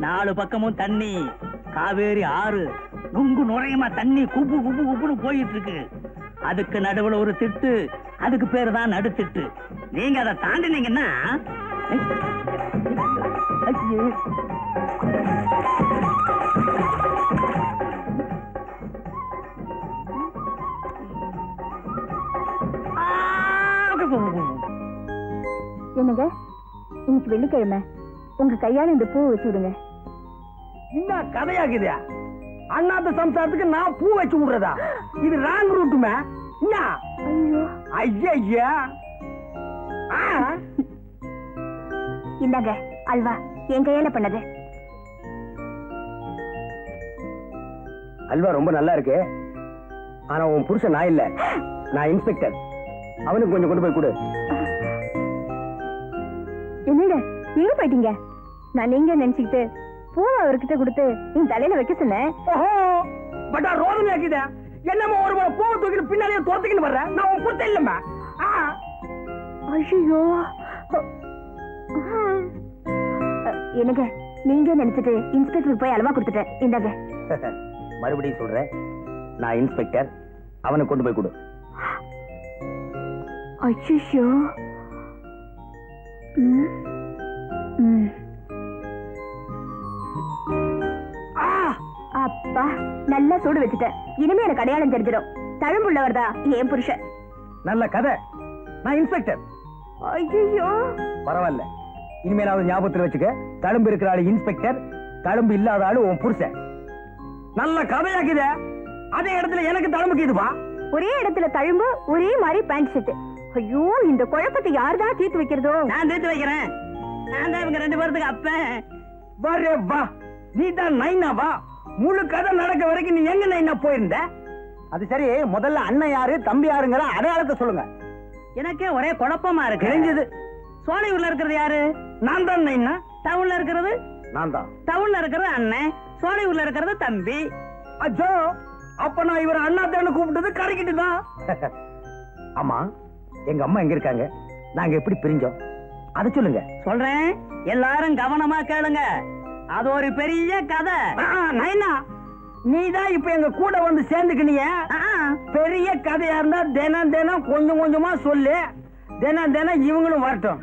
4 பக்கமும் தண்ணி, காவேரி ஆறு நுங்கு நுரையமா தண்ணி குப்பு குப்பு குப்புன்னு போயிட்டு இருக்கு. அதுக்கு நடுவுல ஒரு திட்டு, அதுக்கு பேரு தான் நடுத்திட்டு. நீங்க அதை தாண்டினீங்கன்னா என்னங்க, இன்னைக்கு வெள்ளிக்கிழமை, உங்க கையால இந்த பூ வச்சு விடுங்க. என்ன கதையாக்குது? அண்ணாத்த சம்சாரத்துக்கு நான் பூ வச்சு விடுறதா? இது ராங் ரூட்டுமே. ஐயா இந்தாங்க அல்வா, என் கையால பண்ணது. அல்வா ரொம்ப நல்லா இருக்கு. ஆனா உன் புருஷன் நான் இல்ல, நான் இன்ஸ்பெக்டர். அவனுக்கு கொஞ்சம் கொண்டு போய் கொடு. என்னங்க எங்க போயிட்டீங்க? நான் நீங்க நினைச்சுக்கிட்டு பூவை அவர்கிட்ட கொடுத்து என் தலையில வைக்க சொன்னேன். பட்டா ரோதனை ஆக்கித. என்னமோ ஒரு பூவை தூக்கிட்டு பின்னாலேயே தோத்துக்கிட்டு வர்றேன். நான் உன் கொடுத்த இல்லம்மா. ஐயோ, என்னங்க நீங்க நினைச்சிட்டு இன்ஸ்பெக்டர் போய் அல்வா கொடுத்துட்டேன். இந்தாங்க. மறுபடியும் சொல்றேன், நான் இன்ஸ்பெக்டர். அவனுக்கு கொண்டு போய் கொடு. ஐயோ, அப்பா நல்லா சூடு வச்சுட்டேன். இனிமே எனக்கு அடையாளம் தெரிஞ்சிடும். தழும்புள்ளவர் தான் என் புருஷன். நல்ல கதை. நான் இன்ஸ்பெக்டர். ஐயோ, பரவாயில்ல. இனிமேலாவது ஞாபகத்தில் வச்சுக்க, தழும்பு இருக்கிற ஆளு இன்ஸ்பெக்டர், தழும்பு இல்லாத ஆளு உன் புருஷன். நல்ல கதையாக்குத. அதே இடத்துல எனக்கு தழும்புக்குதுப்பா. ஒரே இடத்துல தழும்பு, ஒரே மாதிரி பேண்ட் ஷர்ட். ஐயோ, இந்த குழப்பத்தை யார்தான் தீர்த்து வைக்கிறதோ? நான் தீர்த்து வைக்கிறேன். நான் தான் இவங்க 2 பேருக்கு அப்ப. வரே வா, நீ தான் நைனா வா. முழு கதை நடக்க வரைக்கும் நீ எங்க நைனா போயிருந்த? அது சரி, முதல்ல அண்ணன் யாரு தம்பி யாருங்கிற அடையாளத்தை சொல்லுங்க. எனக்கே ஒரே குழப்பமா இருக்கு. தெரிஞ்சது. சோலையூர்ல இருக்கிறது யாரு? நான் தான் நைனா. டவுன்ல இருக்கிறது நான் தான். டவுன்ல இருக்கிறது அண்ணன், சோலையூர்ல இருக்கிறது தம்பி. அச்சோ, அப்ப நான் இவரை அண்ணா தேன்னு கூப்பிட்டது கரைக்கிட்டு தான். ஆமா, எங்க அம்மா எங்க இருக்காங்க? நாங்க எப்படி பிரிஞ்சோம் அதை சொல்லுங்க. சொல்றேன், எல்லாரும் கவனமா கேளுங்க. அது ஒரு பெரிய கதை. நைனா, நீதான் இப்ப எங்க கூட வந்து சேர்ந்துக்கினிய. பெரிய கதையா இருந்தா தினம் தினம் கொஞ்சம் கொஞ்சமா சொல்லு. தினம் தினம் இவங்களும் வரட்டும்.